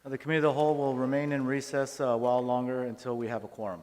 The Committee of the Whole will remain in recess a while longer until we have a quorum.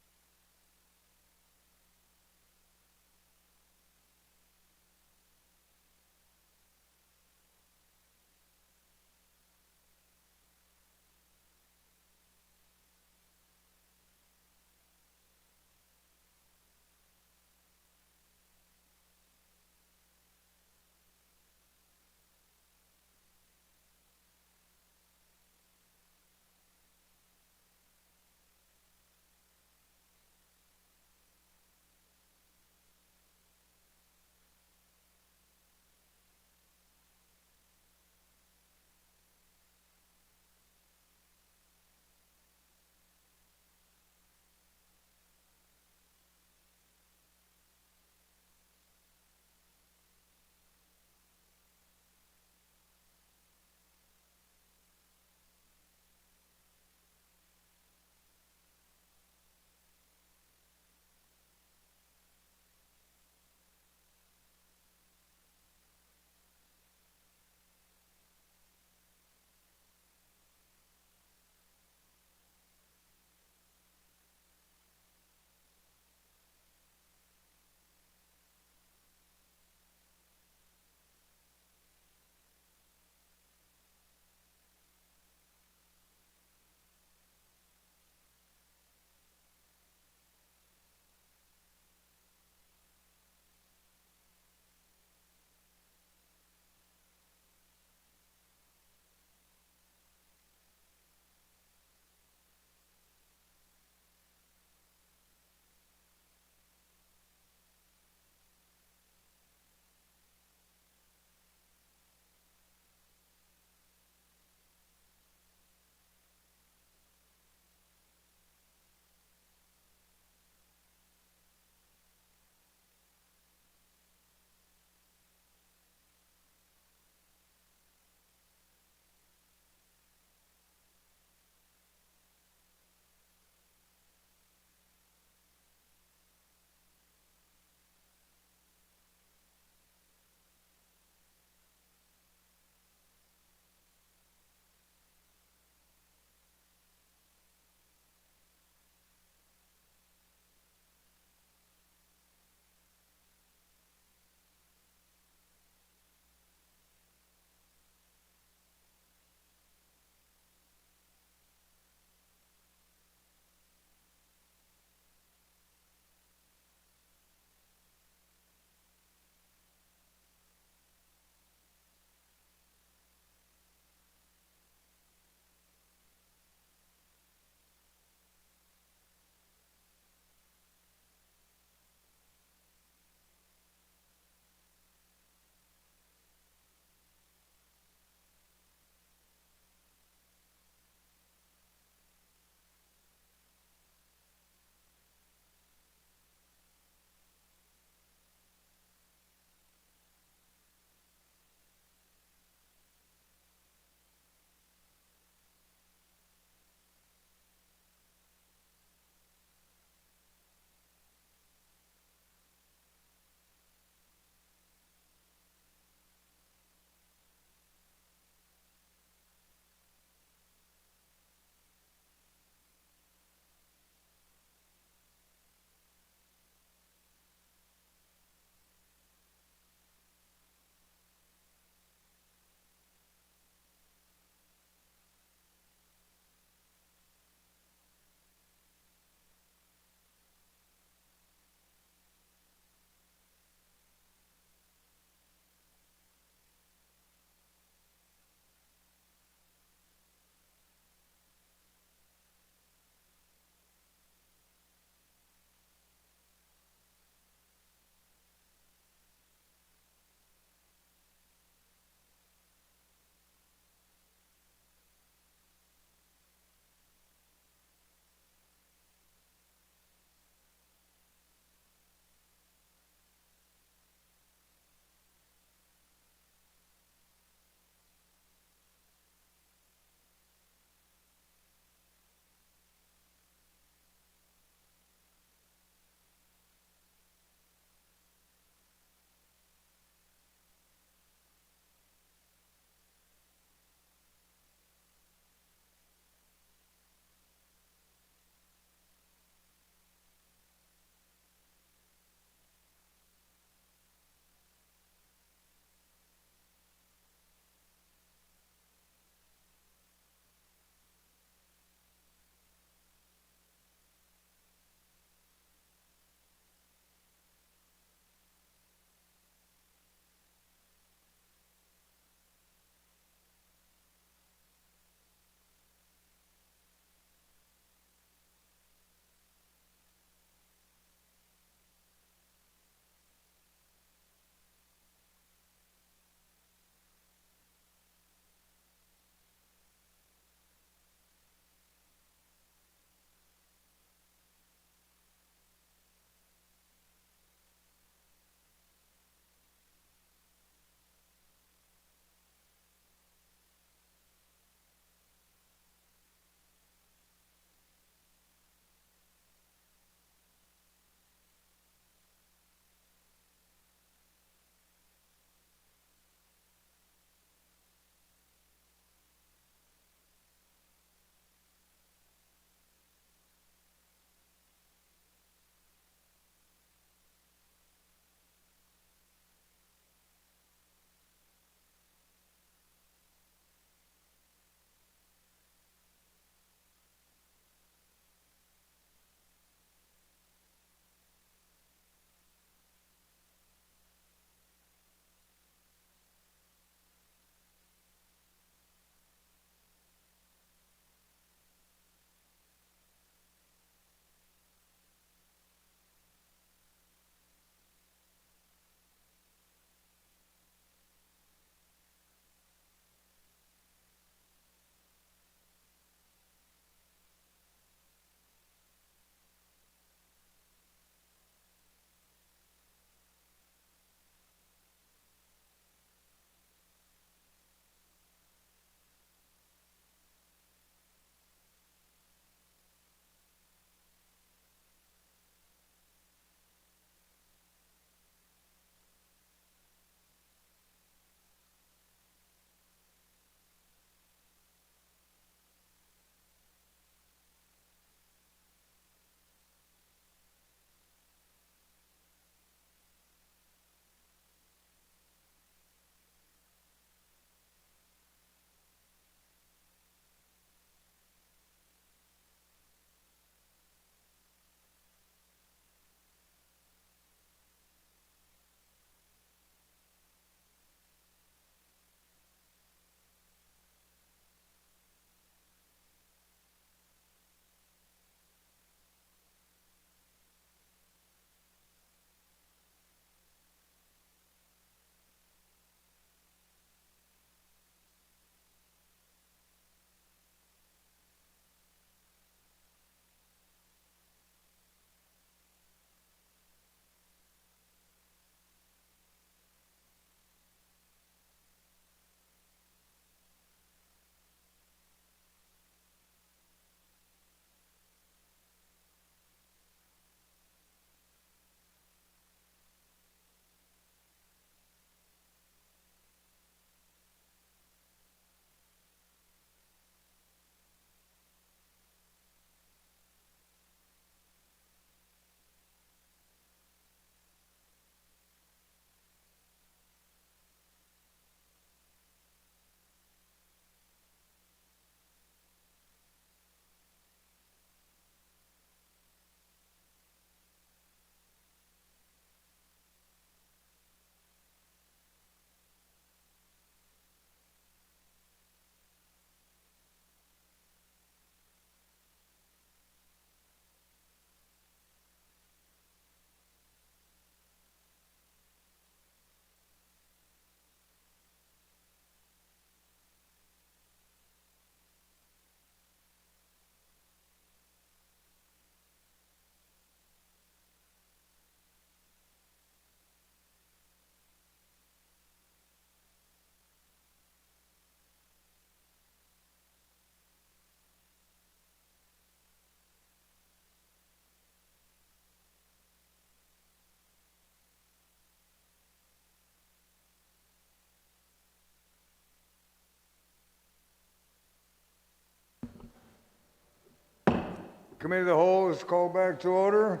Committee of the Whole is called back to order.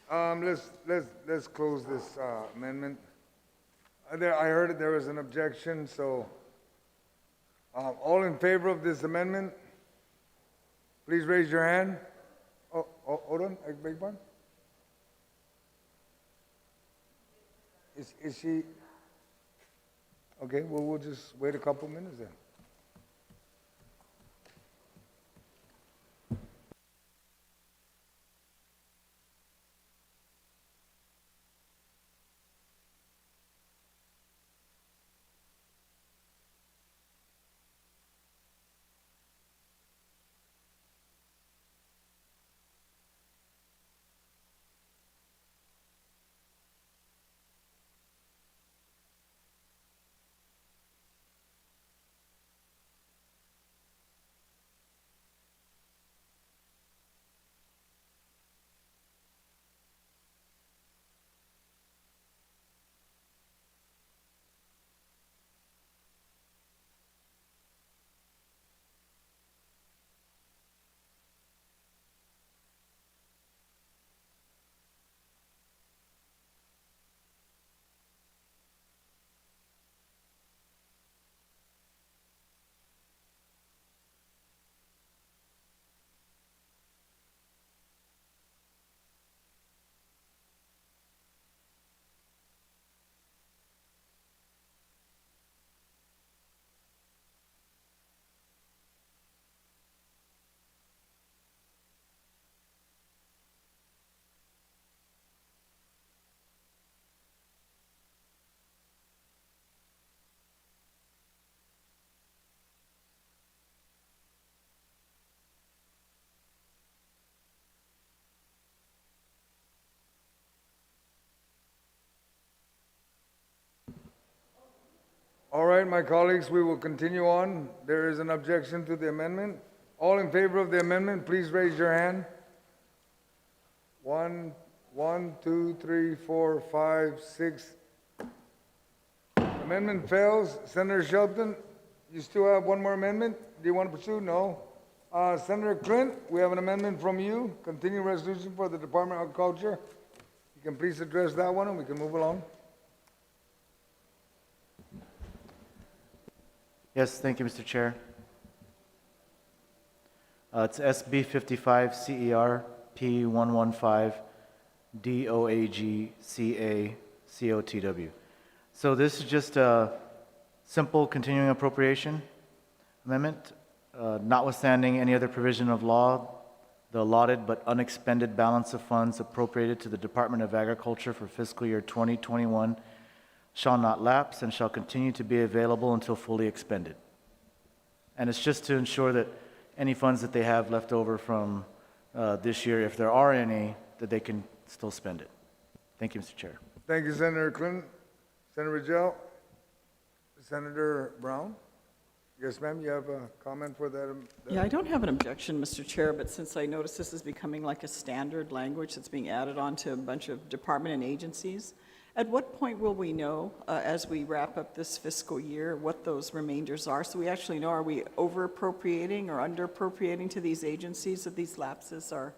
Let's close this amendment. I heard there was an objection, so all in favor of this amendment, please raise your hand. Oh, hold on, I beg pardon. Is she? Okay, well, we'll just wait a couple minutes then. All right, my colleagues, we will continue on. There is an objection to the amendment. All in favor of the amendment, please raise your hand. 1, 2, 3, 4, 5, 6. Amendment fails. Senator Shelton, you still have one more amendment? Do you want to pursue? No. Senator Clint, we have an amendment from you. Continuing resolution for the Department of Agriculture. You can please address that one and we can move along. Yes, thank you, Mr. Chair. It's SB 55 CER P115 DOAG CA COTW. So this is just a simple continuing appropriation amendment, notwithstanding any other provision of law. The allotted but unexpended balance of funds appropriated to the Department of Agriculture for fiscal year 2021 shall not lapse and shall continue to be available until fully expended. And it's just to ensure that any funds that they have left over from this year, if there are any, that they can still spend it. Thank you, Mr. Chair. Thank you, Senator Clinton. Senator Rigel. Senator Brown. Yes, ma'am, you have a comment for that? Yeah, I don't have an objection, Mr. Chair, but since I notice this is becoming like a standard language that's being added on to a bunch of department and agencies, at what point will we know, as we wrap up this fiscal year, what those remainders are? So we actually know, are we over appropriating or under appropriating to these agencies that these lapses are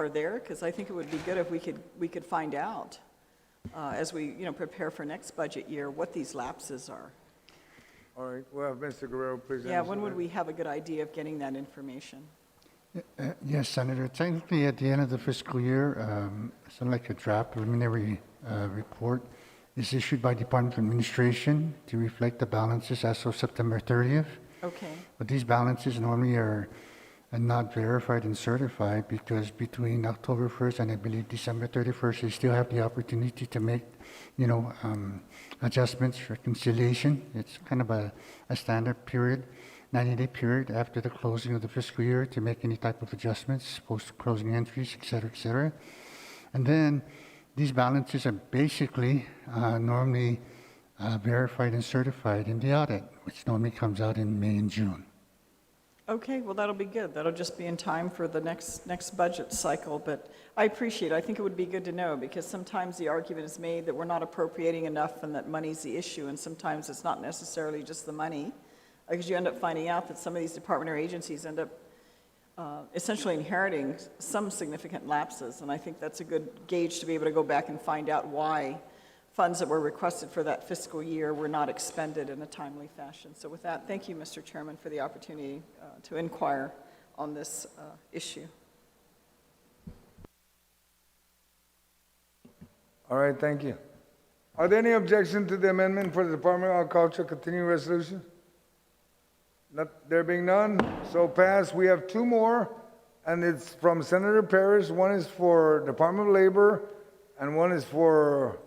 there? Because I think it would be good if we could find out as we prepare for next budget year what these lapses are. All right, we'll have Mr. Guerrero present. Yeah, when would we have a good idea of getting that information? Yes, Senator. Technically, at the end of the fiscal year, something like a draft preliminary report is issued by Department of Administration to reflect the balances as of September 30th. Okay. But these balances normally are not verified and certified because between October 1st and I believe December 31st, they still have the opportunity to make, adjustments, reconciliation. It's kind of a standard period. 90-day period after the closing of the fiscal year to make any type of adjustments, post-closing entries, et cetera, and then these balances are basically normally verified and certified in the audit, which normally comes out in May and June. Okay, well, that'll be good. That'll just be in time for the next budget cycle, but I appreciate it. I think it would be good to know because sometimes the argument is made that we're not appropriating enough and that money's the issue, and sometimes it's not necessarily just the money. Because you end up finding out that some of these department or agencies end up essentially inheriting some significant lapses, and I think that's a good gauge to be able to go back and find out why funds that were requested for that fiscal year were not expended in a timely fashion. So with that, thank you, Mr. Chairman, for the opportunity to inquire on this issue. All right, thank you. Are there any objection to the amendment for the Department of Agriculture continuing resolution? There being none, so passed. We have two more, and it's from Senator Parrish. One is for Department of Labor, and one is for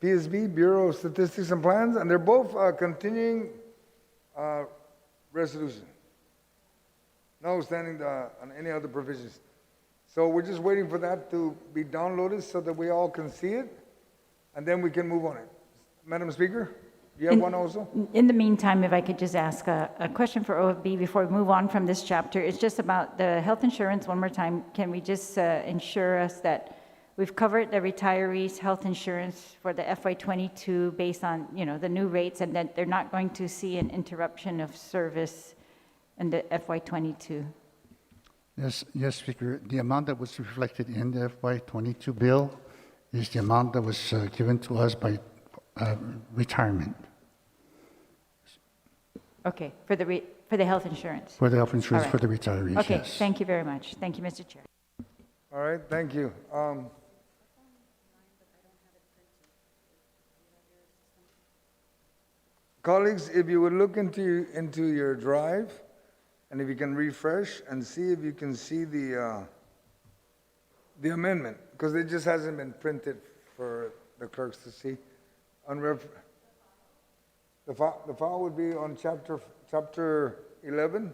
PSB, Bureau of Statistics and Plans, and they're both continuing resolution, notwithstanding on any other provisions. So we're just waiting for that to be downloaded so that we all can see it, and then we can move on it. Madam Speaker, you have one also? In the meantime, if I could just ask a question for OFB before we move on from this chapter. It's just about the health insurance one more time. Can we just ensure us that we've covered the retirees' health insurance for the FY22 based on, the new rates, and that they're not going to see an interruption of service in the FY22? Yes, Speaker. The amount that was reflected in the FY22 bill is the amount that was given to us by retirement. Okay, for the health insurance. For the health insurance All for right. the retirees, Okay, yes. thank you very much. Thank you, Mr. Chair. All right, thank you. Colleagues, if you would look into your drive, and if you can refresh and see if you can see the amendment, because it just hasn't been printed for the clerks to see. The file would be on chapter 11.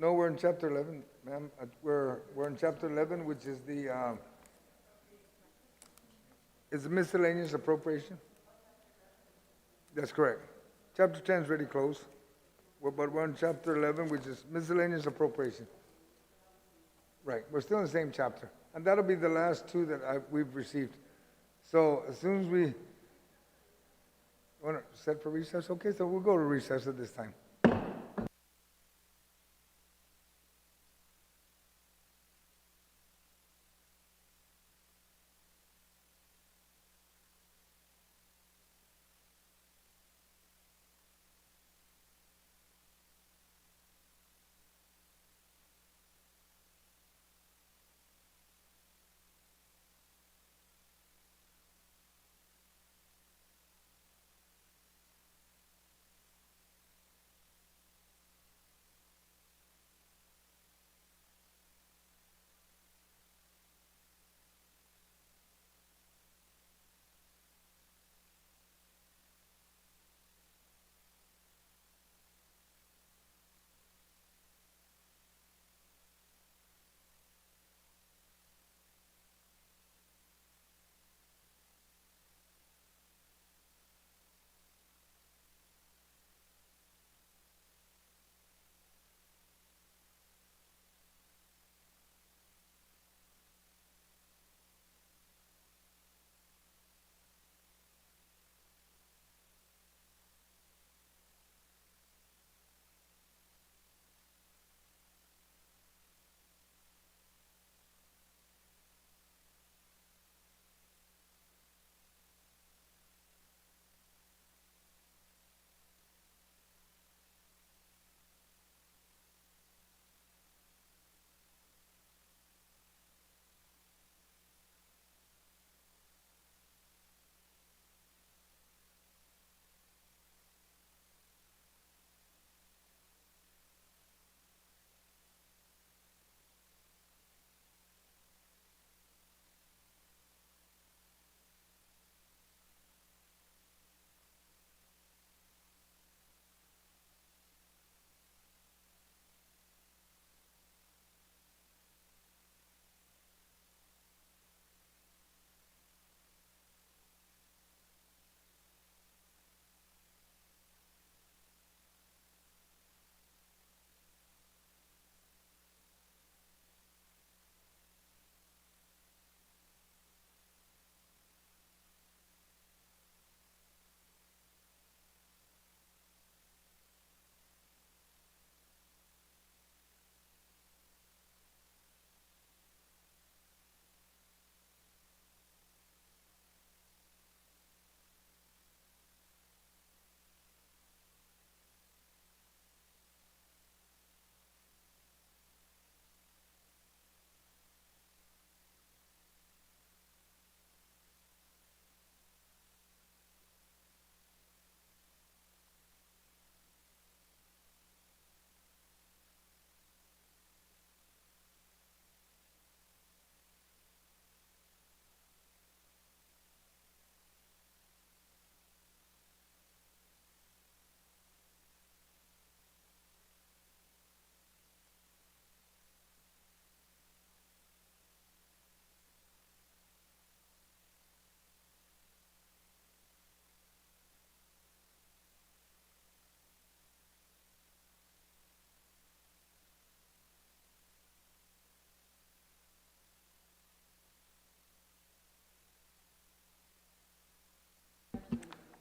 No, we're in chapter 11, ma'am. We're in chapter 11, which is is miscellaneous appropriation. That's correct. Chapter 10 is already closed, but we're in chapter 11, which is miscellaneous appropriation. Right, we're still in the same chapter, and that'll be the last two that we've received. So as soon as we want to set for recess, okay, so we'll go to recess at this time.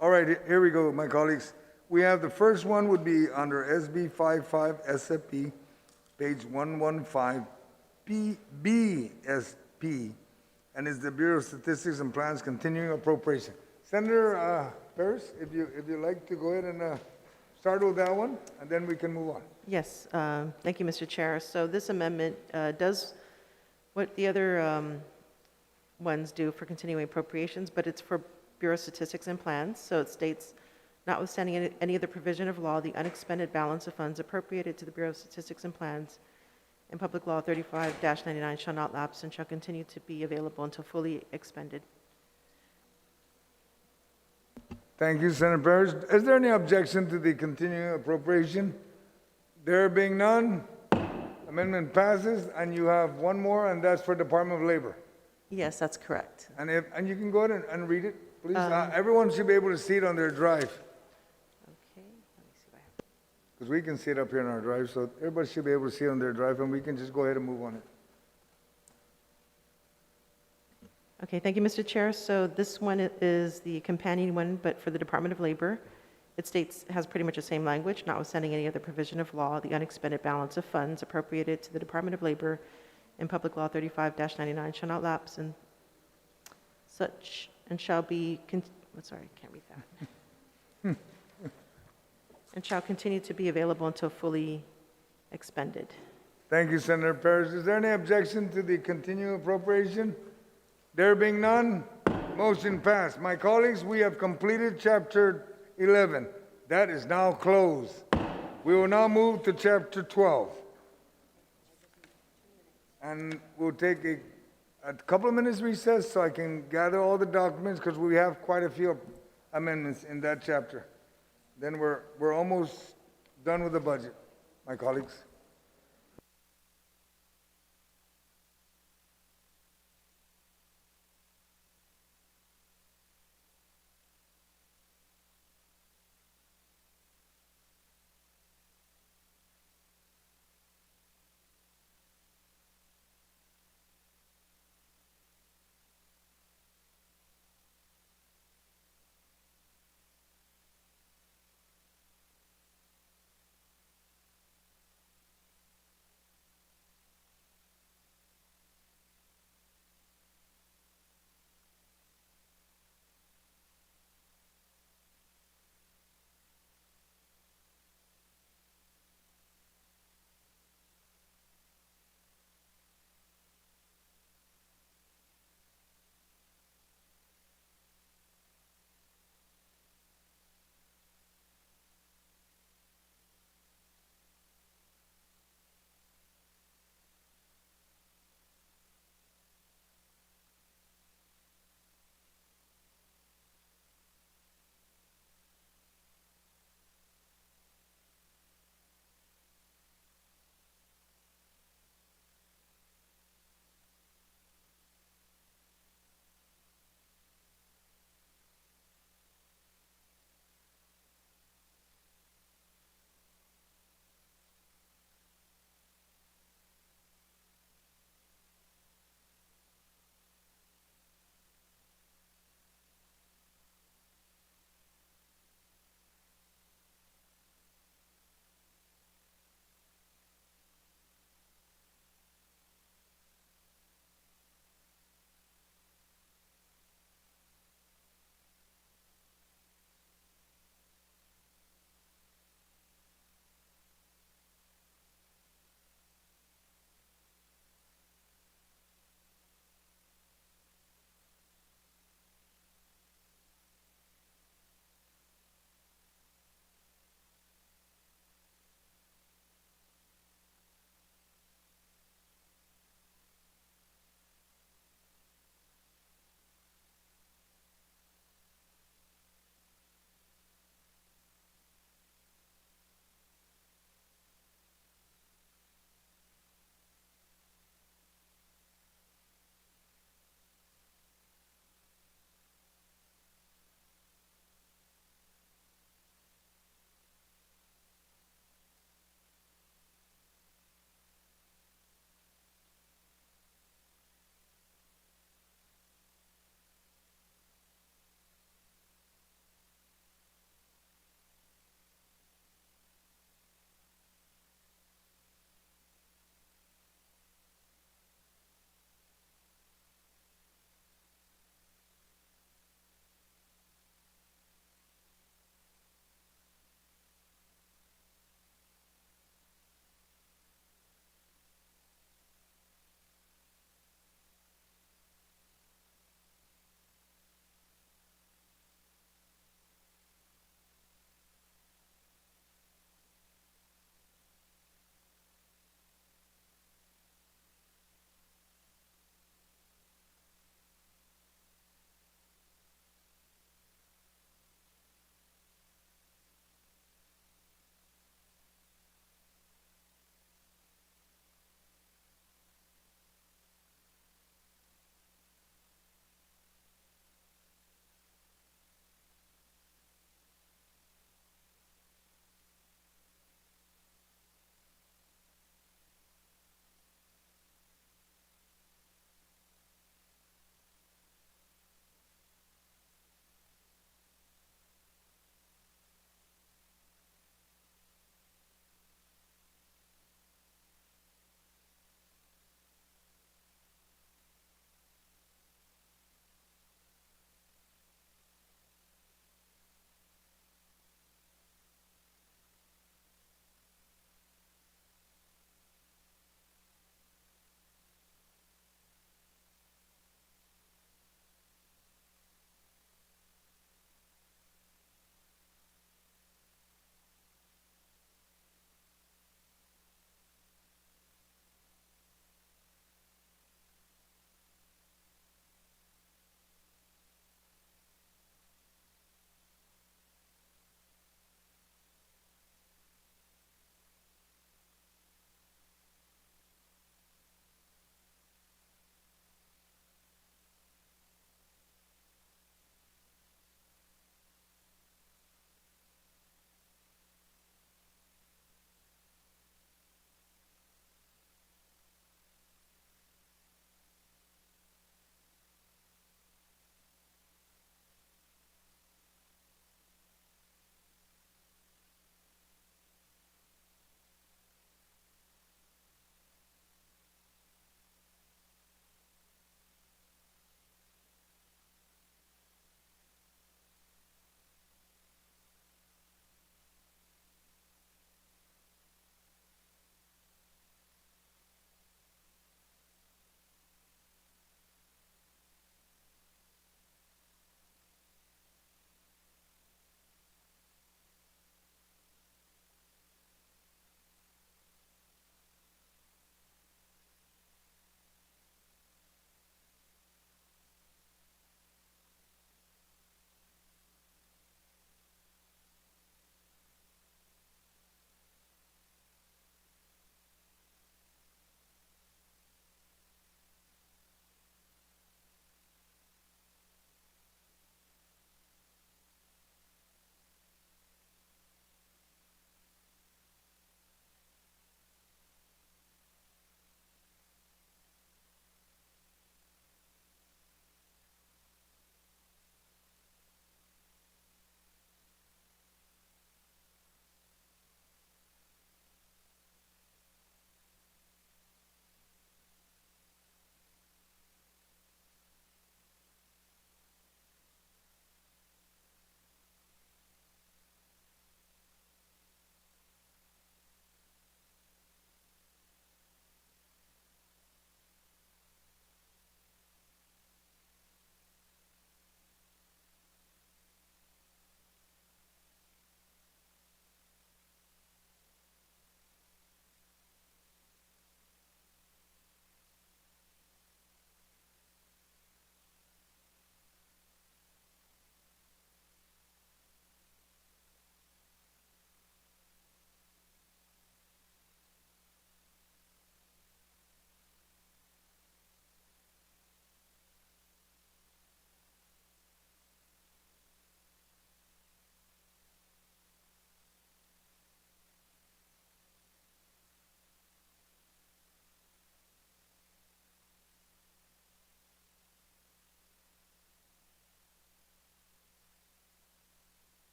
All right, here we go, my colleagues. We have the first one would be under SB 55 SFP, page 115, BSP, and is the Bureau of Statistics and Plans continuing appropriation. Senator Paris, if you'd like to go ahead and start with that one, and then we can move on. Yes, thank you, Mr. Chair. So this amendment does what the other ones do for continuing appropriations, but it's for Bureau of Statistics and Plans. So it states, notwithstanding any other provision of law, the unexpended balance of funds appropriated to the Bureau of Statistics and Plans in Public Law 35-99 shall not lapse and shall continue to be available until fully expended. Thank you, Senator Paris. Is there any objection to the continuing appropriation? There being none, amendment passes, and you have one more, and that's for Department of Labor. Yes, that's correct. And you can go ahead and read it, please. Everyone should be able to see it on their drive, Okay, let me see what I have. because we can see it up here on our drive, so everybody should be able to see it on their drive, and we can just go ahead and move on it. Okay, thank you, Mr. Chair. So this one is the companion one, but for the Department of Labor. It states, has pretty much the same language, notwithstanding any other provision of law, the unexpended balance of funds appropriated to the Department of Labor in Public Law 35-99 shall not lapse and such, and shall be, sorry, I can't read that. And shall continue to be available until fully expended. Thank you, Senator Paris. Is there any objection to the continuing appropriation? There being none, motion passed. My colleagues, we have completed Chapter 11. That is now closed. We will now move to Chapter 12. And we'll take a couple of minutes recess so I can gather all the documents, because we have quite a few amendments in that chapter. Then we're almost done with the budget, my colleagues.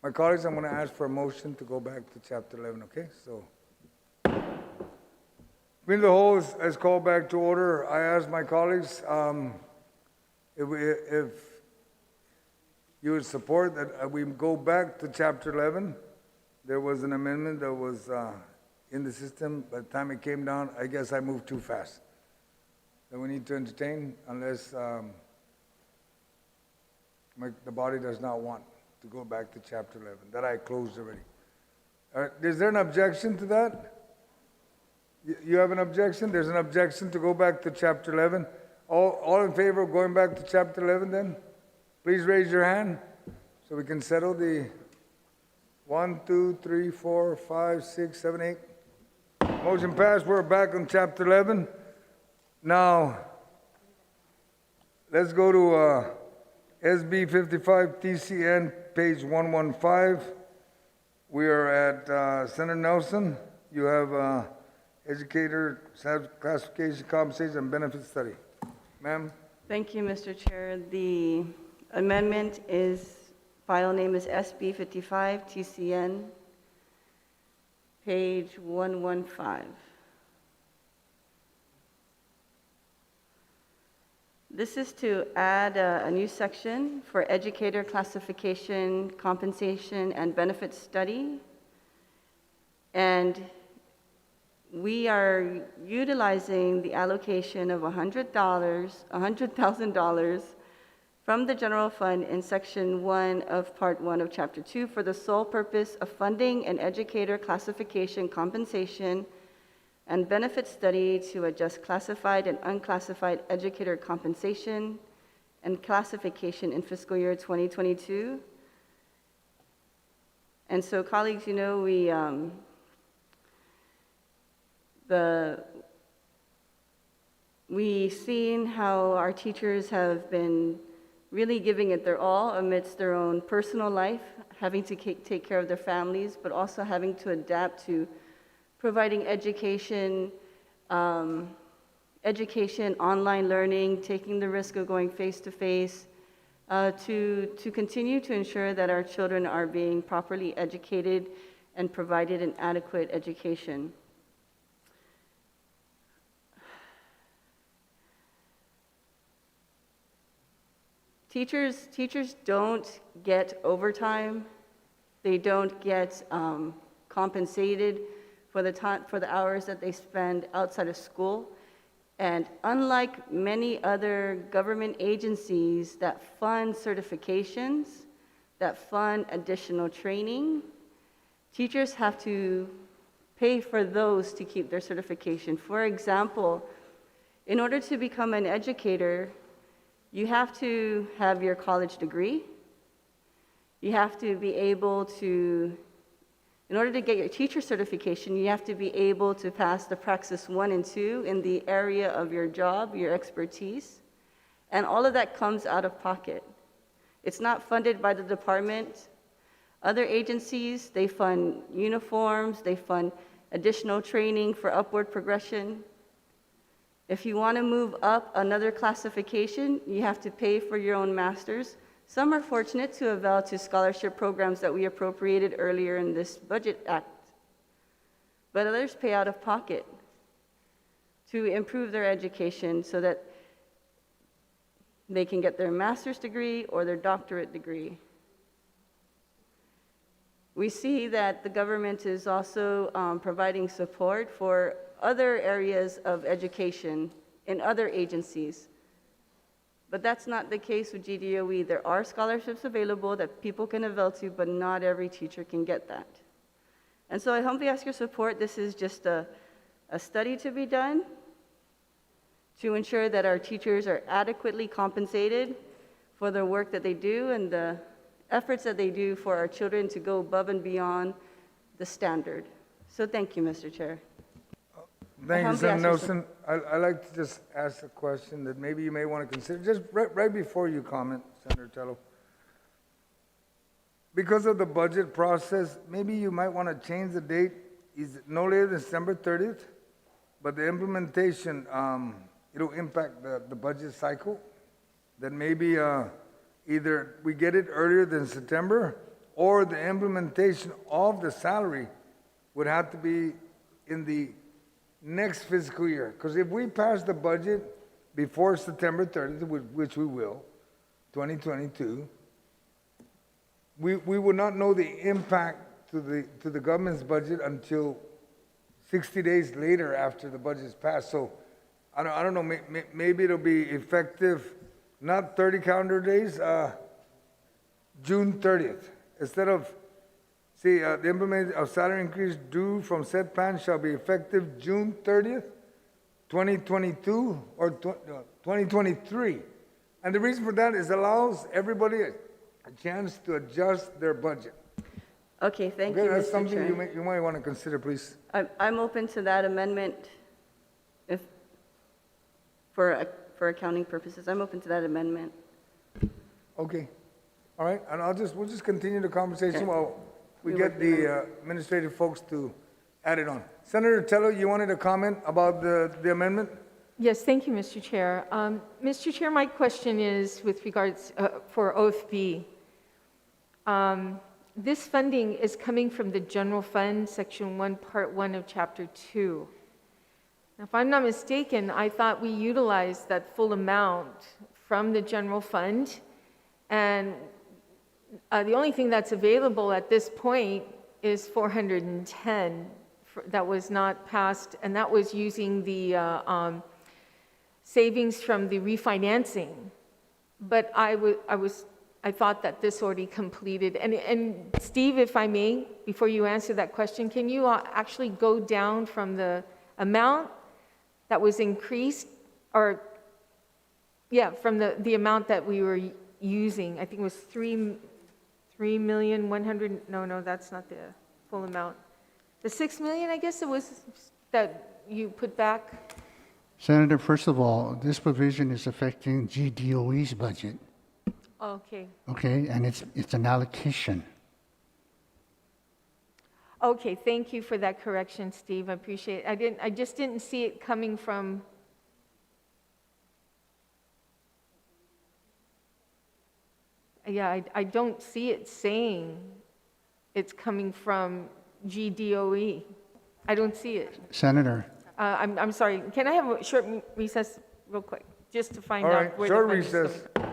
My colleagues, I'm going to ask for a motion to go back to Chapter 11, okay? So, being the whole is called back to order, I ask my colleagues if you would support that we go back to Chapter 11. There was an amendment that was in the system. By the time it came down, I guess I moved too fast. That we need to entertain unless the body does not want to go back to Chapter 11. That I closed already. Is there an objection to that? You have an objection? There's an objection to go back to Chapter 11. All in favor of going back to Chapter 11 then? Please raise your hand so we can settle the 1, 2, 3, 4, 5, 6, 7, 8. Motion passed. We're back on Chapter 11. Now, let's go to SB 55 TCN, page 115. We are at Senator Nelson. You have educator classification, compensation, and benefit study. Ma'am? Thank you, Mr. Chair. The amendment is, file name is SB 55 TCN, page 115. This is to add a new section for educator classification, compensation, and benefit study. And we are utilizing the allocation of $100,000 from the general fund in Section 1 of Part 1 of Chapter 2 for the sole purpose of funding an educator classification, compensation, and benefit study to adjust classified and unclassified educator compensation and classification in fiscal year 2022. And so, colleagues, you know, we've seen how our teachers have been really giving it their all amidst their own personal life, having to take care of their families, but also having to adapt to providing education, online learning, taking the risk of going face-to-face, to continue to ensure that our children are being properly educated and provided an adequate education. Teachers don't get overtime. They don't get compensated for the hours that they spend outside of school. And unlike many other government agencies that fund certifications, that fund additional training, teachers have to pay for those to keep their certification. For example, in order to become an educator, you have to have your college degree. You have to be able to, in order to get your teacher certification, you have to be able to pass the Praxis 1 and 2 in the area of your job, your expertise. And all of that comes out of pocket. It's not funded by the department. Other agencies, they fund uniforms, they fund additional training for upward progression. If you want to move up another classification, you have to pay for your own master's. Some are fortunate to avail to scholarship programs that we appropriated earlier in this budget act. But others pay out of pocket to improve their education so that they can get their master's degree or their doctorate degree. We see that the government is also providing support for other areas of education in other agencies. But that's not the case with GDOE. There are scholarships available that people can avail to, but not every teacher can get that. And so I humbly ask your support. This is just a study to be done to ensure that our teachers are adequately compensated for the work that they do and the efforts that they do for our children to go above and beyond the standard. So thank you, Mr. Chair. Thank you, Senator Nelson. I'd like to just ask a question that maybe you may want to consider, just right before you comment, Senator Tello. Because of the budget process, maybe you might want to change the date, is no later than December 30th, but the implementation, it'll impact the budget cycle. Then maybe either we get it earlier than September, or the implementation of the salary would have to be in the next fiscal year. Because if we pass the budget before September 30th, which we will, 2022, we will not know the impact to the government's budget until 60 days later after the budget is passed. So I don't know, maybe it'll be effective, not 30 calendar days, June 30th. Instead of, see, the implementation of salary increase due from said plan shall be effective June 30th, 2022 or 2023. And the reason for that is allows everybody a chance to adjust their budget. Okay, thank you, Okay, that's Mr. something Chair. you might want to consider, please. I'm open to that amendment if, for accounting purposes. I'm open to that amendment. Okay, all right, and we'll just continue the conversation Okay. while we We get work the administrative folks to add it on. Senator Tello, you wanted to comment about the amendment? Yes, thank you, Mr. Chair. Mr. Chair, my question is with regards for OFB. This funding is coming from the general fund, Section 1, Part 1 of Chapter 2. Now, if I'm not mistaken, I thought we utilized that full amount from the general fund, and the only thing that's available at this point is 410 that was not passed, and that was using the savings from the refinancing. But I thought that this already completed. And Steve, if I may, before you answer that question, can you actually go down from the amount that was increased, or, yeah, from the amount that we were using? I think it was 3,100,000, no, that's not the full amount. The 6 million, I guess it was, that you put back? Senator, first of all, this provision is affecting GDOE's budget, Okay. okay? And it's an allocation. Okay, thank you for that correction, Steve. I appreciate it. I just didn't see it coming from. Yeah, I don't see it saying it's coming from GDOE. I don't see it. Senator, I'm sorry. Can I have a short recess real quick, just to find All out right, where short the funding's coming recess. from?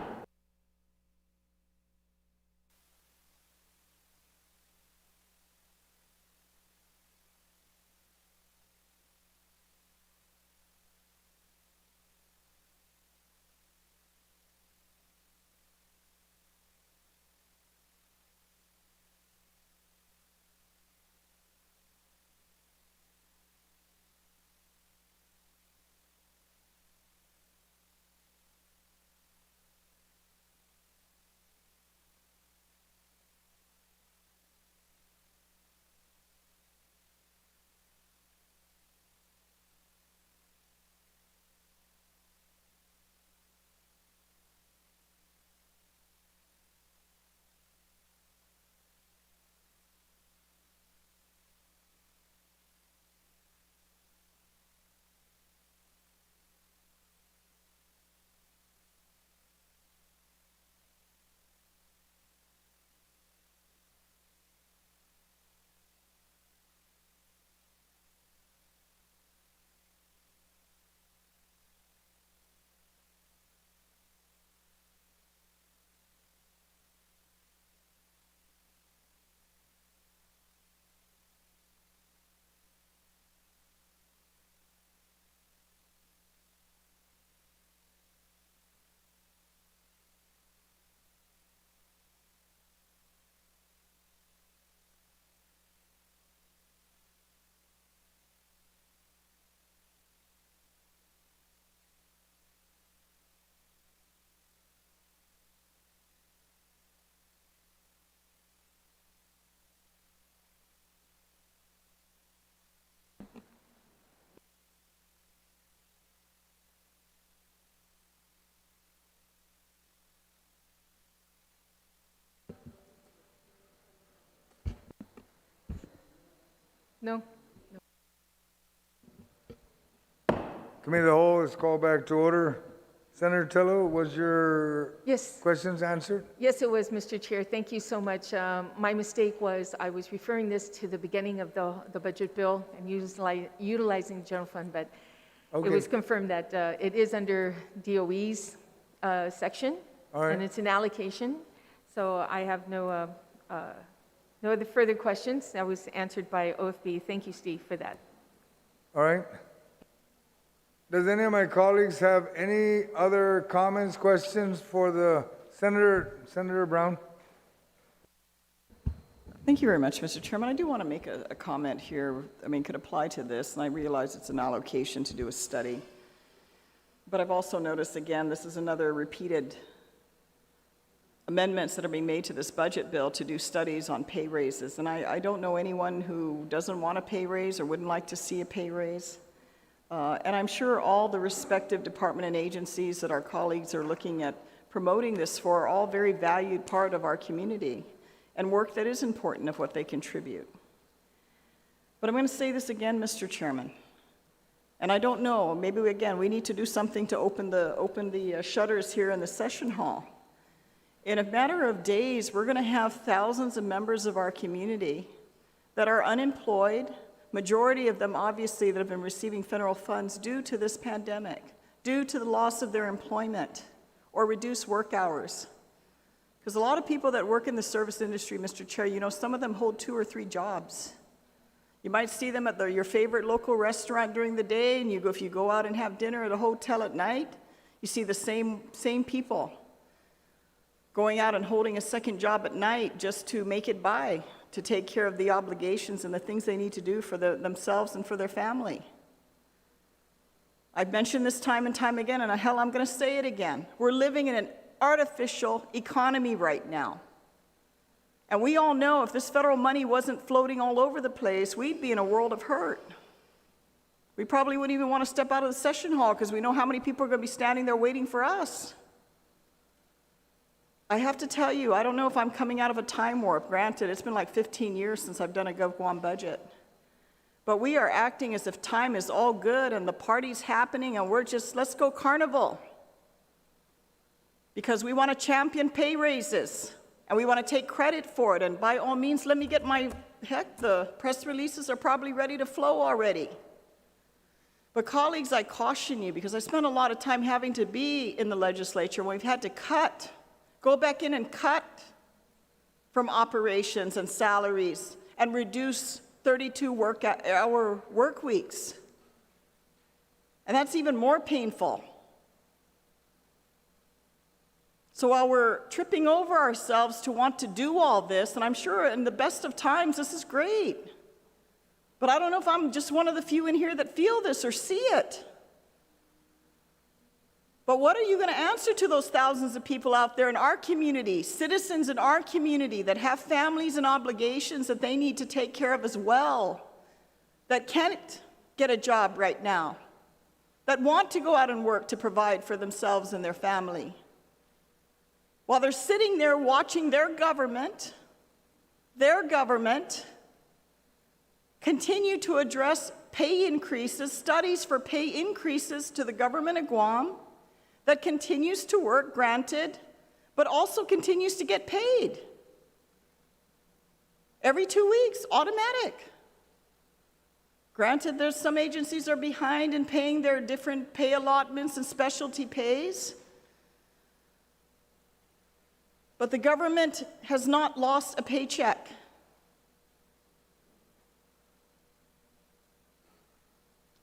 No? Committee of the Whole is called back to order. Senator Tello, was your Yes. questions answered? Yes, it was, Mr. Chair. Thank you so much. My mistake was I was referring this to the beginning of the budget bill and utilizing the general fund, but it Okay. was confirmed that it is under DOE's section, All right. and it's an allocation. So I have no other further questions. That was answered by OFB. Thank you, Steve, for that. All right. Does any of my colleagues have any other comments, questions for the Senator Brown? Thank you very much, Mr. Chairman. I do want to make a comment here. I mean, could apply to this, and I realize it's an allocation to do a study. But I've also noticed, again, this is another repeated amendments that are being made to this budget bill to do studies on pay raises. And I don't know anyone who doesn't want a pay raise or wouldn't like to see a pay raise. And I'm sure all the respective department and agencies that our colleagues are looking at promoting this for are all very valued part of our community and work that is important of what they contribute. But I'm going to say this again, Mr. Chairman. And I don't know, maybe we need to do something to open the shutters here in the session hall. In a matter of days, we're going to have thousands of members of our community that are unemployed, majority of them obviously that have been receiving federal funds due to this pandemic, due to the loss of their employment or reduced work hours. Because a lot of people that work in the service industry, Mr. Chair, you know, some of them hold 2 or 3 jobs. You might see them at your favorite local restaurant during the day, and if you go out and have dinner at a hotel at night, you see the same people going out and holding a second job at night just to make it by, to take care of the obligations and the things they need to do for themselves and for their family. I've mentioned this time and time again, and hell, I'm going to say it again. We're living in an artificial economy right now. And we all know if this federal money wasn't floating all over the place, we'd be in a world of hurt. We probably wouldn't even want to step out of the session hall because we know how many people are going to be standing there waiting for us. I have to tell you, I don't know if I'm coming out of a time warp. Granted, it's been like 15 years since I've done a Guam budget. But we are acting as if time is all good and the party's happening and we're just, let's go carnival. Because we want to champion pay raises and we want to take credit for it. And by all means, let me get the press releases are probably ready to flow already. But colleagues, I caution you because I spent a lot of time having to be in the legislature when we've had to go back in and cut from operations and salaries and reduce 32-hour work weeks. And that's even more painful. So while we're tripping over ourselves to want to do all this, and I'm sure in the best of times this is great, but I don't know if I'm just one of the few in here that feel this or see it. But what are you going to answer to those thousands of people out there in our community, citizens in our community that have families and obligations that they need to take care of as well, that can't get a job right now, that want to go out and work to provide for themselves and their family? While they're sitting there watching their government continue to address pay increases, studies for pay increases to the government of Guam, that continues to work, granted, but also continues to get paid. Every 2 weeks, automatic. Granted, there's some agencies are behind in paying their different pay allotments and specialty pays. But the government has not lost a paycheck.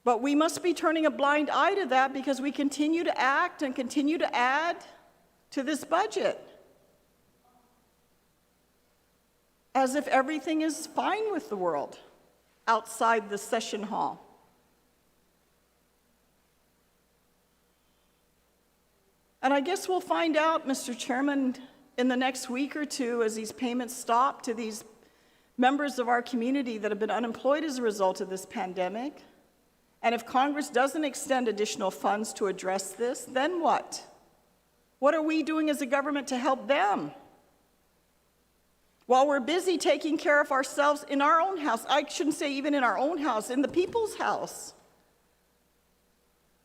But we must be turning a blind eye to that because we continue to act and continue to add to this budget as if everything is fine with the world outside the session hall. And I guess we'll find out, Mr. Chairman, in the next week or two as these payments stop to these members of our community that have been unemployed as a result of this pandemic. And if Congress doesn't extend additional funds to address this, then what? What are we doing as a government to help them? While we're busy taking care of ourselves in our own house, I shouldn't say even in our own house, in the people's house.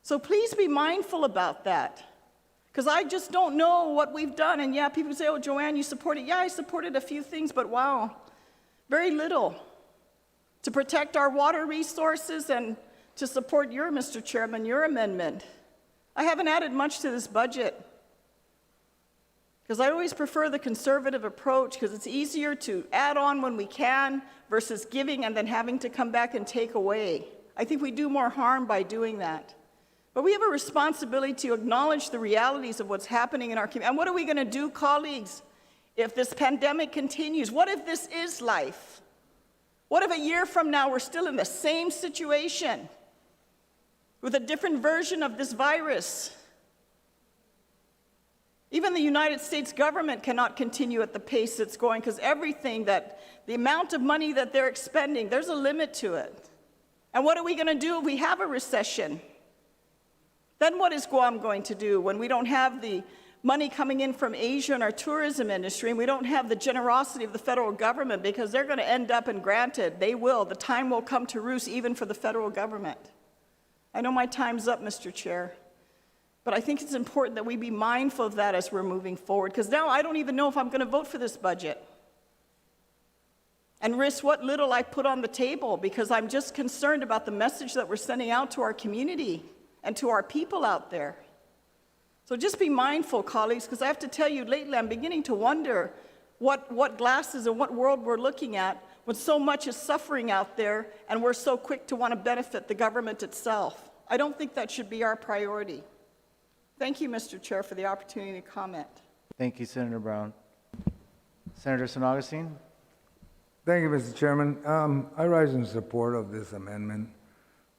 So please be mindful about that. Because I just don't know what we've done. And yeah, people say, oh, Joanne, you support it. Yeah, I supported a few things, but wow, very little to protect our water resources and to support your, Mr. Chairman, your amendment. I haven't added much to this budget because I always prefer the conservative approach because it's easier to add on when we can versus giving and then having to come back and take away. I think we do more harm by doing that. But we have a responsibility to acknowledge the realities of what's happening in our community. And what are we going to do, colleagues, if this pandemic continues? What if this is life? What if a year from now we're still in the same situation with a different version of this virus? Even the United States government cannot continue at the pace it's going because everything that, the amount of money that they're expending, there's a limit to it. And what are we going to do if we have a recession? Then what is Guam going to do when we don't have the money coming in from Asia and our tourism industry, and we don't have the generosity of the federal government because they're going to end up, and granted, they will, the time will come to roost even for the federal government. I know my time's up, Mr. Chair, but I think it's important that we be mindful of that as we're moving forward, because now I don't even know if I'm going to vote for this budget and risk what little I put on the table because I'm just concerned about the message that we're sending out to our community and to our people out there. So just be mindful, colleagues, because I have to tell you, lately I'm beginning to wonder what glasses and what world we're looking at when so much is suffering out there and we're so quick to want to benefit the government itself. I don't think that should be our priority. Thank you, Mr. Chair, for the opportunity to comment. Thank you, Senator Brown. Senator San Augustine? Thank you, Mr. Chairman. I rise in support of this amendment.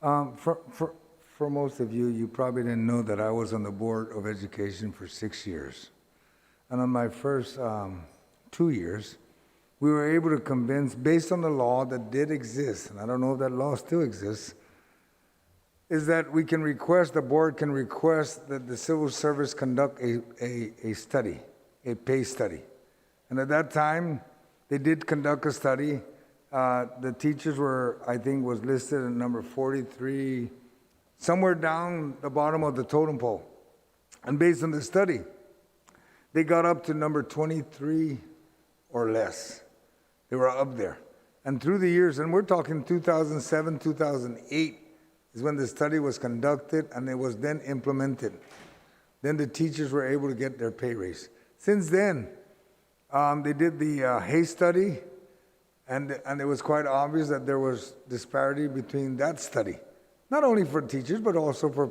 For most of you, you probably didn't know that I was on the Board of Education for 6 years. And on my first 2 years, we were able to convince, based on the law that did exist, and I don't know if that law still exists, is that we can request, the board can request that the civil service conduct a study, a pay study. And at that time, they did conduct a study. The teachers were, I think, was listed at number 43, somewhere down the bottom of the totem pole. And based on the study, they got up to number 23 or less. They were up there. And through the years, and we're talking 2007, 2008, is when the study was conducted and it was then implemented. Then the teachers were able to get their pay raise. Since then, they did the Hay study, and it was quite obvious that there was disparity between that study. Not only for teachers, but also for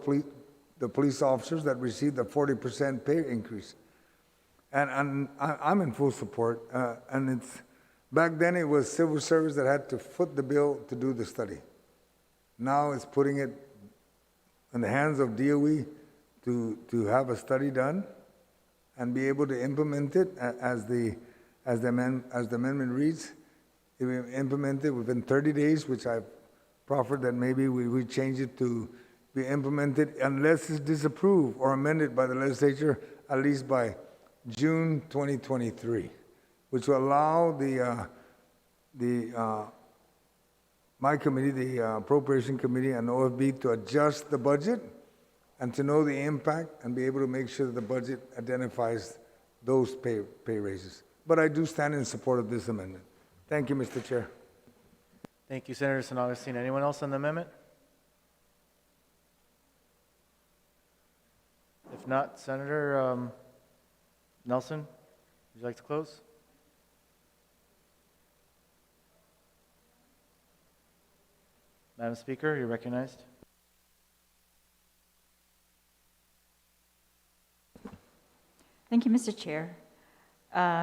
the police officers that received a 40% pay increase. And I'm in full support. And back then it was civil service that had to foot the bill to do the study. Now it's putting it in the hands of DOE to have a study done and be able to implement it as the amendment reads. It will be implemented within 30 days, which I've proffered that maybe we change it to be implemented unless it's disapproved or amended by the legislature at least by June 2023, which will allow my committee, the Appropriation Committee and OFB to adjust the budget and to know the impact and be able to make sure that the budget identifies those pay raises. But I do stand in support of this amendment. Thank you, Mr. Chair. Thank you, Senator San Augustine. Anyone else on the amendment? If not, Senator Nelson, would you like to close? Madam Speaker, you're recognized. Thank you, Mr. Chair.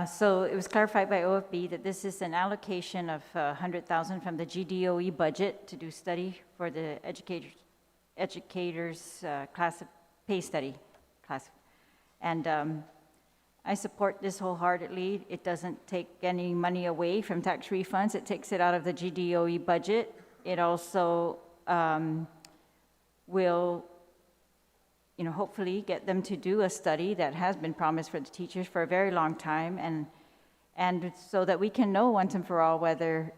So it was clarified by OFB that this is an allocation of $100,000 from the GDOE budget to do study for the educators pay study class. And I support this wholeheartedly. It doesn't take any money away from tax refunds. It takes it out of the GDOE budget. It also will, hopefully get them to do a study that has been promised for the teachers for a very long time, and so that we can know once and for all whether,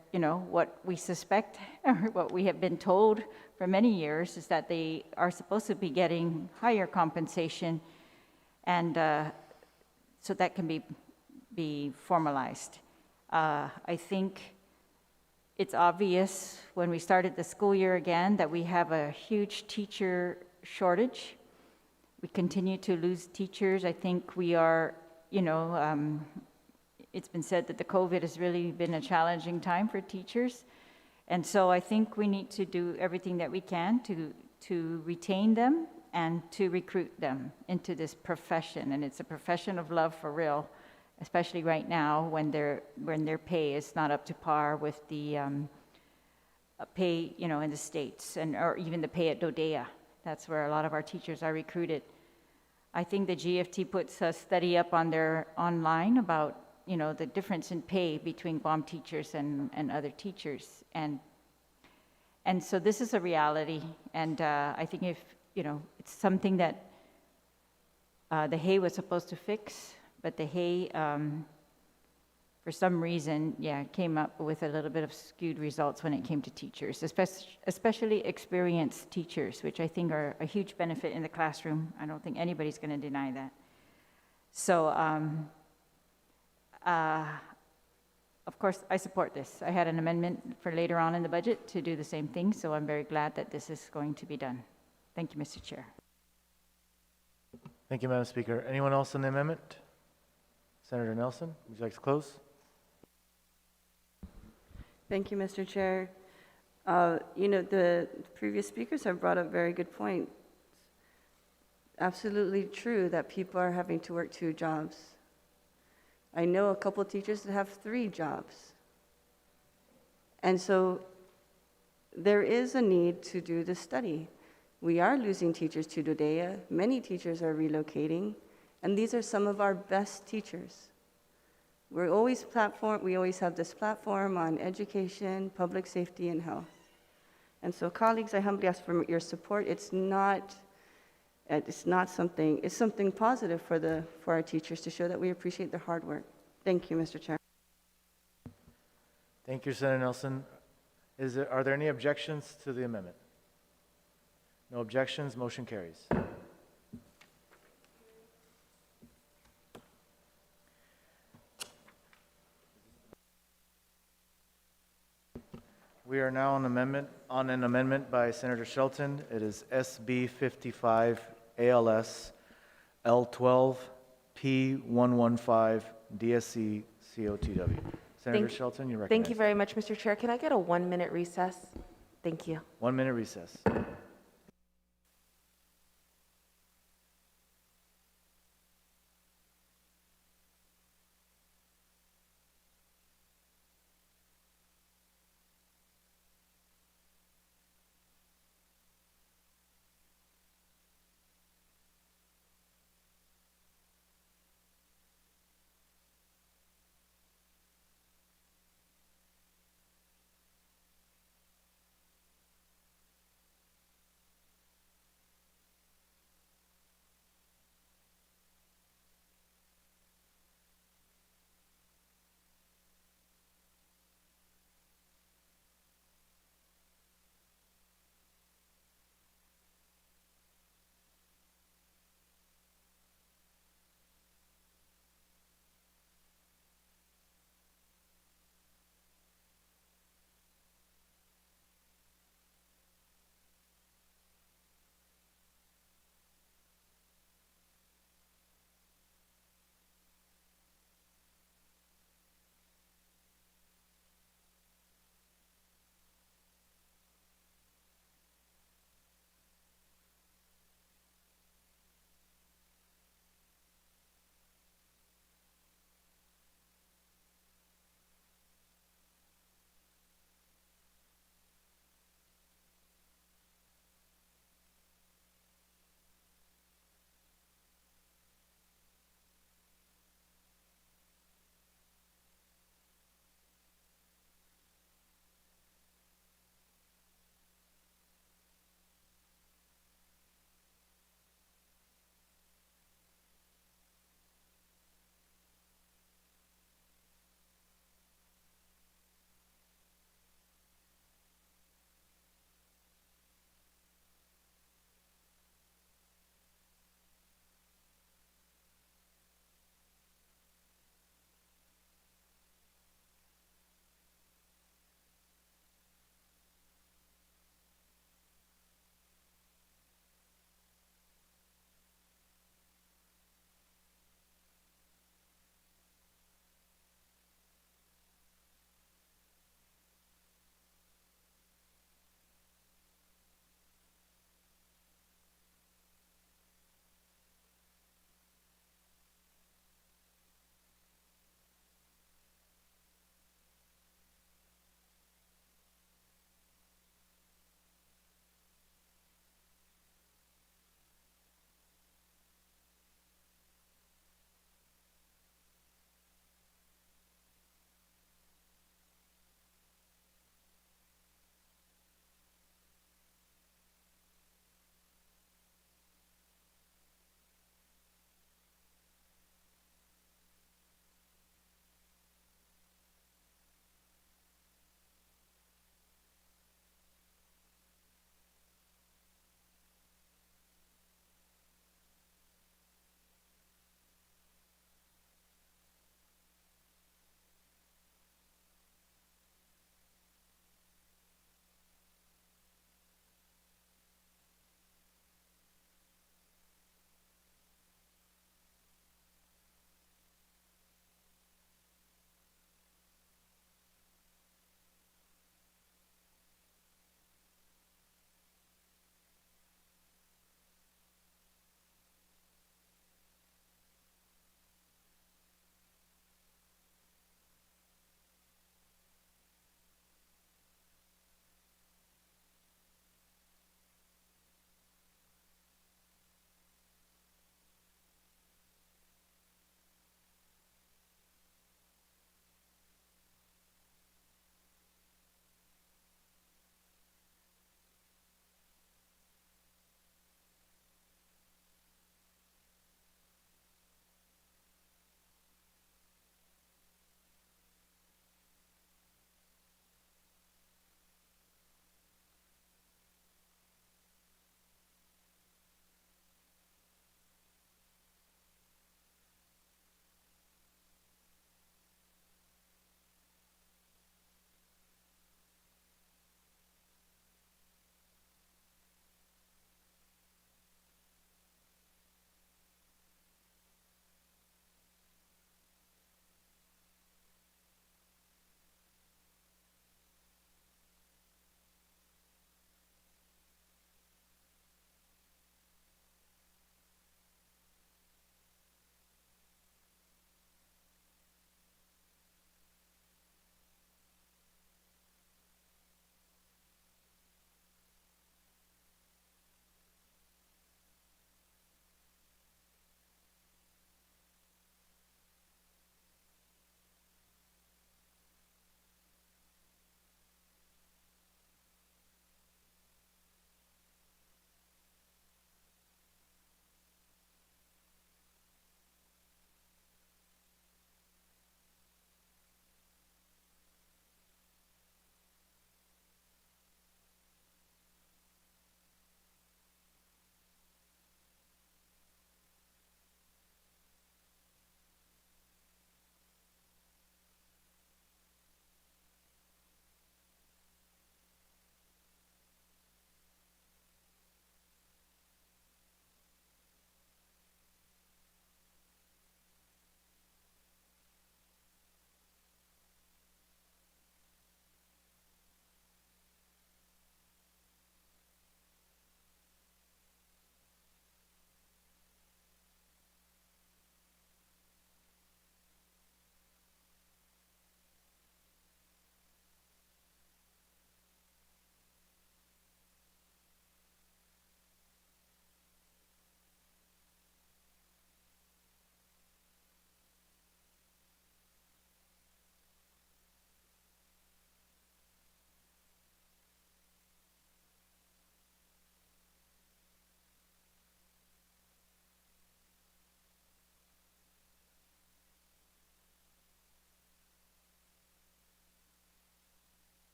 what we suspect or what we have been told for many years is that they are supposed to be getting higher compensation And so that can be formalized. I think it's obvious when we started the school year again that we have a huge teacher shortage. We continue to lose teachers. I think we are, it's been said that the COVID has really been a challenging time for teachers. And so I think we need to do everything that we can to retain them and to recruit them into this profession. And it's a profession of love for real, especially right now when their pay is not up to par with the pay, in the States, or even the pay at Dodea. That's where a lot of our teachers are recruited. I think the GFT puts a study up on their online about, the difference in pay between Guam teachers and other teachers. And so this is a reality. And I think it's something that the Hay was supposed to fix, but the Hay, for some reason, came up with a little bit of skewed results when it came to teachers, especially experienced teachers, which I think are a huge benefit in the classroom. I don't think anybody's going to deny that. So, of course, I support this. I had an amendment for later on in the budget to do the same thing, so I'm very glad that this is going to be done. Thank you, Mr. Chair. Thank you, Madam Speaker. Anyone else on the amendment? Senator Nelson, would you like to close? Thank you, Mr. Chair. The previous speakers have brought up very good points. Absolutely true that people are having to work 2 jobs. I know a couple teachers that have 3 jobs. And so there is a need to do the study. We are losing teachers to Dodea. Many teachers are relocating, and these are some of our best teachers. We always have this platform on education, public safety, and health. And so, colleagues, I humbly ask for your support. It's something positive for our teachers to show that we appreciate their hard work. Thank you, Mr. Chair. Thank you, Senator Nelson. Are there any objections to the amendment? No objections, motion carries. We are now on an amendment by Senator Shelton. It is SB 55 ALS L12 P115 DSC COTW. Senator Shelton, you recognize. Thank you very much, Mr. Chair. Can I get a 1-minute recess? Thank you. 1 minute recess.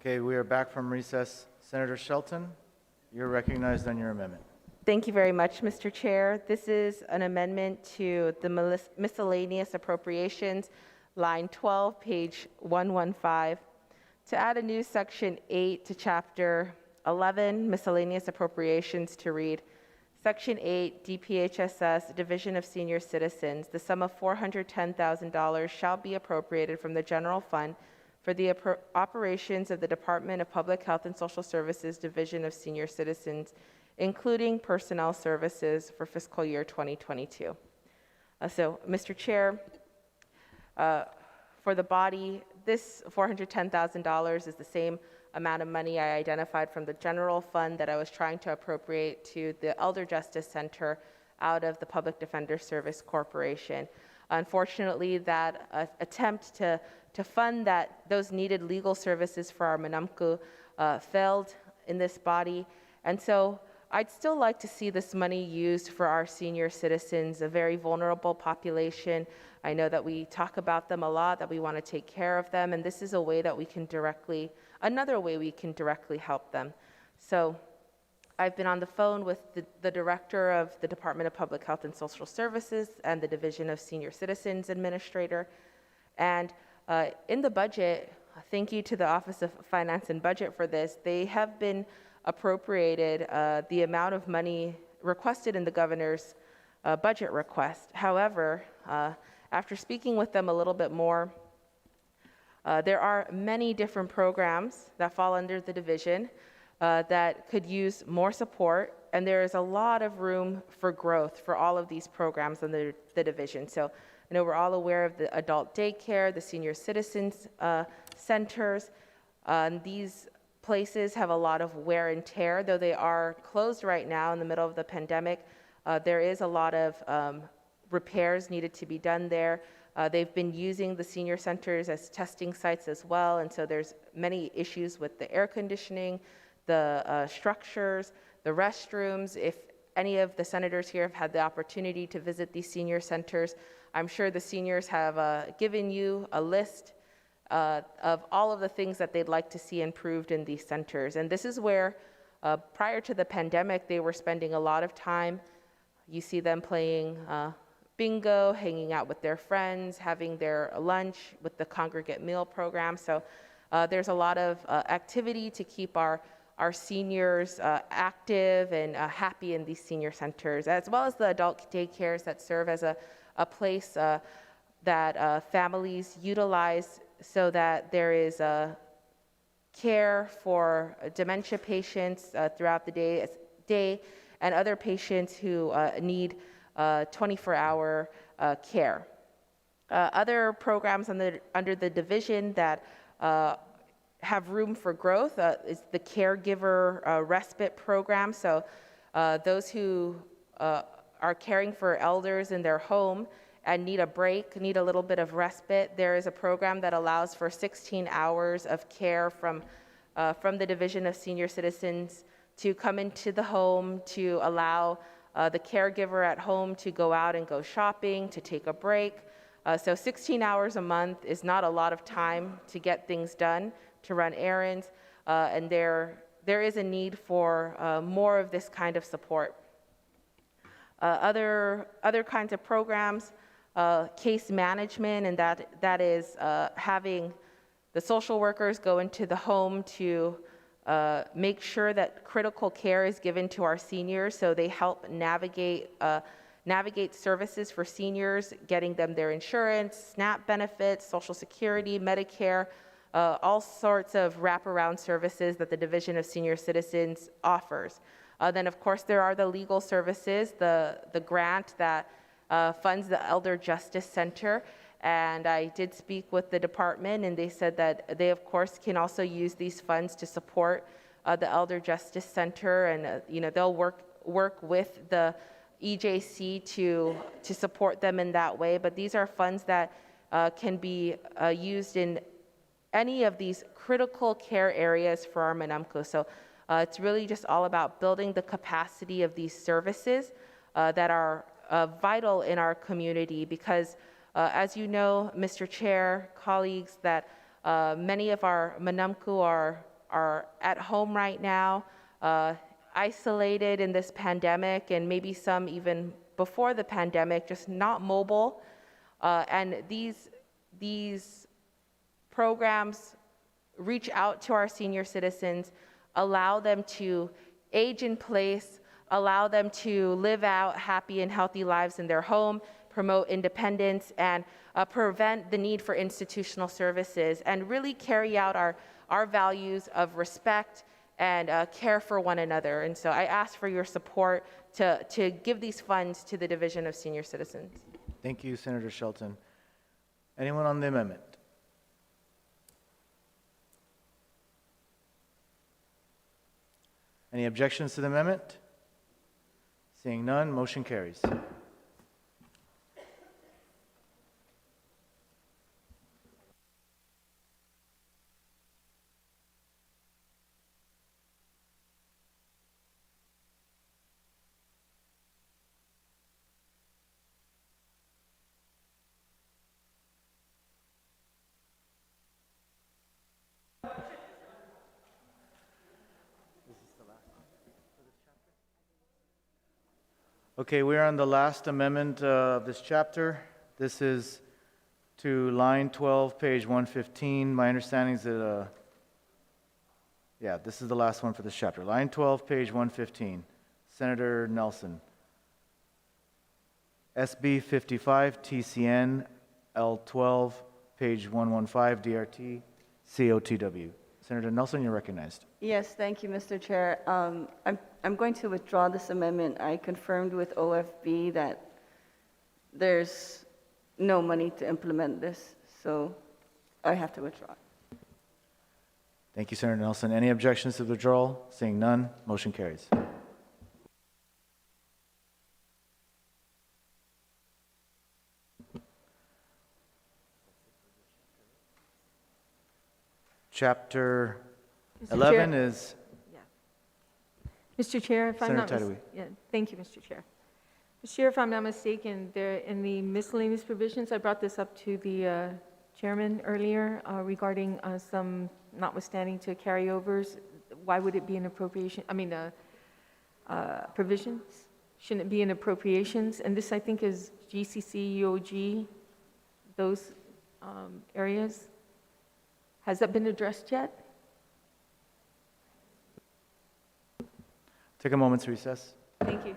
Okay, we are back from recess. Senator Shelton, you're recognized on your amendment. Thank you very much, Mr. Chair. This is an amendment to the miscellaneous appropriations, line 12, page 115, to add a new section 8 to chapter 11, miscellaneous appropriations, to read, Section 8, DPHSS, Division of Senior Citizens, the sum of $410,000 shall be appropriated from the general fund for the operations of the Department of Public Health and Social Services Division of Senior Citizens, including personnel services for fiscal year 2022. So, Mr. Chair, for the body, this $410,000 is the same amount of money I identified from the general fund that I was trying to appropriate to the Elder Justice Center out of the Public Defender Service Corporation. Unfortunately, that attempt to fund those needed legal services for our Manamku failed in this body, and so I'd still like to see this money used for our senior citizens, a very vulnerable population. I know that we talk about them a lot, that we want to take care of them, and this is a way that we can another way we can directly help them. So I've been on the phone with the director of the Department of Public Health and Social Services and the Division of Senior Citizens Administrator, and in the budget, thank you to the Office of Finance and Budget for this, they have been appropriated the amount of money requested in the governor's budget request. However, after speaking with them a little bit more, there are many different programs that fall under the division that could use more support, and there is a lot of room for growth for all of these programs under the division. So I know we're all aware of the adult daycare, the senior citizens centers. These places have a lot of wear and tear, though they are closed right now in the middle of the pandemic. There is a lot of repairs needed to be done there. They've been using the senior centers as testing sites as well, and so there's many issues with the air conditioning, the structures, the restrooms. If any of the senators here have had the opportunity to visit these senior centers, I'm sure the seniors have given you a list of all of the things that they'd like to see improved in these centers. And this is where, prior to the pandemic, they were spending a lot of time. You see them playing bingo, hanging out with their friends, having their lunch with the congregate meal program. So there's a lot of activity to keep our seniors active and happy in these senior centers, as well as the adult daycares that serve as a place that families utilize so that there is care for dementia patients throughout the day and other patients who need 24-hour care. Other programs under the division that have room for growth is the caregiver respite program. So those who are caring for elders in their home and need a break, need a little bit of respite, there is a program that allows for 16 hours of care from the Division of Senior Citizens to come into the home, to allow the caregiver at home to go out and go shopping, to take a break. So 16 hours a month is not a lot of time to get things done, to run errands, and there is a need for more of this kind of support. Other kinds of programs, case management, and that is having the social workers go into the home to make sure that critical care is given to our seniors, so they help navigate services for seniors, getting them their insurance, SNAP benefits, Social Security, Medicare, all sorts of wraparound services that the Division of Senior Citizens offers. Then, of course, there are the legal services, the grant that funds the Elder Justice Center. And I did speak with the department, and they said that they, of course, can also use these funds to support the Elder Justice Center, and they'll work with the EJC to support them in that way. But these are funds that can be used in any of these critical care areas for our Manamco. So it's really just all about building the capacity of these services that are vital in our community, because as you know, Mr. Chair, colleagues, that many of our Manamco are are at home right now, isolated in this pandemic, and maybe some even before the pandemic, just not mobile. And these programs reach out to our senior citizens, allow them to age in place, allow them to live out happy and healthy lives in their home, promote independence, and prevent the need for institutional services, and really carry out our values of respect and care for one another. And so I ask for your support to give these funds to the Division of Senior Citizens. Thank you, Senator Shelton. Anyone on the amendment? Any objections to the amendment? Seeing none, motion carries. Okay, we are on the last amendment of this chapter. This is to line 12, page 115. My understanding is that, this is the last one for this chapter. Line 12, page 115. Senator Nelson. SB 55, TCN, L12, page 115, DRT, COTW. Senator Nelson, you're recognized. Yes, thank you, Mr. Chair. I'm going to withdraw this amendment. I confirmed with OFB that there's no money to implement this, so I have to withdraw. Thank you, Senator Nelson. Any objections to the withdrawal? Seeing none, motion carries. Chapter Mr. 11 Chair. is, Mr. Chair, if I'm not, Senator Tadui. yeah, thank you, Mr. Chair. Mr. Chair, if I'm not mistaken, there, in the miscellaneous provisions, I brought this up to the chairman earlier regarding some notwithstanding to carryovers. Why would it be an appropriation, provisions? Shouldn't it be in appropriations? And this, I think, is GCC, UOG, those areas. Has that been addressed yet? Take a moment's recess. Thank you.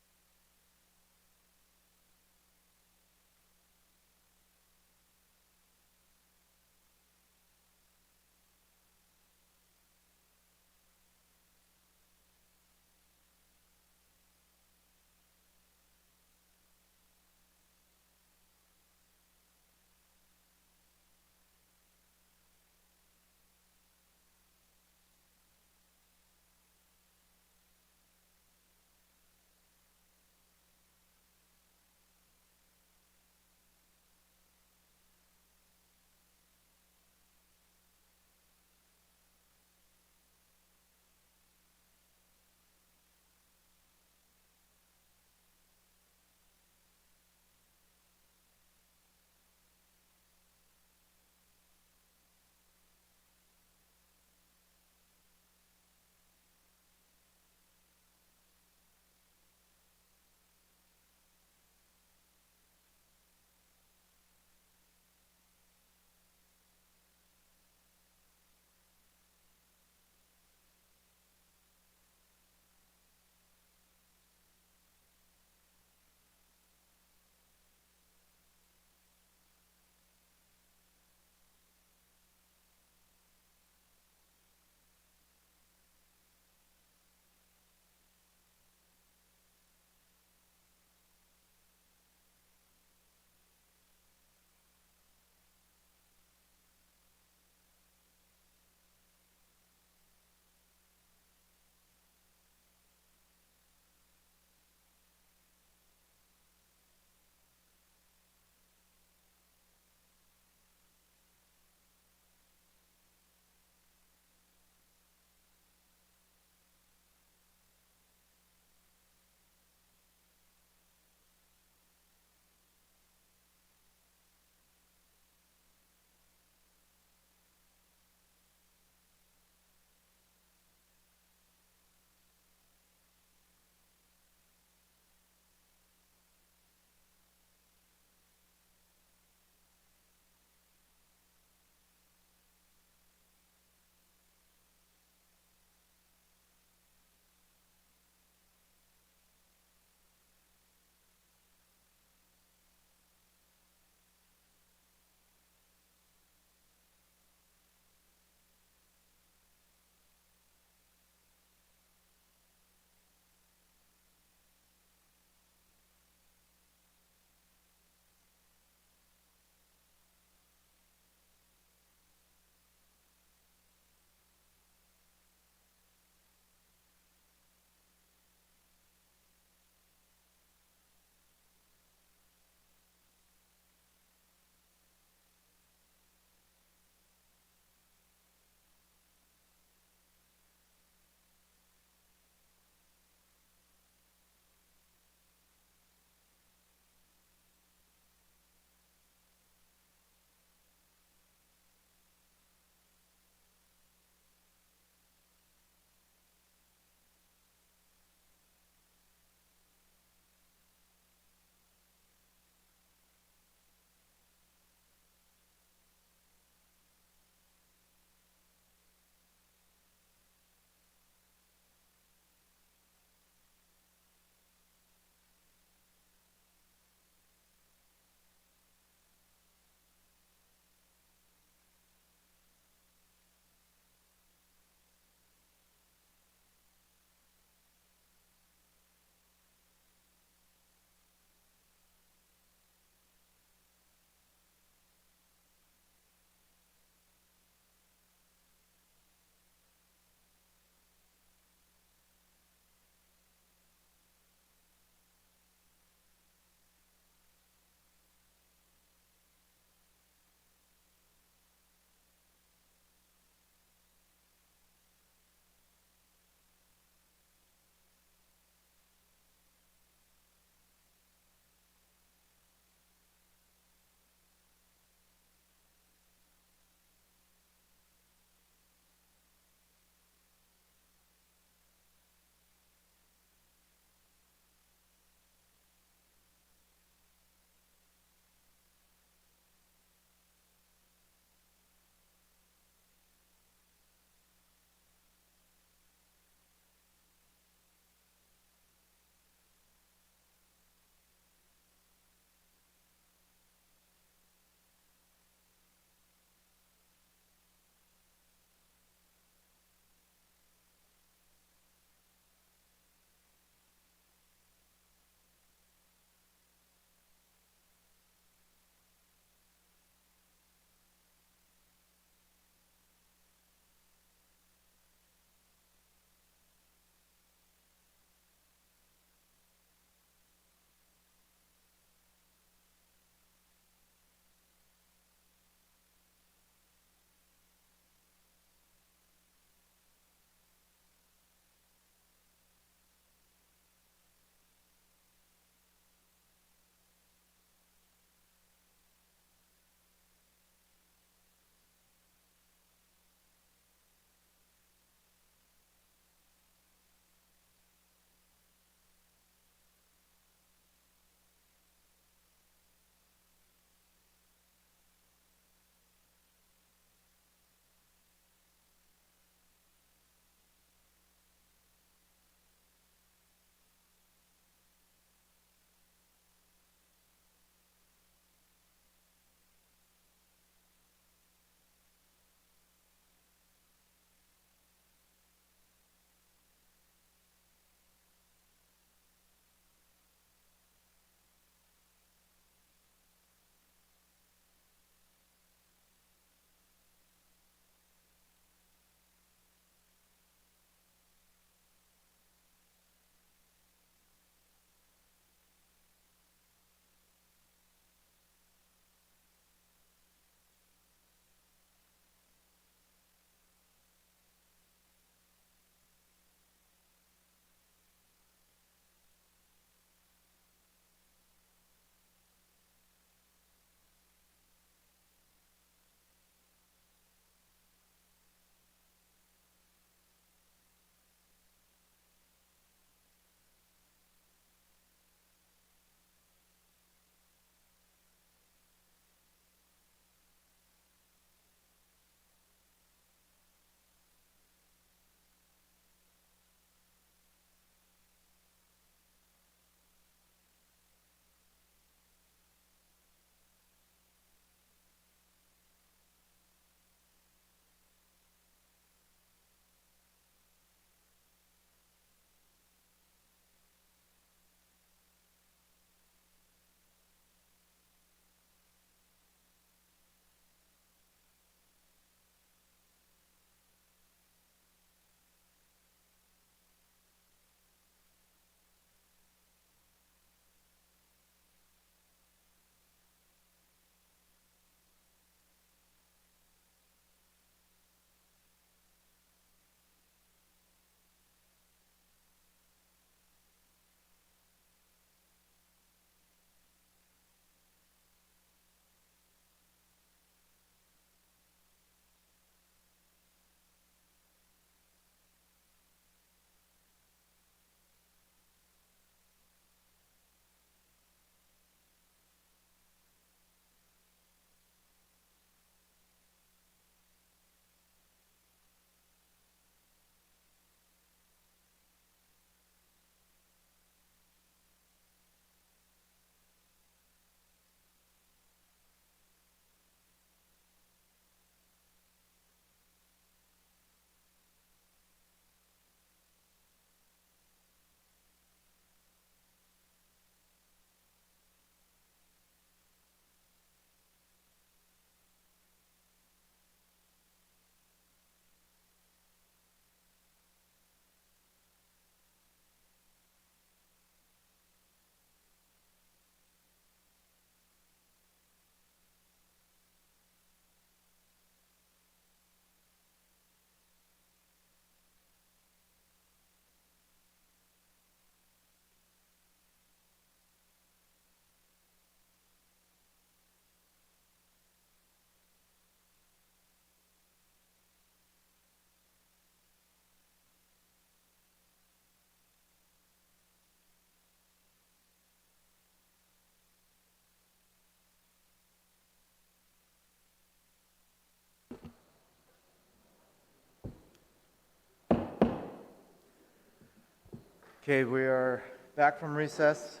Okay, we are back from recess.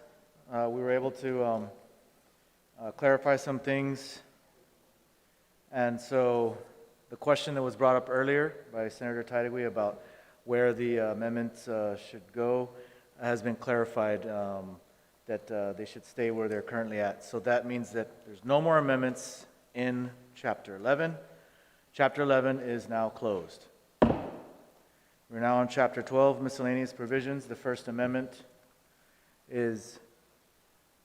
We were able to clarify some things. And so the question that was brought up earlier by Senator Tidegui about where the amendments should go has been clarified, that they should stay where they're currently at. So that means that there's no more amendments in Chapter 11. Chapter 11 is now closed. We're now on Chapter 12, Miscellaneous Provisions. The First Amendment is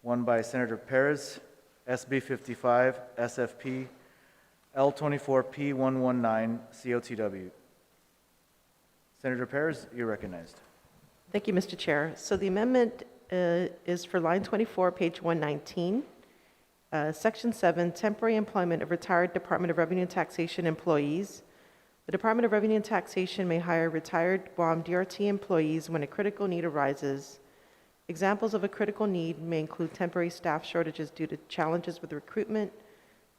one by Senator Perez, SB 55, SFP, L24P119, COTW. Senator Perez, you're recognized. Thank you, Mr. Chair. So the amendment is for line 24, page 119. Section 7, temporary employment of retired Department of Revenue and Taxation employees. The Department of Revenue and Taxation may hire retired Guam DRT employees when a critical need arises. Examples of a critical need may include temporary staff shortages due to challenges with recruitment,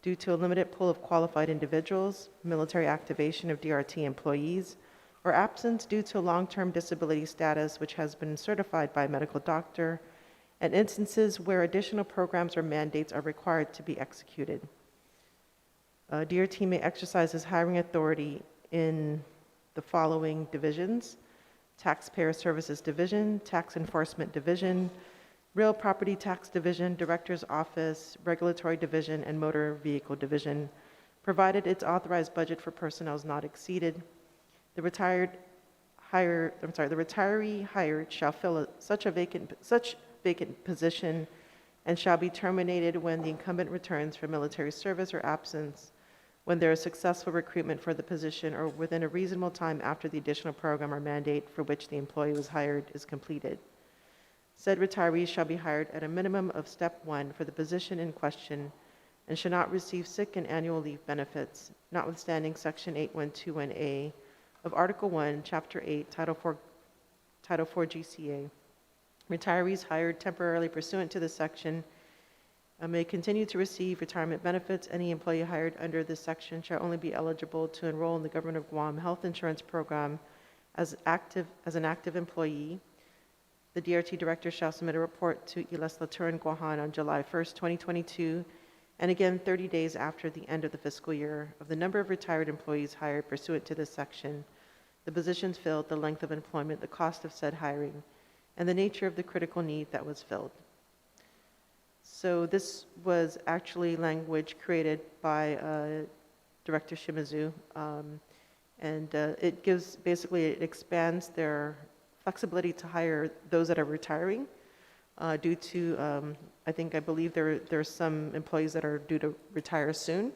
due to a limited pool of qualified individuals, military activation of DRT employees, or absence due to long-term disability status which has been certified by a medical doctor, and instances where additional programs or mandates are required to be executed. DRT may exercise his hiring authority in the following divisions: Taxpayer Services Division, Tax Enforcement Division, Real Property Tax Division, Director's Office, Regulatory Division, and Motor Vehicle Division, provided its authorized budget for personnel is not exceeded. The retiree hired shall fill such vacant position and shall be terminated when the incumbent returns from military service or absence, when there is successful recruitment for the position, or within a reasonable time after the additional program or mandate for which the employee was hired is completed. Said retirees shall be hired at a minimum of Step 1 for the position in question and shall not receive sick and annual leave benefits, notwithstanding Section 8121A of Article 1, Chapter 8, Title 4 GCA. Retirees hired temporarily pursuant to this section may continue to receive retirement benefits. Any employee hired under this section shall only be eligible to enroll in the Government of Guam Health Insurance Program as an active employee. The DRT Director shall submit a report to Y Legislature in Guahan on July 1st, 2022, and again 30 days after the end of the fiscal year, of the number of retired employees hired pursuant to this section, the positions filled, the length of employment, the cost of said hiring, and the nature of the critical need that was filled. So this was actually language created by Director Shimizu, and it expands their flexibility to hire those that are retiring due to, I believe there's some employees that are due to retire soon,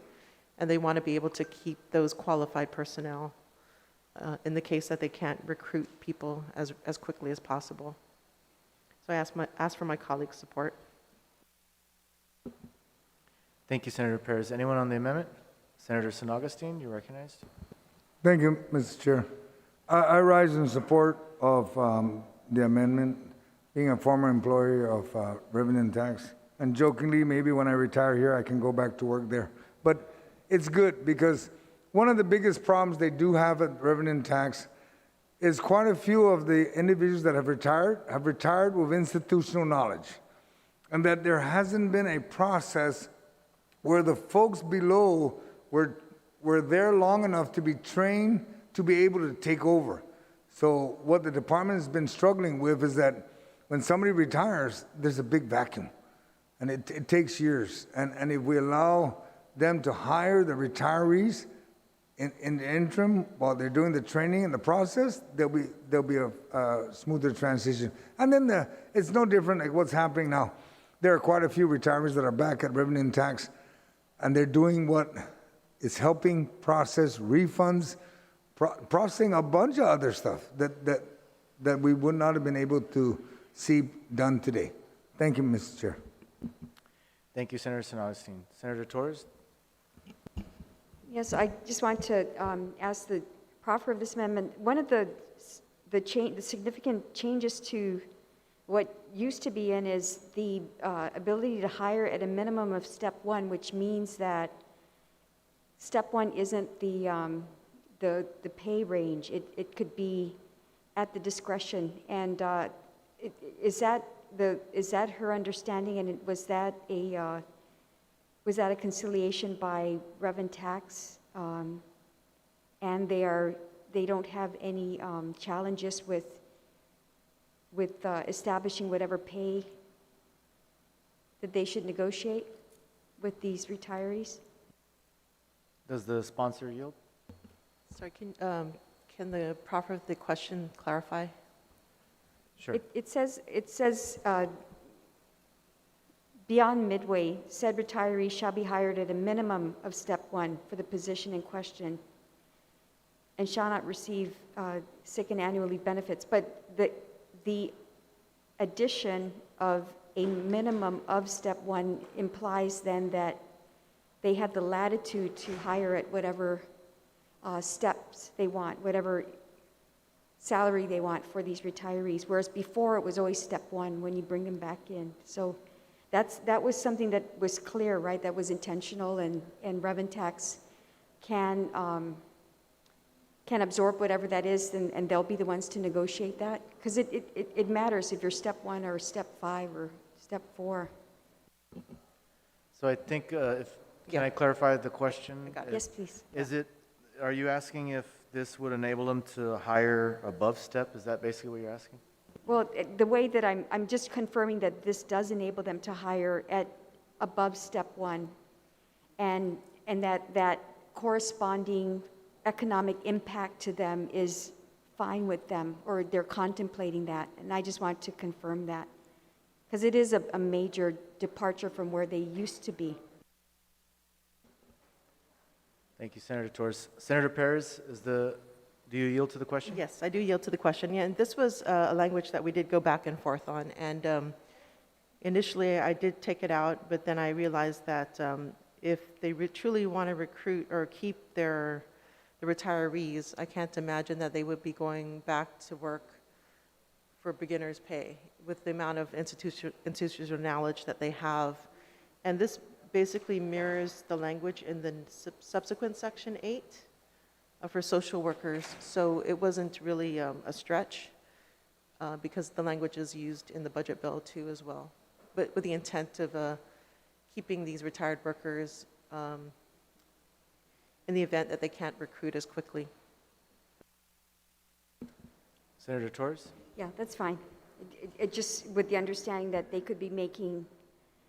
and they want to be able to keep those qualified personnel in the case that they can't recruit people as quickly as possible. So I ask for my colleagues' support. Thank you, Senator Perez. Anyone on the amendment? Senator San Augustine, you're recognized. Thank you, Mr. Chair. I rise in support of the amendment, being a former employee of Revenue and Tax. And jokingly, maybe when I retire here, I can go back to work there. But it's good because one of the biggest problems they do have at Revenue and Tax is quite a few of the individuals that have retired with institutional knowledge. And that there hasn't been a process where the folks below were there long enough to be trained to be able to take over. So what the department has been struggling with is that when somebody retires, there's a big vacuum. And it takes years. And if we allow them to hire the retirees in the interim while they're doing the training and the process, there'll be a smoother transition. And then it's no different like what's happening now. There are quite a few retirees that are back at Revenue and Tax, and they're doing what is helping process refunds, processing a bunch of other stuff that we would not have been able to see done today. Thank you, Mr. Chair. Thank you, Senator San Augustine. Senator Torres? Yes, I just want to ask the proffer of this amendment. One of the significant changes to what used to be in is the ability to hire at a minimum of Step 1, which means that Step 1 isn't the pay range. It could be at the discretion. And is that her understanding, and was that a conciliation by Rev and Tax? And they don't have any challenges with establishing whatever pay that they should negotiate with these retirees? Does the sponsor yield? Sorry, can the proffer of the question clarify? Sure. It says, beyond midway, said retiree shall be hired at a minimum of step 1 for the position in question and shall not receive sick and annual leave benefits. But the addition of a minimum of step 1 implies then that they have the latitude to hire at whatever steps they want, whatever salary they want for these retirees, whereas before it was always step 1 when you bring them back in. So that was something that was clear, right? That was intentional, and Rev and Tax can absorb whatever that is, and they'll be the ones to negotiate that, because it matters if you're step 1 or step 5 or step 4. So I think, can I clarify the question? Yes, please. Are you asking if this would enable them to hire above step? Is that basically what you're asking? Well, the way that I'm just confirming that this does enable them to hire at above step 1, and that corresponding economic impact to them is fine with them, or they're contemplating that. And I just want to confirm that, because it is a major departure from where they used to be. Thank you, Senator Torres. Senator Perez, do you yield to the question? Yes, I do yield to the question. Yeah, and this was a language that we did go back and forth on. And initially, I did take it out, but then I realized that if they truly want to recruit or keep the retirees, I can't imagine that they would be going back to work for beginner's pay with the amount of institutional knowledge that they have. And this basically mirrors the language in the subsequent Section 8 for social workers. So it wasn't really a stretch because the language is used in the budget bill too as well, but with the intent of keeping these retired workers in the event that they can't recruit as quickly. Senator Torres? Yeah, that's fine. It just with the understanding that they could be making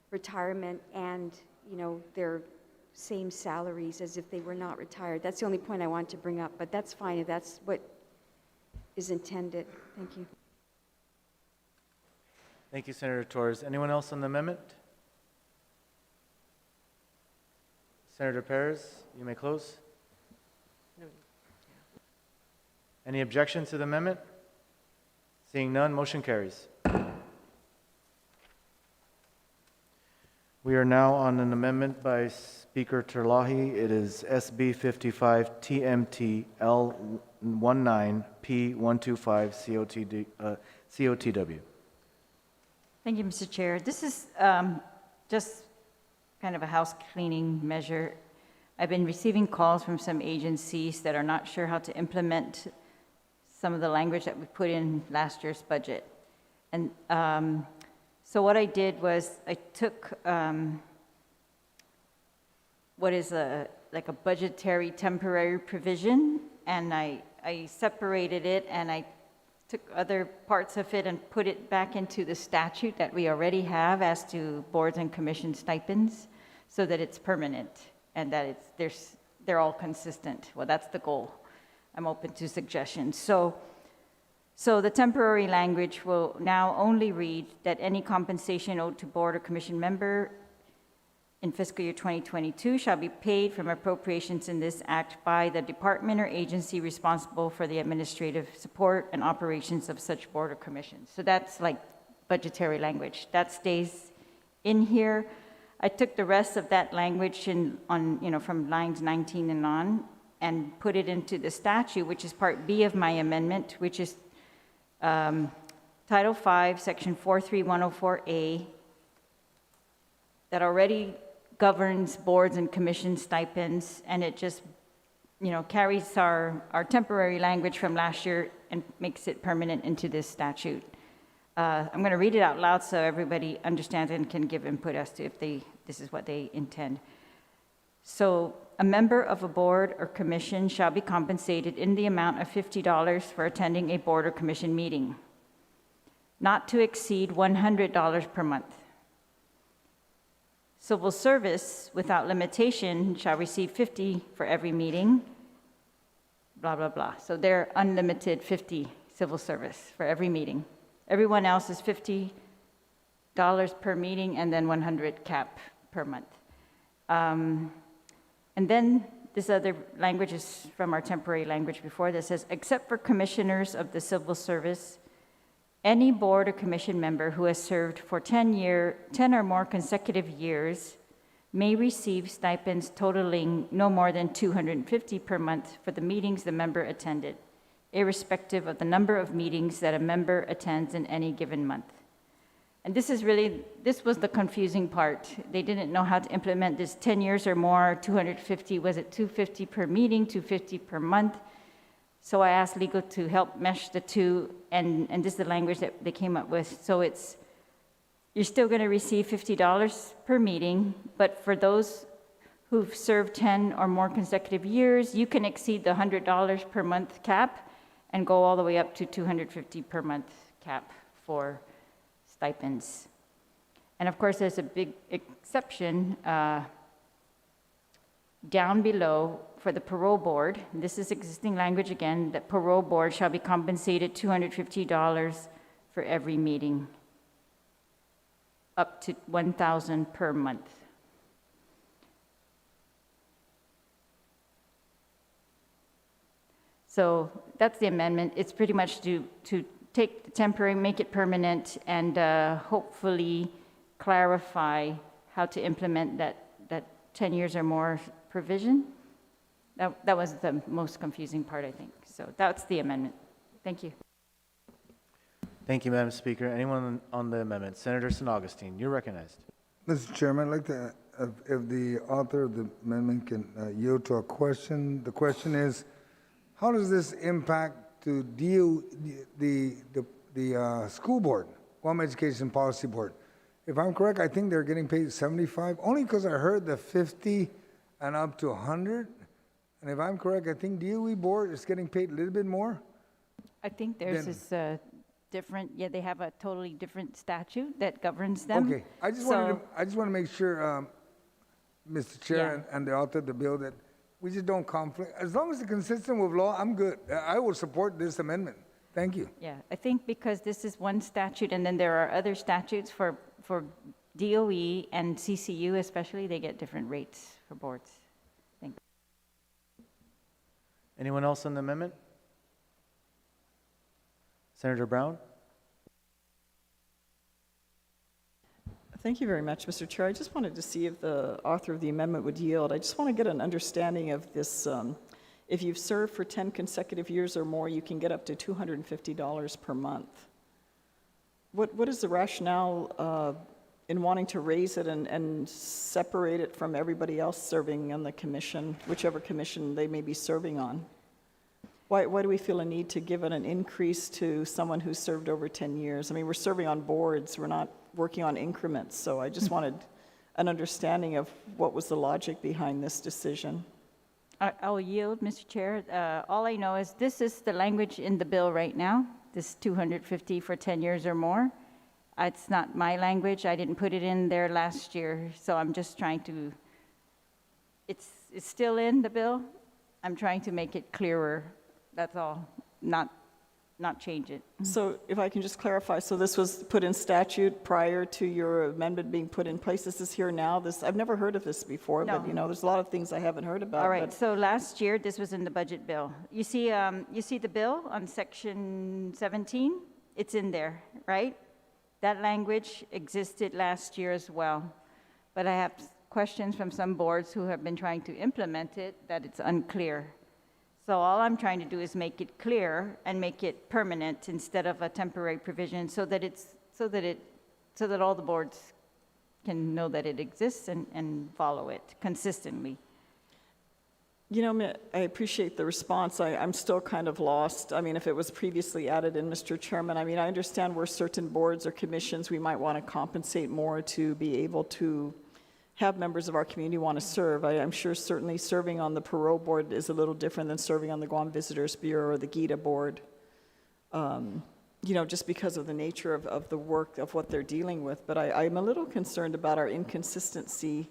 retirement and, their same salaries as if they were not retired. That's the only point I want to bring up, but that's fine if that's what is intended. Thank you. Thank you, Senator Torres. Anyone else on the amendment? Senator Perez, you may close. No. Any objection to the amendment? Seeing none, motion carries. We are now on an amendment by Speaker Terlahi. It is SB 55 TMT L19 Pt.1 COTW. Thank you, Mr. Chair. This is just kind of a house cleaning measure. I've been receiving calls from some agencies that are not sure how to implement some of the language that we put in last year's budget. And so what I did was I took what is like a budgetary temporary provision, and I separated it, and I took other parts of it and put it back into the statute that we already have as to boards and commission stipends, so that it's permanent and that they're all consistent. Well, that's the goal. I'm open to suggestions. So the temporary language will now only read that any compensation owed to board or commission member in fiscal year 2022 shall be paid from appropriations in this act by the department or agency responsible for the administrative support and operations of such board or commission. So that's like budgetary language. That stays in here. I took the rest of that language from lines 19 and on and put it into the statute, which is Part B of my amendment, which is Title 5, Section 43104A, that already governs boards and commission stipends, and it just, carries our temporary language from last year and makes it permanent into this statute. I'm going to read it out loud so everybody understands and can give input as to if this is what they intend. So, a member of a board or commission shall be compensated in the amount of $50 for attending a board or commission meeting, not to exceed $100 per month. Civil service without limitation shall receive $50 for every meeting, blah, blah, blah. So they're unlimited 50 civil service for every meeting. Everyone else is $50 per meeting and then 100 cap per month. And then this other language is from our temporary language before that says, except for commissioners of the civil service, any board or commission member who has served for 10 or more consecutive years may receive stipends totaling no more than $250 per month for the meetings the member attended, irrespective of the number of meetings that a member attends in any given month. And this was the confusing part. They didn't know how to implement this 10 years or more, 250, was it 250 per meeting, 250 per month? So I asked legal to help mesh the two, and this is the language that they came up with. So you're still going to receive $50 per meeting, but for those who've served 10 or more consecutive years, you can exceed the $100 per month cap and go all the way up to $250 per month cap for stipends. And of course, there's a big exception down below for the parole board. This is existing language again, that parole board shall be compensated $250 for every meeting, up to $1,000 per month. So that's the amendment. It's pretty much to take the temporary, make it permanent, and hopefully clarify how to implement that 10 years or more provision. That was the most confusing part, I think. So that's the amendment. Thank you. Thank you, Madam Speaker. Anyone on the amendment? Senator San Augustine, you're recognized. Mr. Chairman, I'd like to, if the author of the amendment can yield to a question. The question is, how does this impact to the school board, Guam Education Policy Board? If I'm correct, I think they're getting paid $75, only because I heard the 50 and up to 100. And if I'm correct, I think DOE board is getting paid a little bit more. I think theirs is different. Yeah, they have a totally different statute that governs them. Okay, I just want to make sure, Mr. Chair and the author of the bill, that we just don't conflict. As long as it's consistent with law, I'm good. I will support this amendment. Thank you. Yeah, I think because this is one statute, and then there are other statutes for DOE and CCU especially, they get different rates for boards. Thank you. Anyone else on the amendment? Senator Brown? Thank you very much, Mr. Chair. I just wanted to see if the author of the amendment would yield. I just want to get an understanding of this. If you've served for 10 consecutive years or more, you can get up to $250 per month. What is the rationale in wanting to raise it and separate it from everybody else serving on the commission, whichever commission they may be serving on? Why do we feel a need to give it an increase to someone who's served over 10 years? I mean, we're serving on boards, we're not working on increments, so I just wanted an understanding of what was the logic behind this decision. I'll yield, Mr. Chair. All I know is this is the language in the bill right now, this 250 for 10 years or more. It's not my language. I didn't put it in there last year, so I'm just trying to, it's still in the bill. I'm trying to make it clearer. That's all, not change it. So if I can just clarify, so this was put in statute prior to your amendment being put in place. This is here now. I've never heard of this before, No. but there's a lot of things I haven't heard about. All right, but- so last year, this was in the budget bill. You see the bill on section 17? It's in there, right? That language existed last year as well. But I have questions from some boards who have been trying to implement it that it's unclear. So all I'm trying to do is make it clear and make it permanent instead of a temporary provision so that all the boards can know that it exists and follow it consistently. I appreciate the response. I'm still kind of lost. I mean, if it was previously added in, Mr. Chairman, I mean, I understand where certain boards or commissions, we might want to compensate more to be able to have members of our community want to serve. I'm sure certainly serving on the parole board is a little different than serving on the Guam Visitors Bureau or the GITA board, just because of the nature of the work of what they're dealing with. But I'm a little concerned about our inconsistency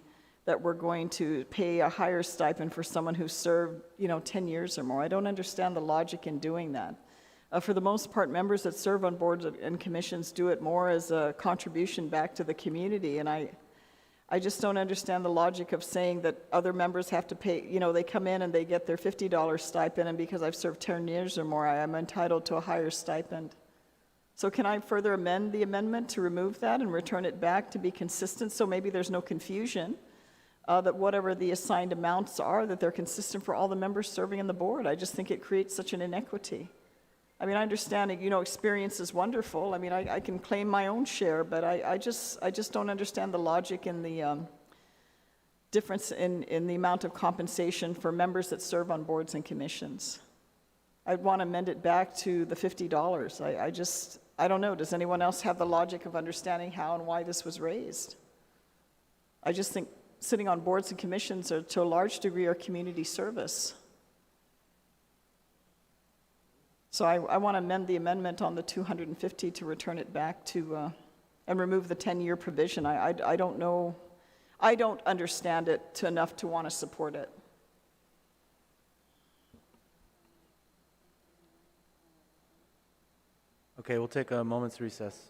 that we're going to pay a higher stipend for someone who served, 10 years or more. I don't understand the logic in doing that. For the most part, members that serve on boards and commissions do it more as a contribution back to the community, and I just don't understand the logic of saying that other members have to pay, they come in and they get their $50 stipend, and because I've served 10 years or more, I am entitled to a higher stipend. So can I further amend the amendment to remove that and return it back to be consistent, so maybe there's no confusion? That whatever the assigned amounts are, that they're consistent for all the members serving on the board. I just think it creates such an inequity. I mean, I understand, experience is wonderful. I mean, I can claim my own share, but I just don't understand the logic in the difference in the amount of compensation for members that serve on boards and commissions. I'd want to amend it back to the $50. I don't know. Does anyone else have the logic of understanding how and why this was raised? I just think sitting on boards and commissions are, to a large degree, are community service. So I want to amend the amendment on the 250 to return it back to, and remove the 10-year provision. I don't know, I don't understand it enough to want to support it. Okay, we'll take a moment's recess.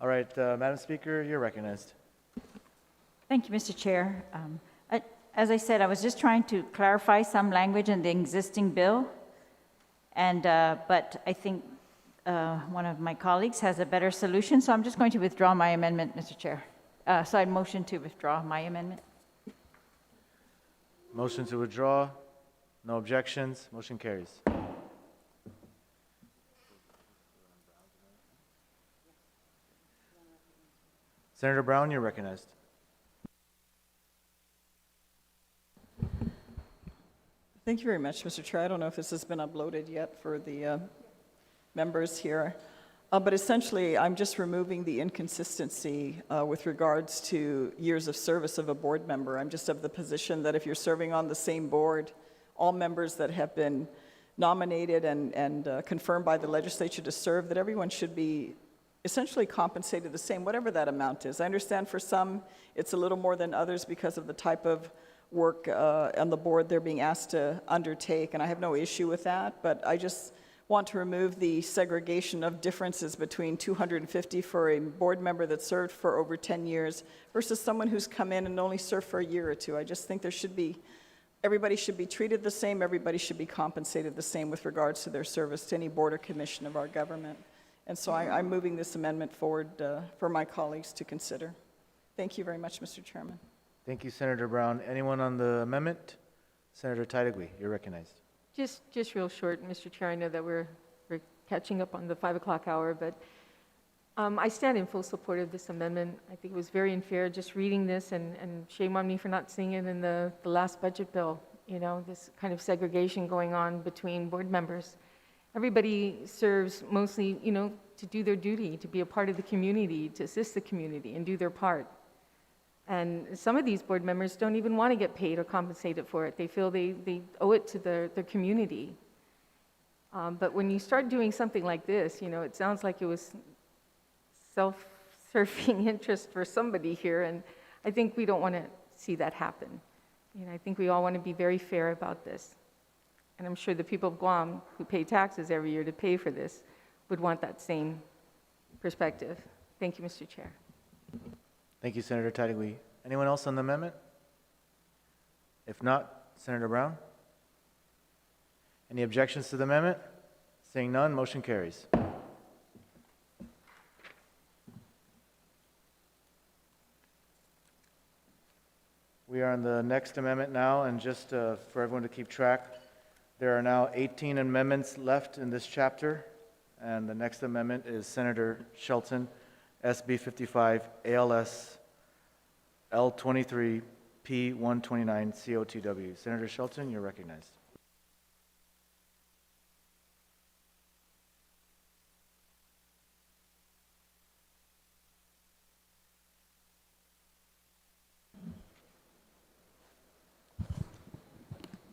All right, Madam Speaker, you're recognized. Thank you, Mr. Chair. As I said, I was just trying to clarify some language in the existing bill, but I think one of my colleagues has a better solution, so I'm just going to withdraw my amendment, Mr. Chair. So I motion to withdraw my amendment. Motion to withdraw. No objections. Motion carries. Senator Brown, you're recognized. Thank you very much, Mr. Chair. I don't know if this has been uploaded yet for the members here, but essentially, I'm just removing the inconsistency with regards to years of service of a board member. I'm just of the position that if you're serving on the same board, all members that have been nominated and confirmed by the legislature to serve, that everyone should be essentially compensated the same, whatever that amount is. I understand for some, it's a little more than others because of the type of work on the board they're being asked to undertake, and I have no issue with that, but I just want to remove the segregation of differences between 250 for a board member that served for over 10 years versus someone who's come in and only served for a year or two. I just think there should be, everybody should be treated the same, everybody should be compensated the same with regards to their service to any board or commission of our government. And so I'm moving this amendment forward for my colleagues to consider. Thank you very much, Mr. Chairman. Thank you, Senator Brown. Anyone on the amendment? Senator Titagui, you're recognized. Just real short, Mr. Chair, I know that we're catching up on the 5 o'clock hour, but I stand in full support of this amendment. I think it was very unfair just reading this, and shame on me for not seeing it in the last budget bill, you know, this kind of segregation going on between board members. Everybody serves mostly, you know, to do their duty, to be a part of the community, to assist the community and do their part. And some of these board members don't even want to get paid or compensated for it. They feel they owe it to their community. But when you start doing something like this, you know, it sounds like it was self-serving interest for somebody here, and I think we don't want to see that happen. You know, I think we all want to be very fair about this. And I'm sure the people of Guam who pay taxes every year to pay for this would want that same perspective. Thank you, Mr. Chair. Thank you, Senator Titagui. Anyone else on the amendment? If not, Senator Brown? Any objections to the amendment? Seeing none, motion carries. We are on the next amendment now, and just for everyone to keep track, there are now 18 amendments left in this chapter, and the next amendment is Senator Shelton, SB 55 ALS L23 P129 COTW. Senator Shelton, you're recognized.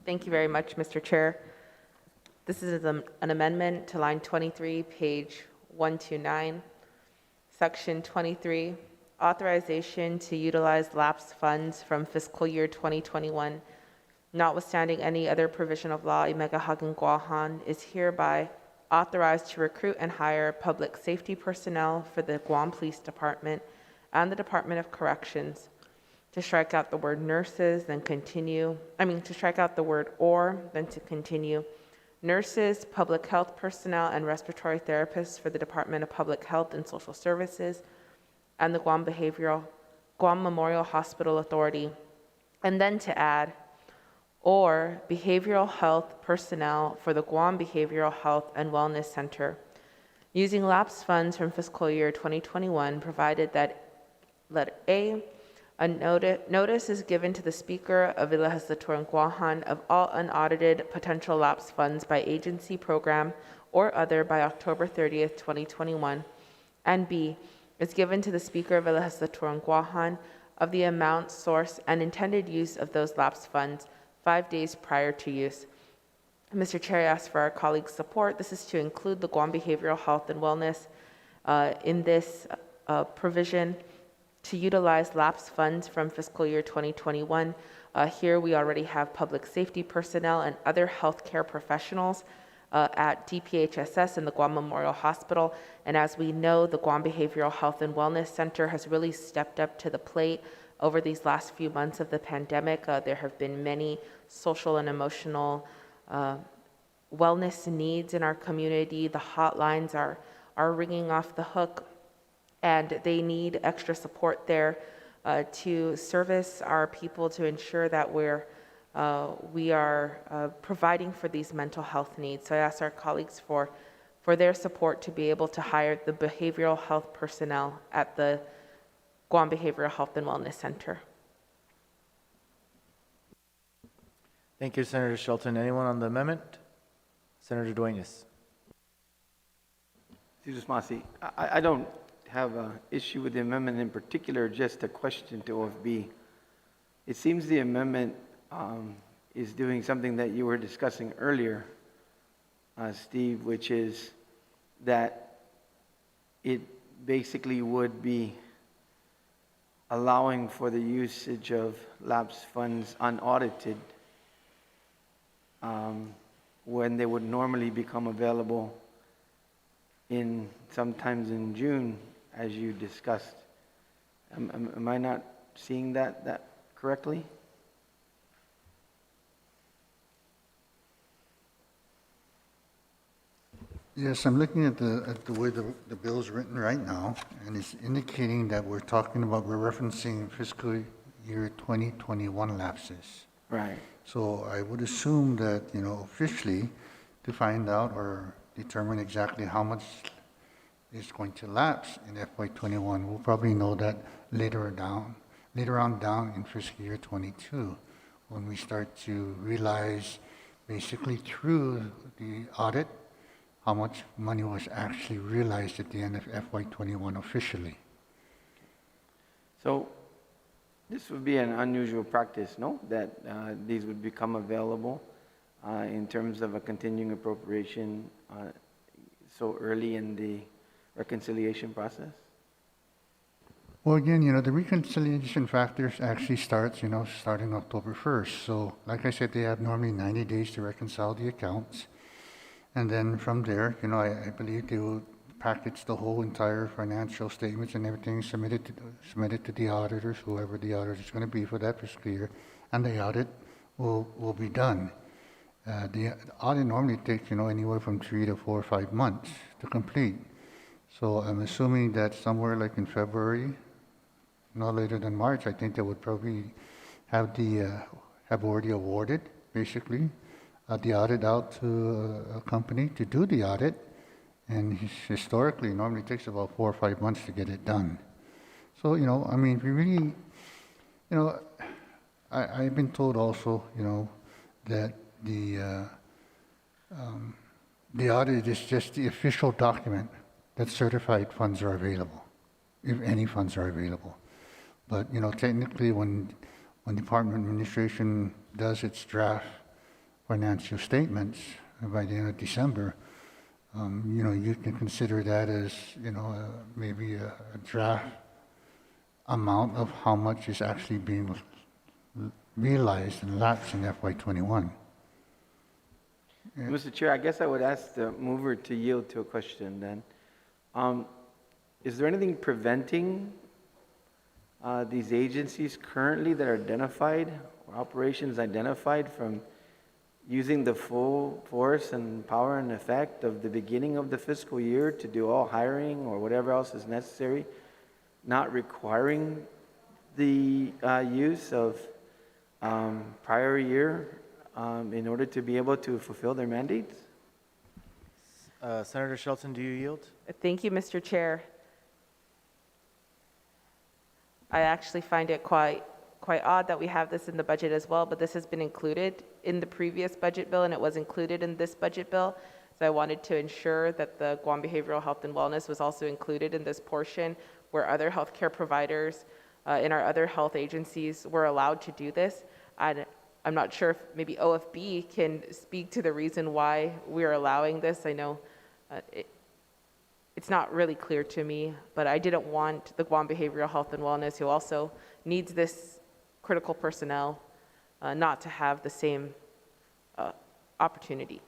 Thank you very much, Mr. Chair. This is an amendment to line 23, page 129, section 23, authorization to utilize lapsed funds from fiscal year 2021, notwithstanding any other provision of law. Imegahagan Guahan is hereby authorized to recruit and hire public safety personnel for the Guam Police Department and the Department of Corrections, to strike out the word nurses, then continue, to strike out the word or, then to continue, nurses, public health personnel, and respiratory therapists for the Department of Public Health and Social Services and the Guam Memorial Hospital Authority, and then to add, or behavioral health personnel for the Guam Behavioral Health and Wellness Center, using lapsed funds from fiscal year 2021, provided that, letter A, a notice is given to the Speaker of the Legislature in Guahan of all unaudited potential lapse funds by agency, program, or other by October 30th, 2021. And B, is given to the Speaker of the Legislature in Guahan of the amount, source, and intended use of those lapse funds 5 days prior to use. Mr. Chair, I ask for our colleagues' support. This is to include the Guam Behavioral Health and Wellness in this provision, to utilize lapsed funds from fiscal year 2021. Here we already have public safety personnel and other healthcare professionals at DPHSS and the Guam Memorial Hospital. And as we know, the Guam Behavioral Health and Wellness Center has really stepped up to the plate over these last few months of the pandemic. There have been many social and emotional wellness needs in our community. The hotlines are ringing off the hook, and they need extra support there to service our people, to ensure that we are providing for these mental health needs. So I ask our colleagues for their support to be able to hire the behavioral health personnel at the Guam Behavioral Health and Wellness Center. Thank you, Senator Shelton. Anyone on the amendment? Senator Duenas. Jesus Masi, I don't have an issue with the amendment in particular, just a question to OFB. It seems the amendment is doing something that you were discussing earlier, Steve, which is that it basically would be allowing for the usage of lapsed funds unaudited when they would normally become available sometimes in June, as you discussed. Am I not seeing that correctly? Yes, I'm looking at the way the bill is written right now, and it's indicating that we're referencing fiscal year 2021 lapses. Right. So I would assume that, officially, to find out or determine exactly how much is going to lapse in FY21, we'll probably know that later on down in fiscal year 22, when we start to realize basically through the audit how much money was actually realized at the end of FY21 officially. So this would be an unusual practice, no? That these would become available in terms of a continuing appropriation so early in the reconciliation process? Well, again, the reconciliation factors actually starting October 1st. So, like I said, they have normally 90 days to reconcile the accounts. And then from there, I believe they will package the whole entire financial statements and everything, submitted to the auditors, whoever the auditor is going to be for that fiscal year, and the audit will be done. The audit normally takes, anywhere from 3 to 4 or 5 months to complete. So I'm assuming that somewhere like in February, no later than March, I think they would probably have already awarded, basically, the audit out to a company to do the audit. And historically, it normally takes about 4 or 5 months to get it done. So, we really, I've been told also, that the audit is just the official document that certified funds are available, if any funds are available. But, technically when Department of Administration does its draft financial statements by the end of December, you can consider that as, maybe a draft amount of how much is actually being realized and lapsed in FY21. Mr. Chair, I guess I would ask the mover to yield to a question then. Is there anything preventing these agencies currently that are identified, or operations identified, from using the full force and power and effect of the beginning of the fiscal year to do all hiring or whatever else is necessary, not requiring the use of prior year in order to be able to fulfill their mandates? Senator Shelton, do you yield? Thank you, Mr. Chair. I actually find it quite odd that we have this in the budget as well, but this has been included in the previous budget bill, and it was included in this budget bill. So I wanted to ensure that the Guam Behavioral Health and Wellness was also included in this portion, where other healthcare providers in our other health agencies were allowed to do this. I'm not sure if maybe OFB can speak to the reason why we're allowing this. I know it's not really clear to me, but I didn't want the Guam Behavioral Health and Wellness, who also needs this critical personnel, not to have the same opportunity.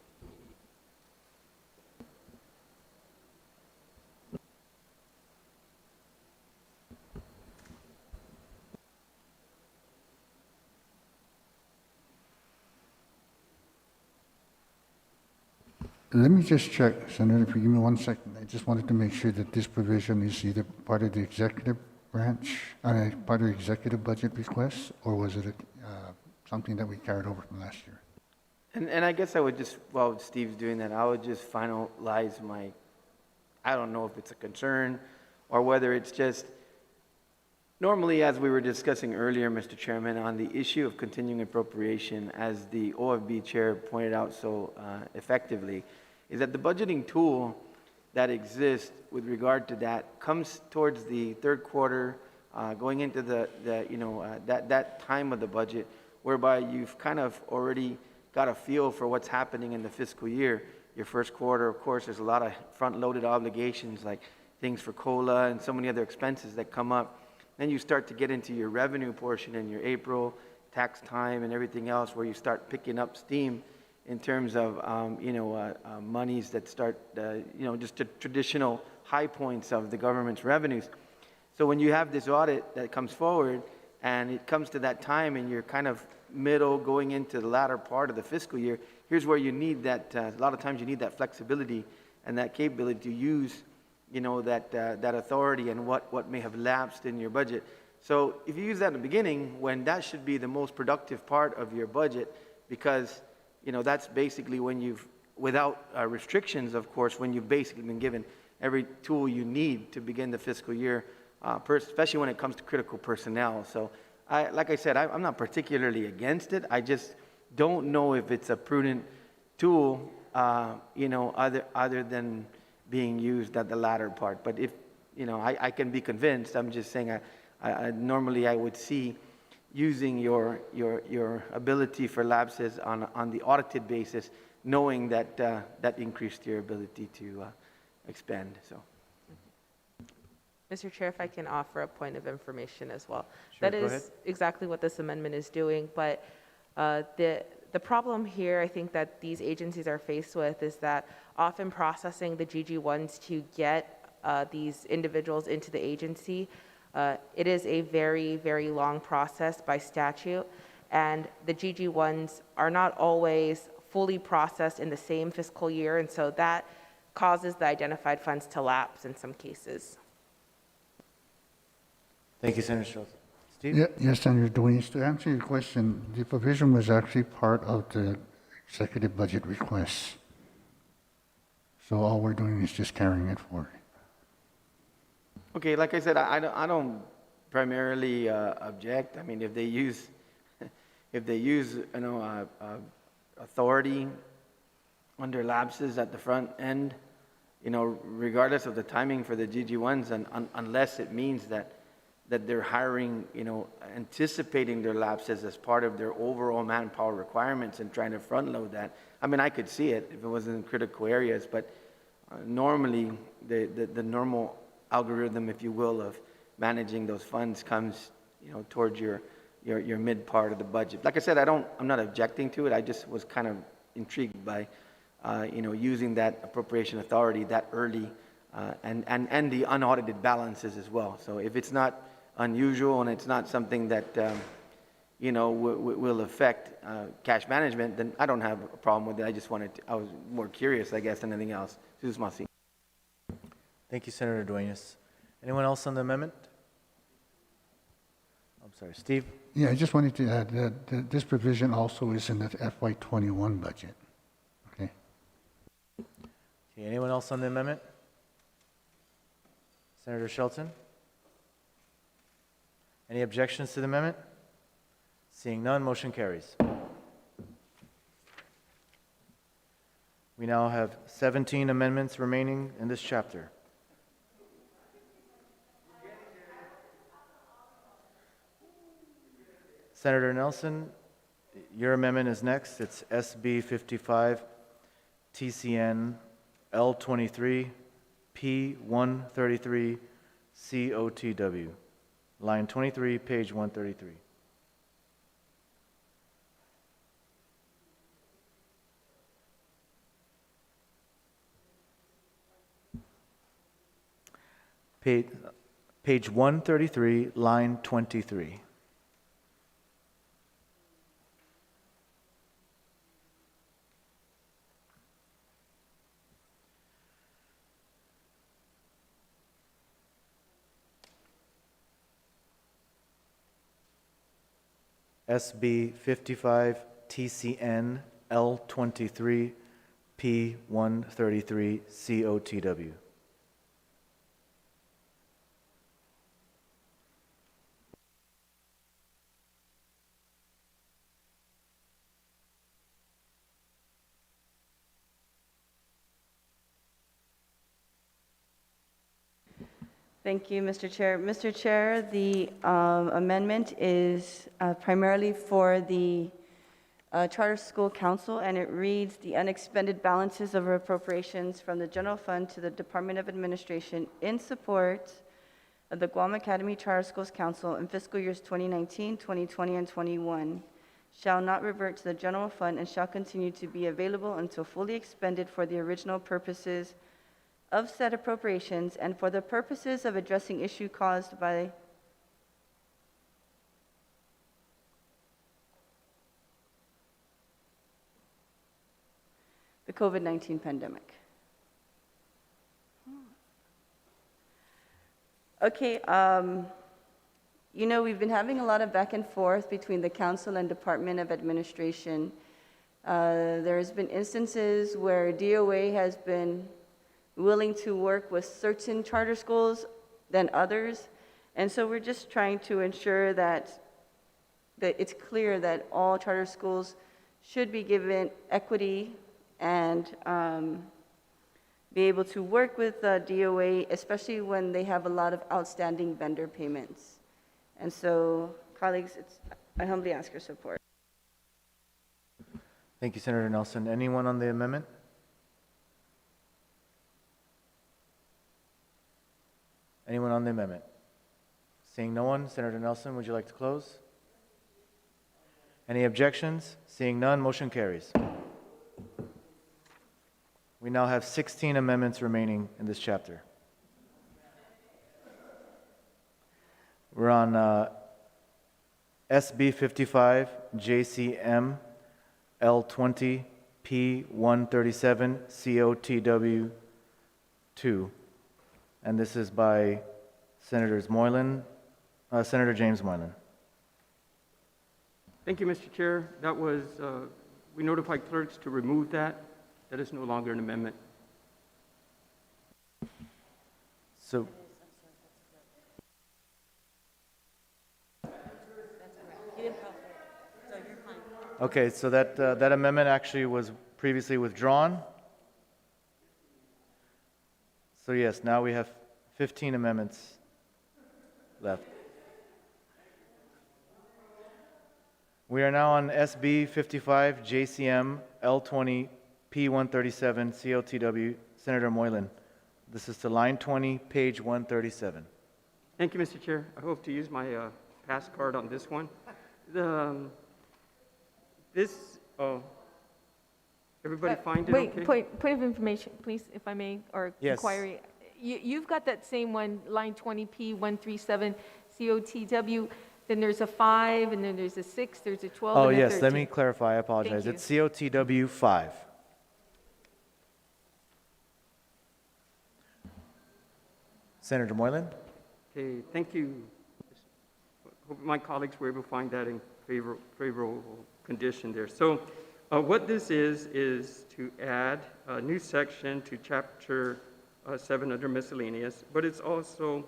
Let me just check, Senator, if you give me 1 second. I just wanted to make sure that this provision is either part of the executive branch, part of the executive budget request, or was it something that we carried over from last year? And I guess I would just, while Steve's doing that, I would just finalize my, I don't know if it's a concern or whether it's just, normally, as we were discussing earlier, Mr. Chairman, on the issue of continuing appropriation, as the OFB chair pointed out so effectively, is that the budgeting tool that exists with regard to that comes towards the third quarter, going into that time of the budget, whereby you've kind of already got a feel for what's happening in the fiscal year. Your first quarter, of course, there's a lot of front-loaded obligations like things for COLA and so many other expenses that come up. Then you start to get into your revenue portion in your April tax time and everything else, where you start picking up steam in terms of monies that start just the traditional high points of the government's revenues. So when you have this audit that comes forward and it comes to that time and you're kind of middle going into the latter part of the fiscal year, here's where you need that, a lot of times you need that flexibility and that capability to use that authority and what may have lapsed in your budget. So if you use that in the beginning, when that should be the most productive part of your budget, because that's basically when you've, without restrictions, of course, when you've basically been given every tool you need to begin the fiscal year, especially when it comes to critical personnel. So like I said, I'm not particularly against it. I just don't know if it's a prudent tool, other than being used at the latter part. But if, I can be convinced. I'm just saying I normally I would see using your ability for lapses on the audited basis, knowing that that increased your ability to expend. So, Mr. Chair, if I can offer a point of information as well. Sure, That go is ahead. exactly what this amendment is doing, but the problem here, I think that these agencies are faced with, is that often processing the GG1s to get these individuals into the agency, it is a very, very long process by statute, and the GG1s are not always fully processed in the same fiscal year, and so that causes the identified funds to lapse in some cases. Thank you, Senator Schultz. Steve? Yeah, yes, Senator Duenas, to answer your question, the provision was actually part of the executive budget request. So all we're doing is just carrying it forward. okay, like I said, I don't primarily object. I mean, if they use authority under lapses at the front end, regardless of the timing for the GG1s, and unless it means that they're hiring, anticipating their lapses as part of their overall manpower requirements and trying to front load that. I mean, I could see it if it wasn't in critical areas, but normally the normal algorithm, if you will, of managing those funds comes, towards your mid part of the budget. Like I said, I'm not objecting to it. I just was kind of intrigued by, using that appropriation authority that early, and the unaudited balances as well. So if it's not unusual and it's not something that, will affect cash management, then I don't have a problem with it. I was more curious, I guess, than anything else. Susan Masi. Thank you, Senator Duenas. Anyone else on the amendment? I'm sorry, Steve? Yeah, I just wanted to add that this provision also is in the FY21 budget. Okay. Okay, anyone else on the amendment? Senator Shelton? Any objections to the amendment? Seeing none, motion carries. We now have 17 amendments remaining in this chapter. Senator Nelson, your amendment is next. It's SB 55, TCN L23, P133, COTW. Line 23, page 133. Page 133, line 23. SB 55 TCN L23 P133 COTW. Thank you, Mr. Chair. Mr. Chair, the amendment is primarily for the Charter School Council, and it reads, "The unexpended balances of appropriations from the general fund to the Department of Administration in support of the Guam Academy Charter Schools Council in fiscal years 2019, 2020, and 21 shall not revert to the general fund and shall continue to be available until fully expended for the original purposes of said appropriations and for the purposes of addressing issue caused by the COVID-19 pandemic." Okay, you know, we've been having a lot of back and forth between the council and Department of Administration. There's been instances where DOA has been willing to work with certain charter schools than others. And so we're just trying to ensure that it's clear that all charter schools should be given equity and be able to work with DOA, especially when they have a lot of outstanding vendor payments. And so, colleagues, I humbly ask your support. Thank you, Senator Nelson. Anyone on the amendment? Anyone on the amendment? Seeing no one, Senator Nelson, would you like to close? Any objections? Seeing none, motion carries. We now have 16 amendments remaining in this chapter. We're on SB 55 JCM L20 P137 COTW 2. And this is by Senator James Moylan. Thank you, Mr. Chair. That was, we notified clerks to remove that. That is no longer an amendment. So, okay, so that amendment actually was previously withdrawn. So yes, now we have 15 amendments left. We are now on SB 55 JCM L20 P137 COTW. Senator Moylan. This is to line 20, page 137. Thank you, Mr. Chair. I hope to use my pass card on this one. Everybody find it okay? Wait, point of information, please, if I may, or Yes. inquiry. You've got that same one, line 20P137 COTW, then there's a 5, and then there's a 6, there's a 12, Oh and a yes, 13. let me clarify, I apologize. Thank It's COTW 5. Senator Moylan? Okay, thank you. Hope my colleagues were able to find that in favorable condition there. So what this is to add a new section to Chapter 7 under miscellaneous, but it's also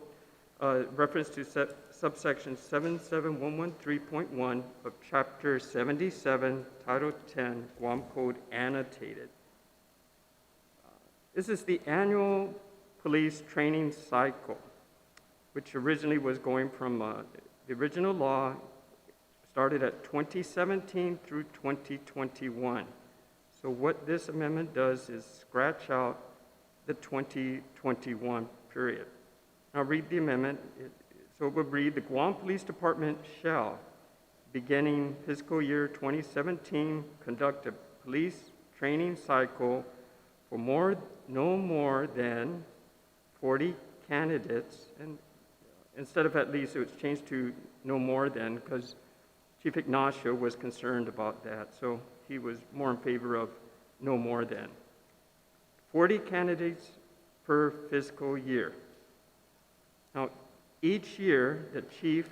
reference to subsection 77113.1 of Chapter 77, Title 10, Guam Code annotated. This is the annual police training cycle, which originally was going from the original law started at 2017 through 2021. So what this amendment does is scratch out the 2021 period. I'll read the amendment. So it would read, the Guam Police Department shall, beginning fiscal year 2017, conduct a police training cycle for no more than 40 candidates, and instead of at least, it was changed to no more than, because Chief Ignacio was concerned about that, so he was more in favor of no more than. 40 candidates per fiscal year. Now, each year, the Chief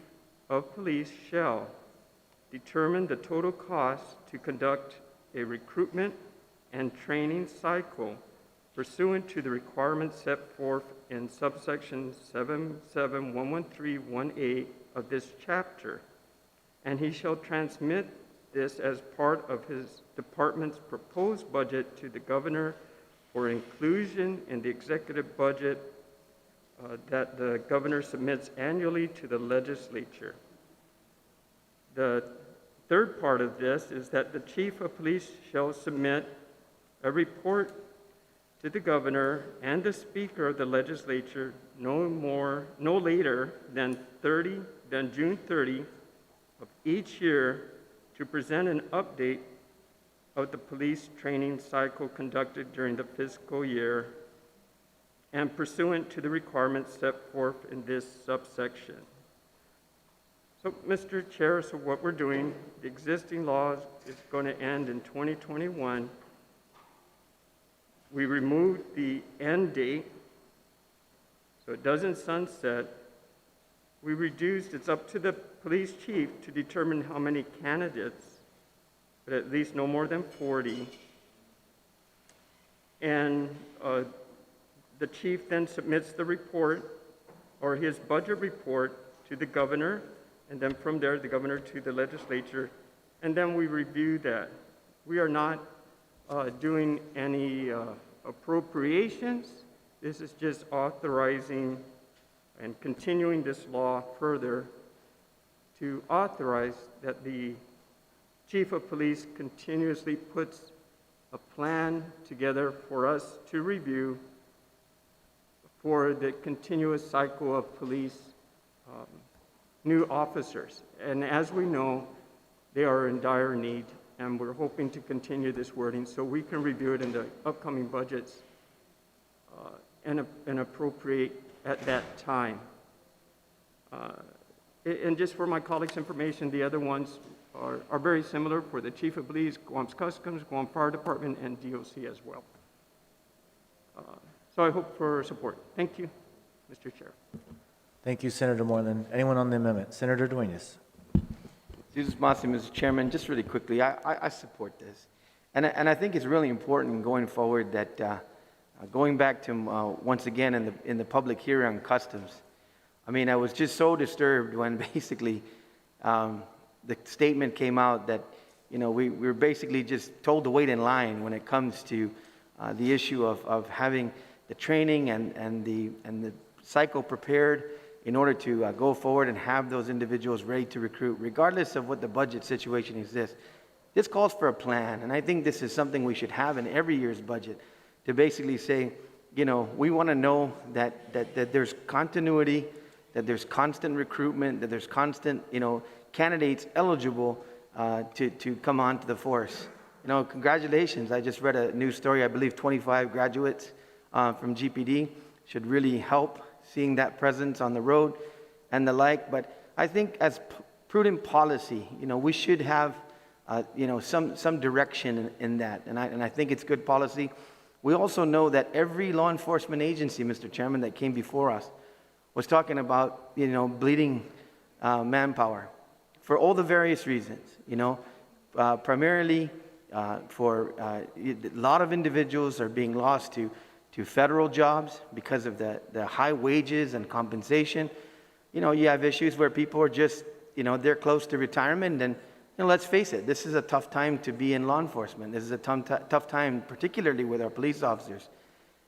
of Police shall determine the total cost to conduct a recruitment and training cycle pursuant to the requirements set forth in subsection 7711318 of this chapter, and he shall transmit this as part of his department's proposed budget to the governor for inclusion in the executive budget that the governor submits annually to the legislature. The third part of this is that the chief of police shall submit a report to the governor and the speaker of the legislature no later than June 30 of each year to present an update of the police training cycle conducted during the fiscal year and pursuant to the requirements set forth in this subsection. So, Mr. Chair, so what we're doing, the existing law is going to end in 2021. We removed the end date, so it doesn't sunset. We reduced, it's up to the police chief to determine how many candidates, but at least no more than 40. And the chief then submits the report or his budget report to the governor, and then from there, the governor to the legislature, and then we review that. We are not doing any appropriations. This is just authorizing and continuing this law further to authorize that the chief of police continuously puts a plan together for us to review for the continuous cycle of police new officers. And as we know, they are in dire need, and we're hoping to continue this wording so we can review it in the upcoming budgets and appropriate at that time. And just for my colleagues' information, the other ones are very similar for the Chief of Police, Guam's Customs, Guam Fire Department, and DOC as well. So I hope for support. Thank you, Mr. Chair. Thank you, Senator Moreland. Anyone on the amendment? Senator Duenas. Jesus Masi, Mr. Chairman, just really quickly, I support this. And I think it's really important going forward that going back to once again in the public hearing on customs, I mean, I was just so disturbed when basically the statement came out that, you know, we were basically just told to wait in line when it comes to the issue of having the training and the cycle prepared in order to go forward and have those individuals ready to recruit, regardless of what the budget situation exists. This calls for a plan, and I think this is something we should have in every year's budget to basically say, you know, we want to know that there's continuity, that there's constant recruitment, that there's constant, you know, candidates eligible to come on to the force. You know, congratulations. I just read a news story, I believe 25 graduates from GPD should really help seeing that presence on the road and the like. But I think as prudent policy, you know, we should have, you know, some direction in that. And I think it's good policy. We also know that every law enforcement agency, Mr. Chairman, that came before us was talking about, you know, bleeding manpower for all the various reasons, you know, primarily for a lot of individuals are being lost to federal jobs because of the high wages and compensation. You know, you have issues where people are just, you know, they're close to retirement, and, you know, let's face it, this is a tough time to be in law enforcement. This is a tough time, particularly with our police officers.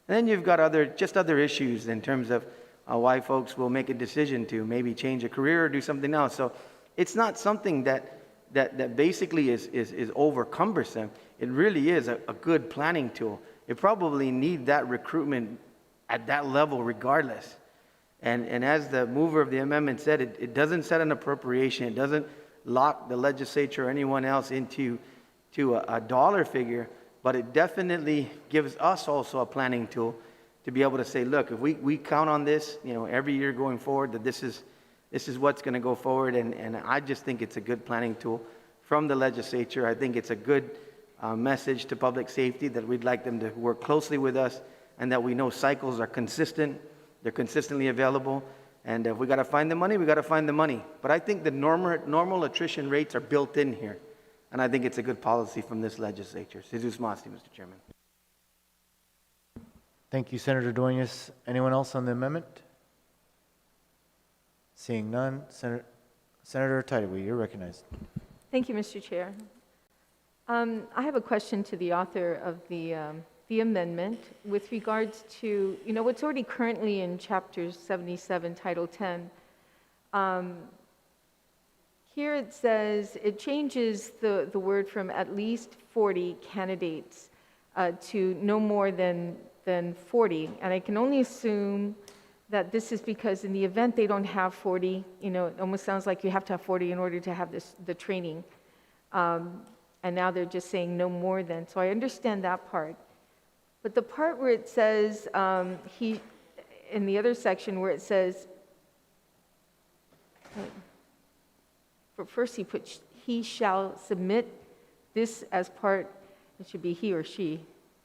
And then you've got other issues in terms of why folks will make a decision to maybe change a career or do something else. So it's not something that basically is over cumbersome. It really is a good planning tool. It probably need that recruitment at that level regardless. And as the mover of the amendment said, it doesn't set an appropriation. It doesn't lock the legislature or anyone else into a dollar figure, but it definitely gives us also a planning tool to be able to say, look, if we count on this, you know, every year going forward, that this is what's going to go forward. And I just think it's a good planning tool from the legislature. I think it's a good message to public safety that we'd like them to work closely with us, and that we know cycles are consistent, they're consistently available, And if we got to find the money, we got to find the money. But I think the normal attrition rates are built in here. And I think it's a good policy from this legislature. Jesus Masi, Mr. Chairman. Thank you, Senator Dueñas. Anyone else on the amendment? Seeing none, Senator Tyree, you're recognized. Thank you, Mr. Chair. I have a question to the author of the amendment with regards to, what's already currently in Chapter 77, Title 10. Here it says, it changes the word from at least 40 candidates to no more than 40. And I can only assume that this is because in the event they don't have 40, it almost sounds like you have to have 40 in order to have the training. And now they're just saying no more than. So I understand that part. But the part where it says, in the other section where it says, but first he put, he shall submit this as part, it should be he or she.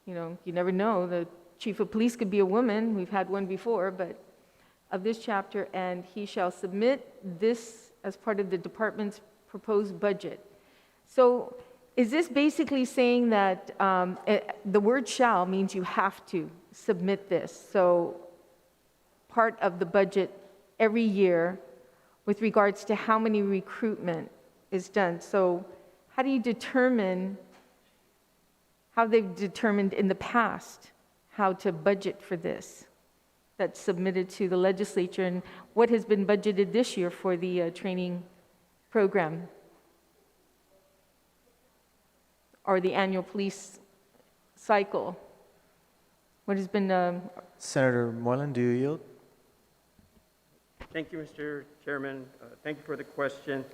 You never know. The chief of police could be a woman. We've had one before, but of this chapter, and he shall submit this as part of the department's proposed budget. So is this basically saying that the word shall means you have to submit this? So part of the budget every year with regards to how many recruitment is done. So how do you determine, how they've determined in the past how to budget for this that's submitted to the legislature, and what has been budgeted this year for the training program or the annual police cycle? What has been... Senator Moylan, do you yield? Thank you, Mr. Chairman. Thank you for the question.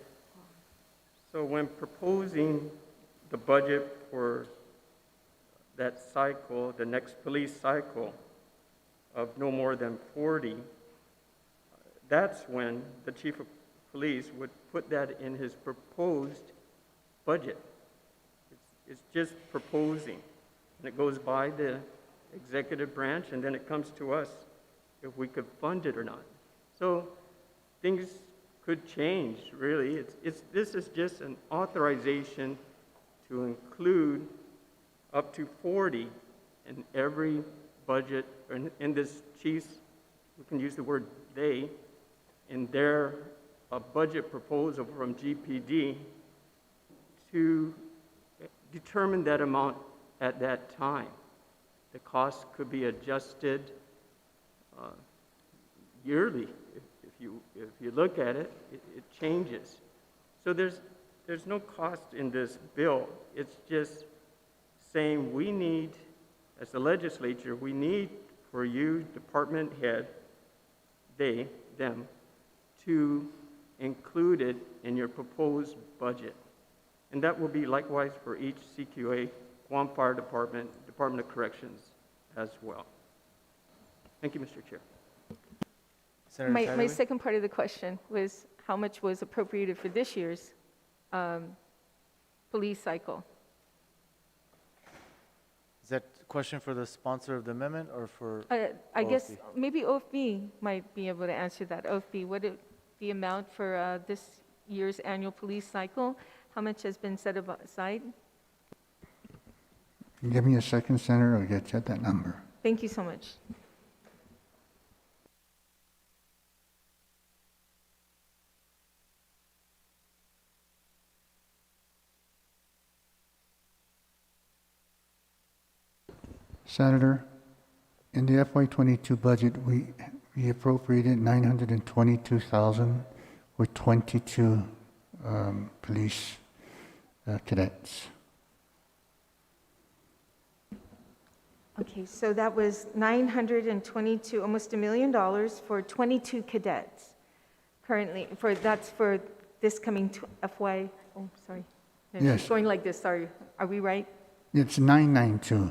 So when proposing the budget for that cycle, the next police cycle of no more than 40, that's when the chief of police would put that in his proposed budget. It's just proposing, and it goes by the executive branch, and then it comes to us if we could fund it or not. So things could change, really. This is just an authorization to include up to 40 in every budget, in this chief's, we can use the word they, in their budget proposal from GPD to determine that amount at that time. The cost could be adjusted yearly. If you look at it, it changes. So there's no cost in this bill. It's just saying we need, as the legislature, we need for you, department head, they, them, to include it in your proposed budget. And that will be likewise for each CQA, Guam Fire Department, Department of Corrections as well. Thank you, Mr. Chair. Senator My Tyree? second part of the question was how much was appropriated for this year's police cycle? Is that a question for the sponsor of the amendment or for? I guess OFB? maybe OFB might be able to answer that. OFB, what is the amount for this year's annual police cycle? How much has been set aside? Give me a second, Senator, I'll get you that number. Thank you so much. Senator, in the FY22 budget, we appropriated $922,000 for 22 police cadets. Okay, so that was 922, almost $1 million for 22 cadets currently. That's for this coming FY. Oh, sorry. No, Yes. it's going like this. Sorry. Are we right? It's 992.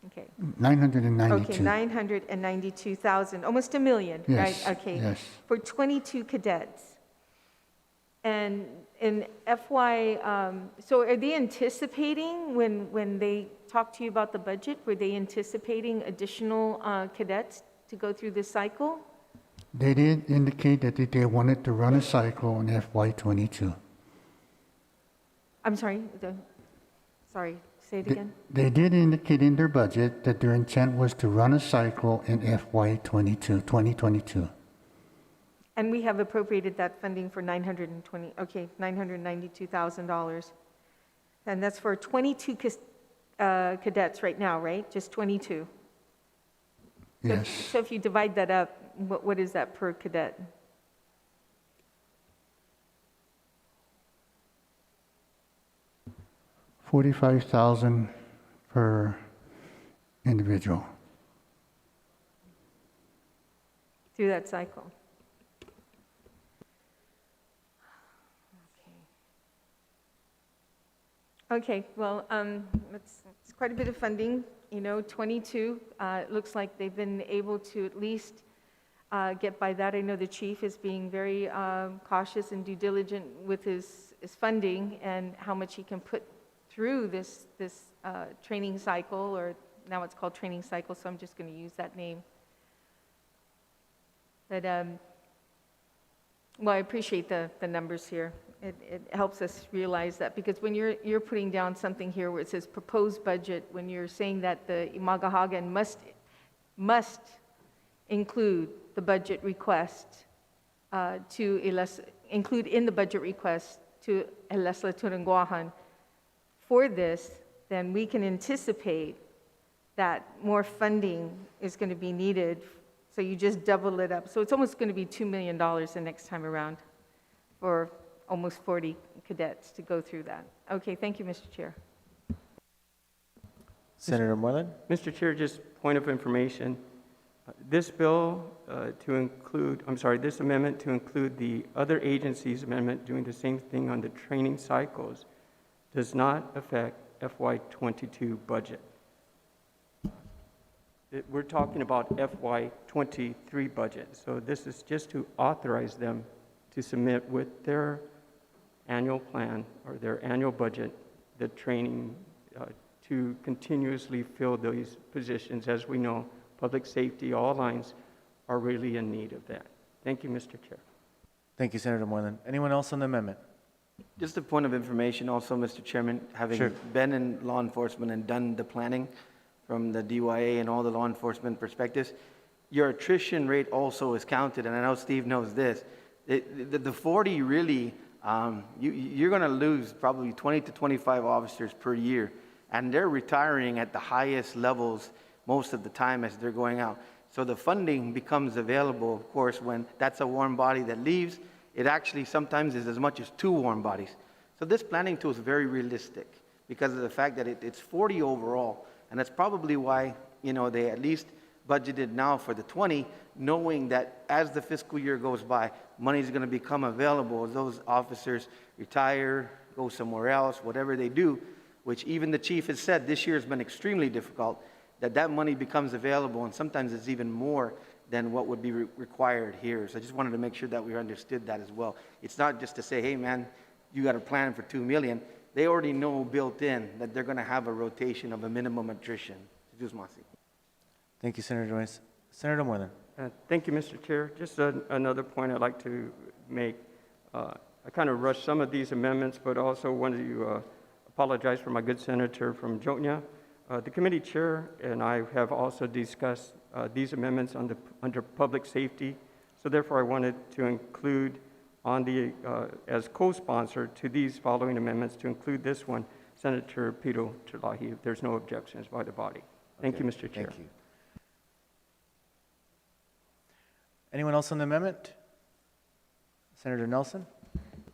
Okay. 992. Okay, 992,000, almost $1 million, Yes, right? Okay. yes. For 22 cadets. And in FY, so are they anticipating, when they talk to you about the budget, were they anticipating additional cadets to go through this cycle? They did indicate that they wanted to run a cycle in FY22. I'm sorry, sorry, say it again. They did indicate in their budget that their intent was to run a cycle in FY22, 2022. And we have appropriated that funding for $992,000. And that's for 22 cadets right now, right? Just 22? Yes. So if you divide that up, what is that per cadet? $45,000 per individual. Through that cycle. Okay, well, it's quite a bit of funding, 22. It looks like they've been able to at least get by that. I know the chief is being very cautious and due diligent with his funding and how much he can put through this training cycle, or now it's called training cycle, so I'm just going to use that name. But, well, I appreciate the numbers here. It helps us realize that, because when you're putting down something here where it says proposed budget, when you're saying that the Imagahagan must include the budget request include in the budget request to El Legislature in Guahan for this, then we can anticipate that more funding is going to be needed. So you just double it up. So it's almost going to be $2 million the next time around for almost 40 cadets to go through that. Okay, thank you, Mr. Chair. Senator Moreland? Mr. Chair, just point of information. This bill this amendment to include the other agencies' amendment doing the same thing on the training cycles does not affect FY22 budget. We're talking about FY23 budget. So this is just to authorize them to submit with their annual plan or their annual budget, the training to continuously fill these positions. As we know, public safety, all lines are really in need of that. Thank you, Mr. Chair. Thank you, Senator Moreland. Anyone else on the amendment? Just a point of information also, Mr. Chairman, having Sure. been in law enforcement and done the planning from the DYA and all the law enforcement perspectives, your attrition rate also is counted, and I know Steve knows this. The 40 really, you're going to lose probably 20 to 25 officers per year, and they're retiring at the highest levels most of the time as they're going out. So the funding becomes available, of course, when that's a warm body that leaves. It actually sometimes is as much as 2 warm bodies. So this planning tool is very realistic because of the fact that it's 40 overall, and that's probably why, they at least budgeted now for the 20, knowing that as the fiscal year goes by, money is going to become available as those officers retire, go somewhere else, whatever they do, which even the chief has said this year has been extremely difficult, that money becomes available, and sometimes it's even more than what would be required here. So I just wanted to make sure that we understood that as well. It's not just to say, hey man, you got a plan for $2 million. They already know built in that they're going to have a rotation of a minimum attrition. Thank you, Senator Joyce. Senator Moreland? Thank you, Mr. Chair. Just another point I'd like to make. I kind of rushed some of these amendments, but also wanted to apologize for my good senator from Jotnya. The committee chair and I have also discussed these amendments under public safety. So therefore, I wanted to include on the, as co-sponsor to these following amendments, to include this one, Senator Pt.1, if there's no objections by the body. Thank you, Mr. Chair. Thank you. Anyone else on the amendment? Senator Nelson?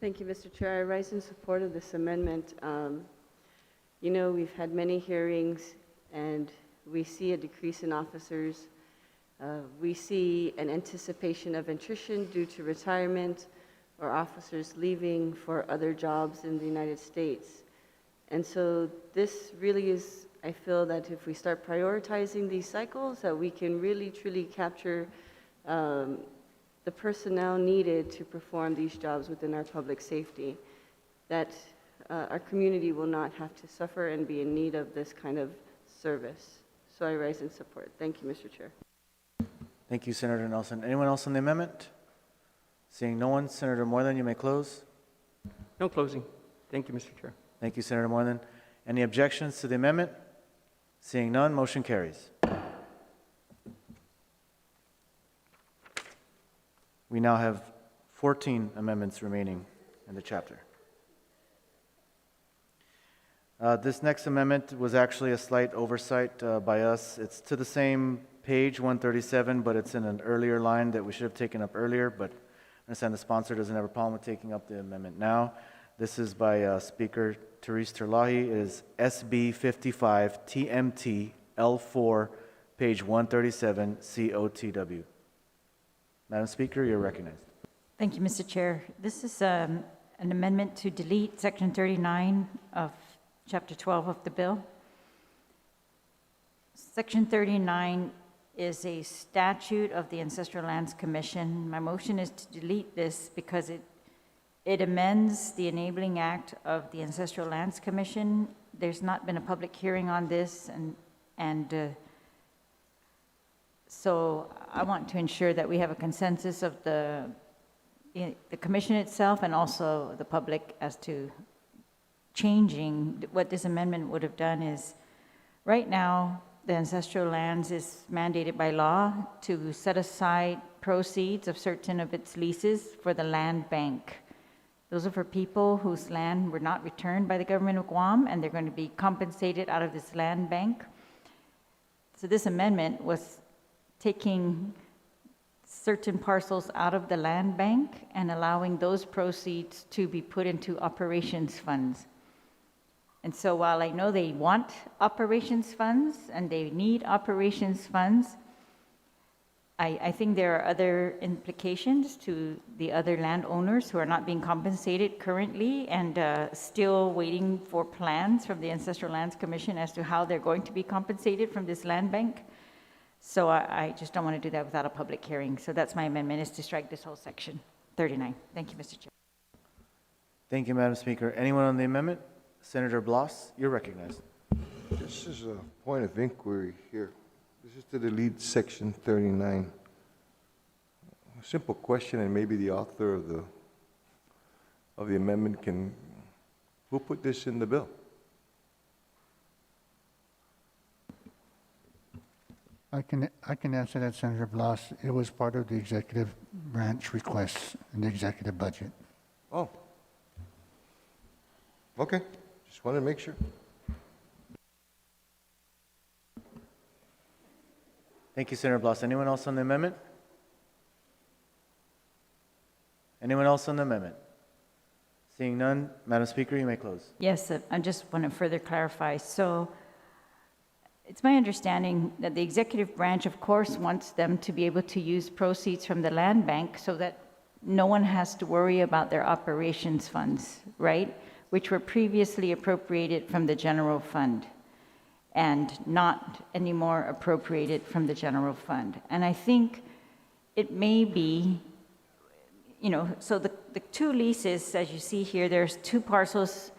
Thank you, Mr. Chair. I rise in support of this amendment. We've had many hearings, and we see a decrease in officers. We see an anticipation of attrition due to retirement or officers leaving for other jobs in the United States. And so this really is, I feel that if we start prioritizing these cycles, that we can really, truly capture the personnel needed to perform these jobs within our public safety, that our community will not have to suffer and be in need of this kind of service. So I rise in support. Thank you, Mr. Chair. Thank you, Senator Nelson. Anyone else on the amendment? Seeing no one, Senator Moylan, you may close. No closing. Thank you, Mr. Chair. Thank you, Senator Moylan. Any objections to the amendment? Seeing none, motion carries. We now have 14 amendments remaining in the chapter. This next amendment was actually a slight oversight by us. It's to the same page 137, but it's in an earlier line that we should have taken up earlier, but I understand the sponsor doesn't have a problem with taking up the amendment now. This is by Speaker Therese Terlahi. It is SB 55 TMT L4, page 137, COTW. Madam Speaker, you're recognized. Thank you, Mr. Chair. This is an amendment to delete Section 39 of Chapter 12 of the bill. Section 39 is a statute of the Ancestral Lands Commission. My motion is to delete this because it amends the Enabling Act of the Ancestral Lands Commission. There's not been a public hearing on this, and so I want to ensure that we have a consensus of the commission itself and also the public as to changing. What this amendment would have done is, right now, the ancestral lands is mandated by law to set aside proceeds of certain of its leases for the land bank. Those are for people whose land were not returned by the government of Guam, and they're going to be compensated out of this land bank. So this amendment was taking certain parcels out of the land bank and allowing those proceeds to be put into operations funds. And so while I know they want operations funds and they need operations funds, I think there are other implications to the other landowners who are not being compensated currently and still waiting for plans from the Ancestral Lands Commission as to how they're going to be compensated from this land bank. So I just don't want to do that without a public hearing. So that's my amendment, is to strike this whole section 39. Thank you, Mr. Chair. Thank you, Madam Speaker. Anyone on the amendment? Senator Blas, you're recognized. This is a point of inquiry here. This is to delete section 39. A simple question, and maybe the author of the amendment can, who put this in the bill? I can answer that, Senator Blas. It was part of the executive branch requests in the executive budget. Oh. Okay, just wanted to make sure. Thank you, Senator Blas. Anyone else on the amendment? Anyone else on the amendment? Seeing none, Madam Speaker, you may close. Yes, I just want to further clarify. So it's my understanding that the executive branch, of course, wants them to be able to use proceeds from the land bank so that no one has to worry about their operations funds, right? Which were previously appropriated from the general fund and not anymore appropriated from the general fund. And I think it may be, so the two leases, as you see here, there's two parcels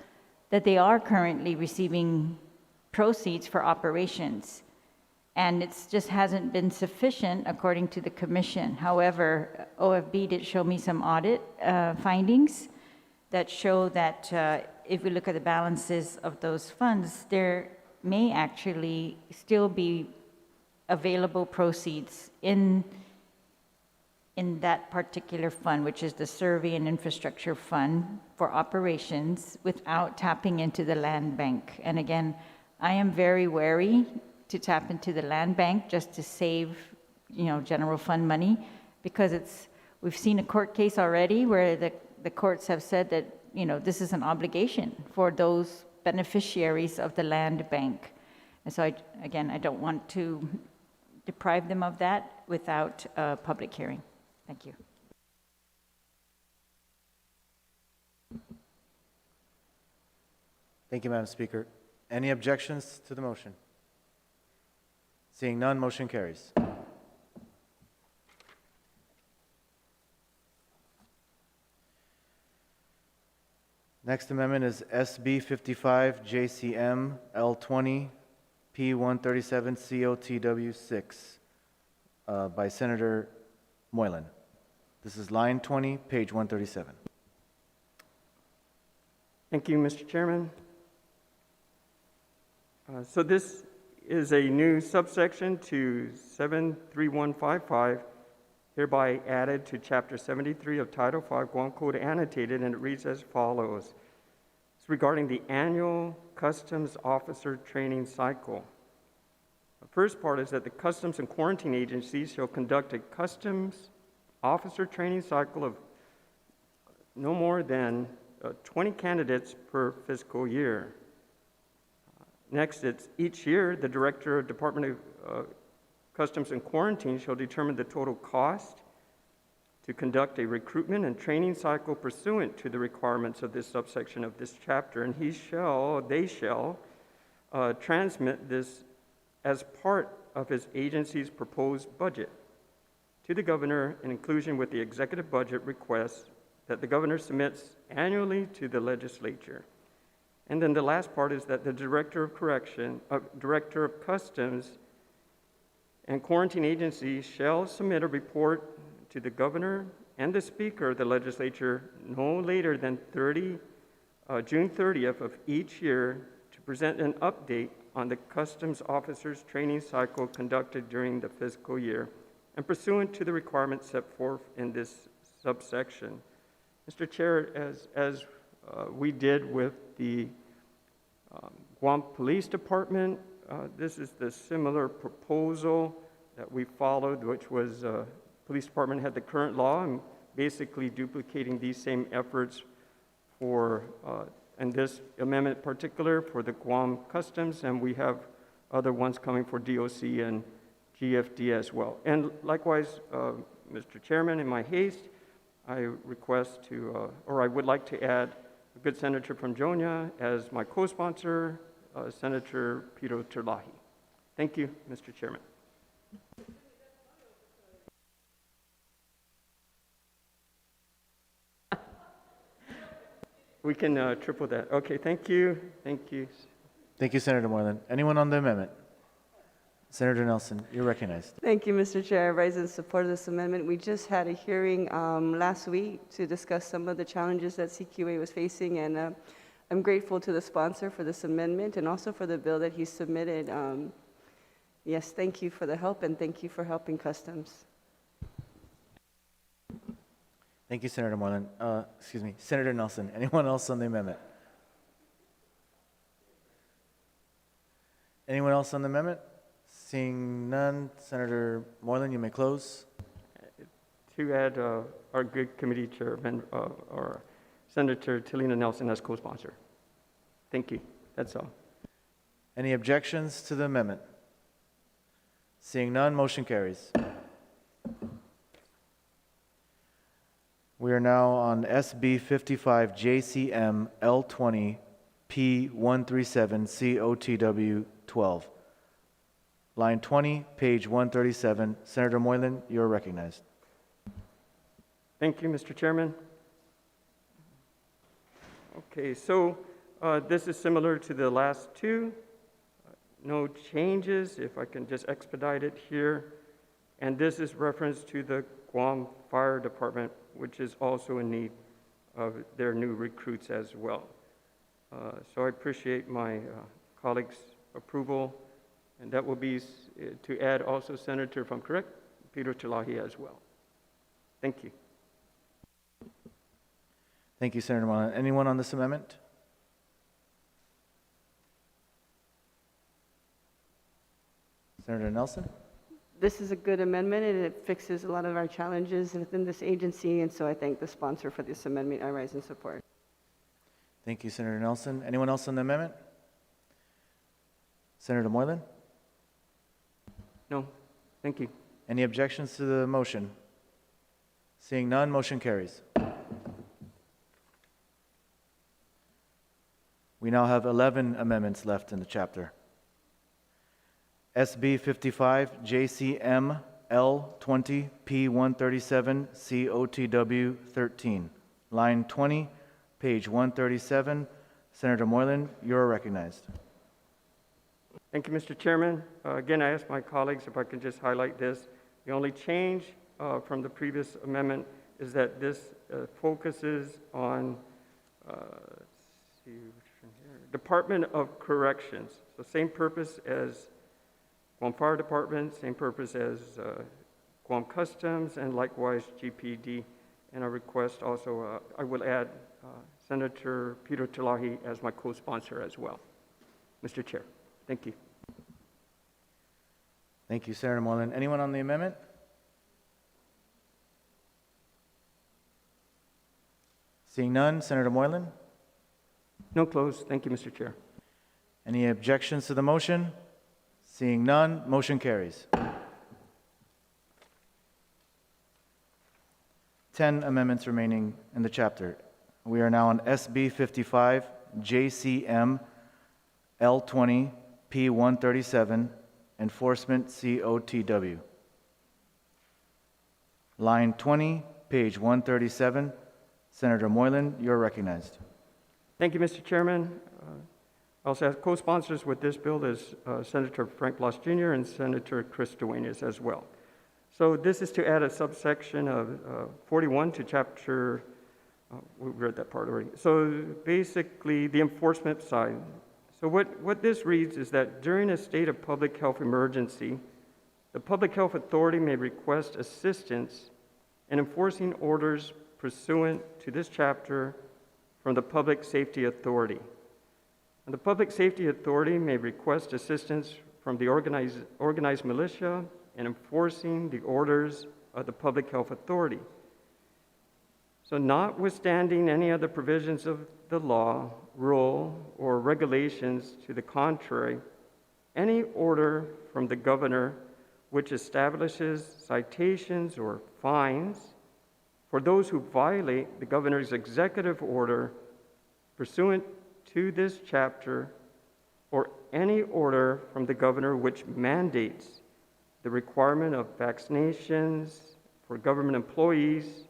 that they are currently receiving proceeds for operations. And it just hasn't been sufficient according to the commission. However, OFB did show me some audit findings that show that if we look at the balances of those funds, there may actually still be available proceeds in that particular fund, which is the Survey and Infrastructure Fund for operations, without tapping into the land bank. And again, I am very wary to tap into the land bank just to save, general fund money, because we've seen a court case already where the courts have said that, this is an obligation for those beneficiaries of the land bank. And so, I don't want to deprive them of that without a public hearing. Thank you. Thank you, Madam Speaker. Any objections to the motion? Seeing none, motion carries. Next amendment is SB 55 JCM L20 P137 COTW 6. by Senator Moylan. This is line 20, page 137. Thank you, Mr. Chairman. So this is a new subsection to 73155, hereby added to Chapter 73 of Title V Guam Code annotated, and it reads as follows. It's regarding the annual Customs Officer Training Cycle. The first part is that the Customs and Quarantine Agencies shall conduct a Customs Officer Training Cycle of no more than 20 candidates per fiscal year. Next, it's each year, the Director of Department of Customs and Quarantine shall determine the total cost to conduct a recruitment and training cycle pursuant to the requirements of this subsection of this chapter, and they shall transmit this as part of his agency's proposed budget to the governor in inclusion with the executive budget request that the governor submits annually to the legislature. And then the last part is that the Director of Customs and Quarantine Agency shall submit a report to the governor and the Speaker of the legislature no later than June 30th of each year to present an update on the Customs Officers Training Cycle conducted during the fiscal year and pursuant to the requirements set forth in this subsection. Mr. Chair, as we did with the Guam Police Department, this is the similar proposal that we followed, which was Police Department had the current law and basically duplicating these same efforts for, and this amendment in particular, for the Guam Customs, and we have other ones coming for DOC and GFD as well. And likewise, Mr. Chairman, in my haste, I request to, or I would like to add a good senator from Jonia as my co-sponsor, Senator Pt.1. Thank you, Mr. Chairman. We can triple that. Okay, thank you. Thank you. Thank you, Senator Moylan. Anyone on the amendment? Senator Nelson, you're recognized. Thank you, Mr. Chair. I rise in support of this amendment. We just had a hearing last week to discuss some of the challenges that CQA was facing, and I'm grateful to the sponsor for this amendment and also for the bill that he submitted. Yes, thank you for the help, and thank you for helping Customs. Thank you, Senator Moylan. Senator Nelson. Anyone else on the amendment? Anyone else on the amendment? Seeing none, Senator Moylan, you may close. To add our good committee chairman, or Senator Talina Nelson as co-sponsor. Thank you. That's all. Any objections to the amendment? Seeing none, motion carries. We are now on SB 55 JCM L20 P137 COTW 12. Line 20, page 137. Senator Moylan, you're recognized. Thank you, Mr. Chairman. Okay, so this is similar to the last two. No changes, if I can just expedite it here. And this is reference to the Guam Fire Department, which is also in need of their new recruits as well. So I appreciate my colleagues' approval. And that will be to add also Senator, if I'm correct, Peter Talahi as well. Thank you. Thank you, Senator Moylan. Anyone on this amendment? Senator Nelson? This is a good amendment, and it fixes a lot of our challenges within this agency, and so I thank the sponsor for this amendment. I rise in support. Thank you, Senator Nelson. Anyone else on the amendment? Senator Moylan? No, thank you. Any objections to the motion? Seeing none, motion carries. We now have 11 amendments left in the chapter. SB 55 JCM L20 P137 COTW 13. Line 20, page 137. Senator Moylan, you're recognized. Thank you, Mr. Chairman. Again, I ask my colleagues if I can just highlight this. The only change from the previous amendment is that this focuses on let's see, which one here? Department of Corrections. So same purpose as Guam Fire Department, same purpose as Guam Customs, and likewise GPD. And I request also, I will add Senator Peter Talahi as my co-sponsor as well. Mr. Chair, thank you. Thank you, Senator Moreland. Anyone on the amendment? Seeing none, Senator Moreland? No close. Thank you, Mr. Chair. Any objections to the motion? Seeing none, motion carries. 10 amendments remaining in the chapter. We are now on SB 55, JCM, L20, P137, Enforcement COTW. Line 20, page 137. Senator Moylan, you're recognized. Thank you, Mr. Chairman. I also have co-sponsors with this bill is Senator Frank Blas Jr. and Senator Chris Duenas as well. So this is to add a subsection of 41 to chapter, we read that part already. So basically the enforcement side. So what this reads is that during a state of public health emergency, the Public Health Authority may request assistance in enforcing orders pursuant to this chapter from the Public Safety Authority. And the Public Safety Authority may request assistance from the organized militia in enforcing the orders of the Public Health Authority. So notwithstanding any other provisions of the law, rule, or regulations to the contrary, any order from the governor which establishes citations or fines for those who violate the governor's executive order pursuant to this chapter, or any order from the governor which mandates the requirement of vaccinations for government employees,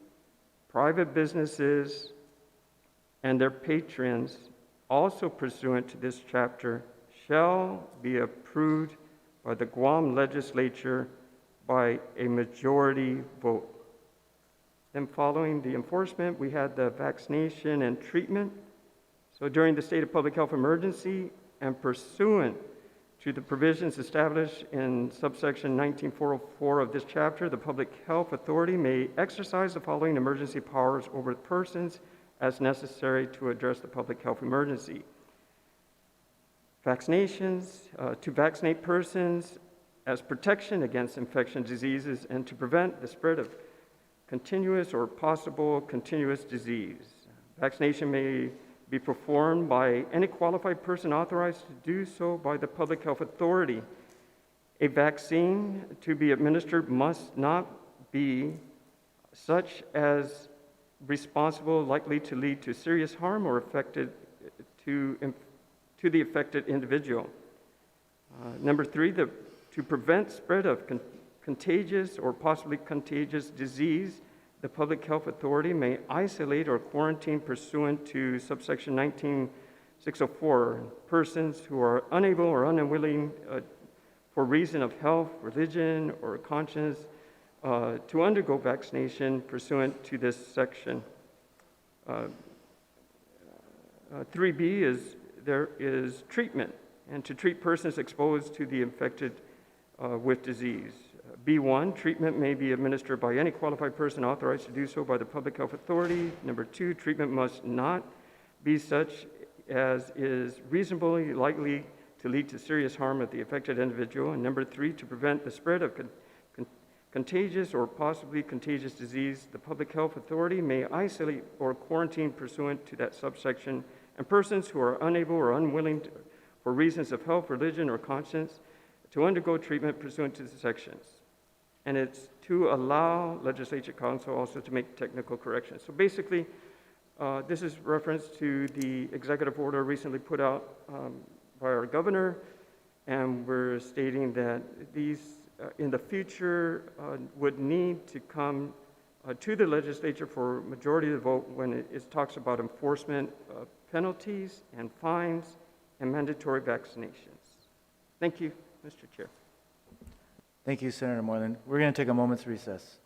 private businesses, and their patrons, also pursuant to this chapter, shall be approved by the Guam Legislature by a majority vote. Then following the enforcement, we had the vaccination and treatment. So during the state of public health emergency and pursuant to the provisions established in subsection 19404 of this chapter, the Public Health Authority may exercise the following emergency powers over persons as necessary to address the public health emergency. Vaccinations, to vaccinate persons as protection against infectious diseases and to prevent the spread of continuous or possible continuous disease. Vaccination may be performed by any qualified person authorized to do so by the Public Health Authority. A vaccine to be administered must not be such as responsible, likely to lead to serious harm or affected to the affected individual. Number three, to prevent spread of contagious or possibly contagious disease, the Public Health Authority may isolate or quarantine pursuant to subsection 19604 persons who are unable or unwilling for reason of health, religion, or conscience to undergo vaccination pursuant to this section. 3B is there is treatment, and to treat persons exposed to the infected with disease. B1, treatment may be administered by any qualified person authorized to do so by the Public Health Authority. Number two, treatment must not be such as is reasonably likely to lead to serious harm of the affected individual. And number three, to prevent the spread of contagious or possibly contagious disease, the Public Health Authority may isolate or quarantine pursuant to that subsection, and persons who are unable or unwilling to, for reasons of health, religion, or conscience, to undergo treatment pursuant to the sections. And it's to allow Legislature Council also to make technical corrections. So basically, this is reference to the executive order recently put out by our governor, and we're stating that these in the future would need to come to the legislature for majority of the vote when it talks about enforcement penalties and fines and mandatory vaccinations. Thank you, Mr. Chair. Thank you, Senator Moylan. We're going to take a moment's recess.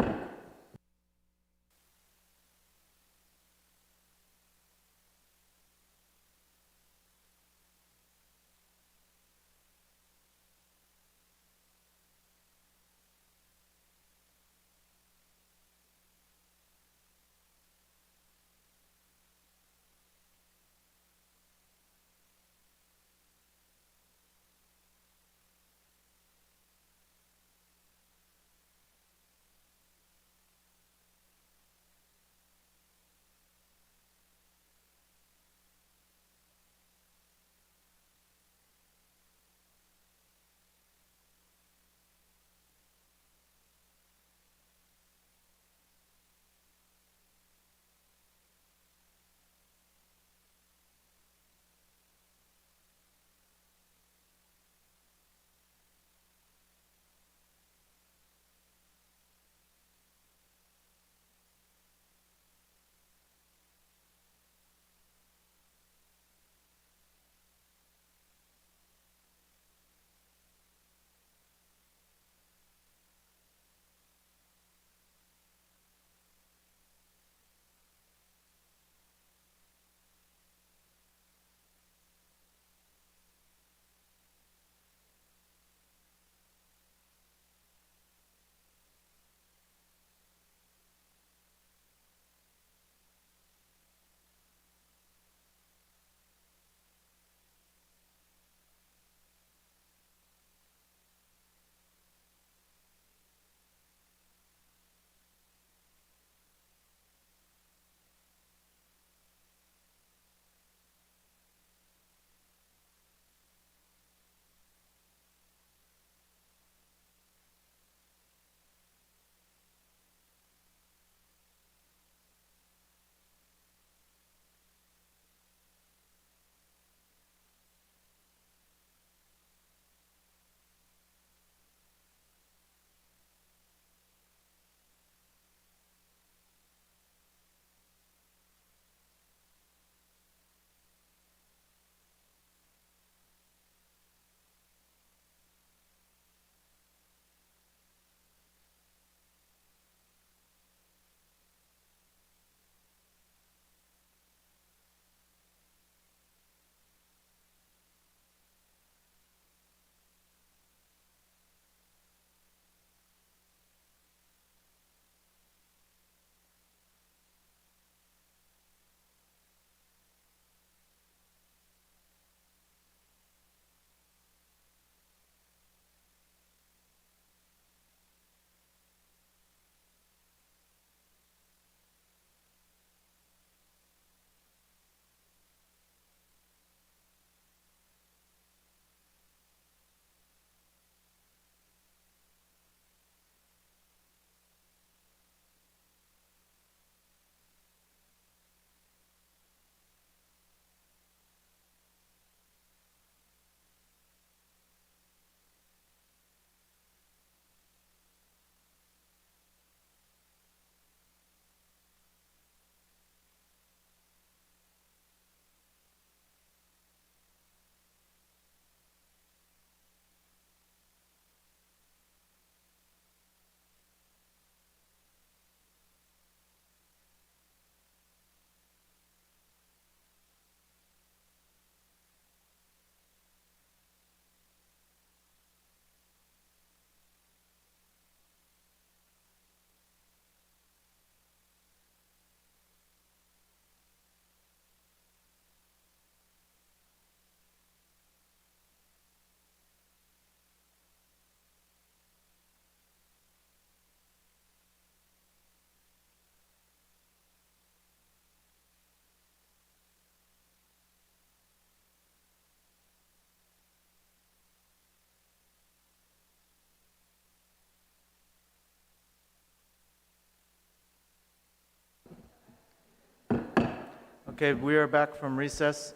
Okay, we are back from recess.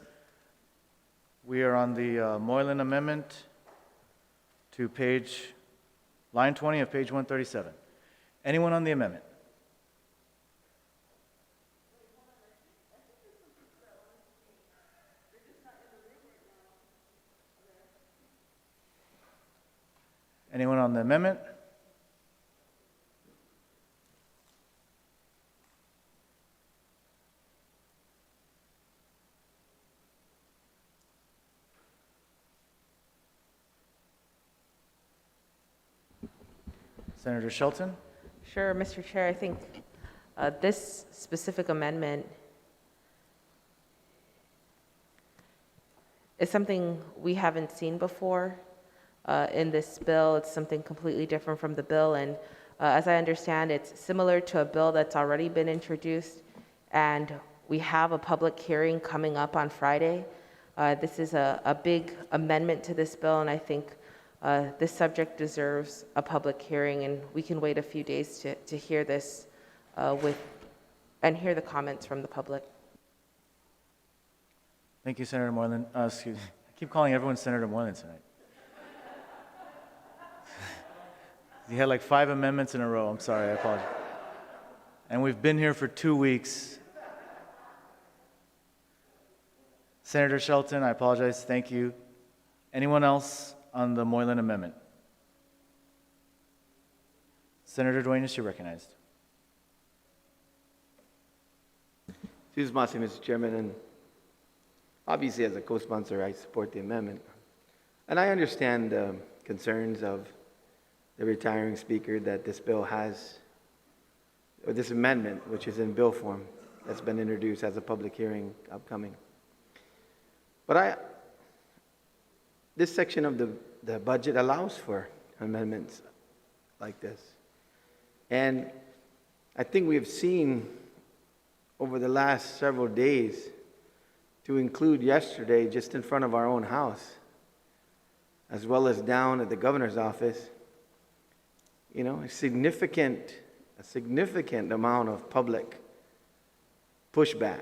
We are on the Moylan Amendment to line 20 of page 137. Anyone on the amendment? Anyone on the amendment? Senator Shelton? Sure, Mr. Chair, I think this specific amendment is something we haven't seen before in this bill. It's something completely different from the bill, and as I understand, it's similar to a bill that's already been introduced, and we have a public hearing coming up on Friday. This is a big amendment to this bill, and I think this subject deserves a public hearing, and we can wait a few days to hear this and hear the comments from the public. Thank you, Senator Moylan. Excuse me. I keep calling everyone Senator Moylan tonight. You had like 5 amendments in a row. I'm sorry, I apologize. And we've been here for 2 weeks. Senator Shelton, I apologize. Thank you. Anyone else on the Moylan amendment? Senator Duenas, you're recognized. Excuse me, Mr. Chairman, and obviously as a co-sponsor, I support the amendment. And I understand the concerns of the retiring speaker that this bill has, or this amendment, which is in bill form, that's been introduced as a public hearing upcoming. But this section of the budget allows for amendments like this. And I think we've seen over the last several days, to include yesterday just in front of our own house, as well as down at the governor's office, you know, a significant amount of public pushback.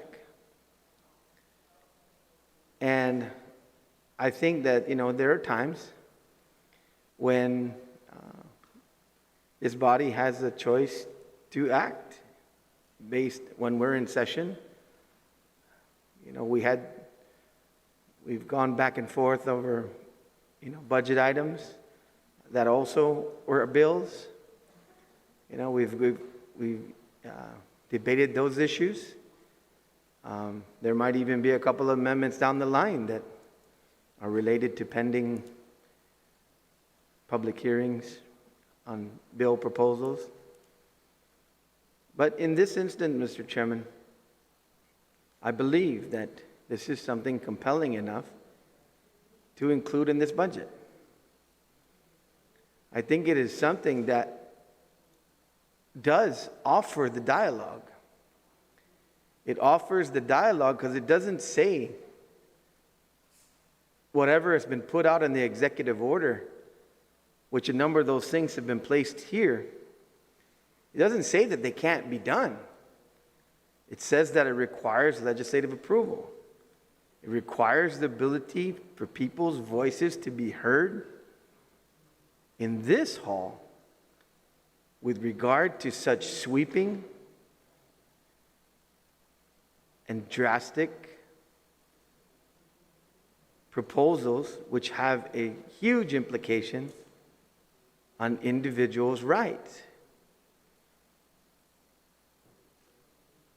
And I think that, you know, there are times when this body has a choice to act based when we're in session. You know, we've gone back and forth over, you know, budget items that also were bills. You know, we've debated those issues. There might even be a couple of amendments down the line that are related to pending public hearings on bill proposals. But in this instance, Mr. Chairman, I believe that this is something compelling enough to include in this budget. I think it is something that does offer the dialogue. It offers the dialogue because it doesn't say whatever has been put out in the executive order, which a number of those things have been placed here. It doesn't say that they can't be done. It says that it requires legislative approval. It requires the ability for people's voices to be heard in this hall with regard to such sweeping and drastic proposals which have a huge implication on individuals' rights.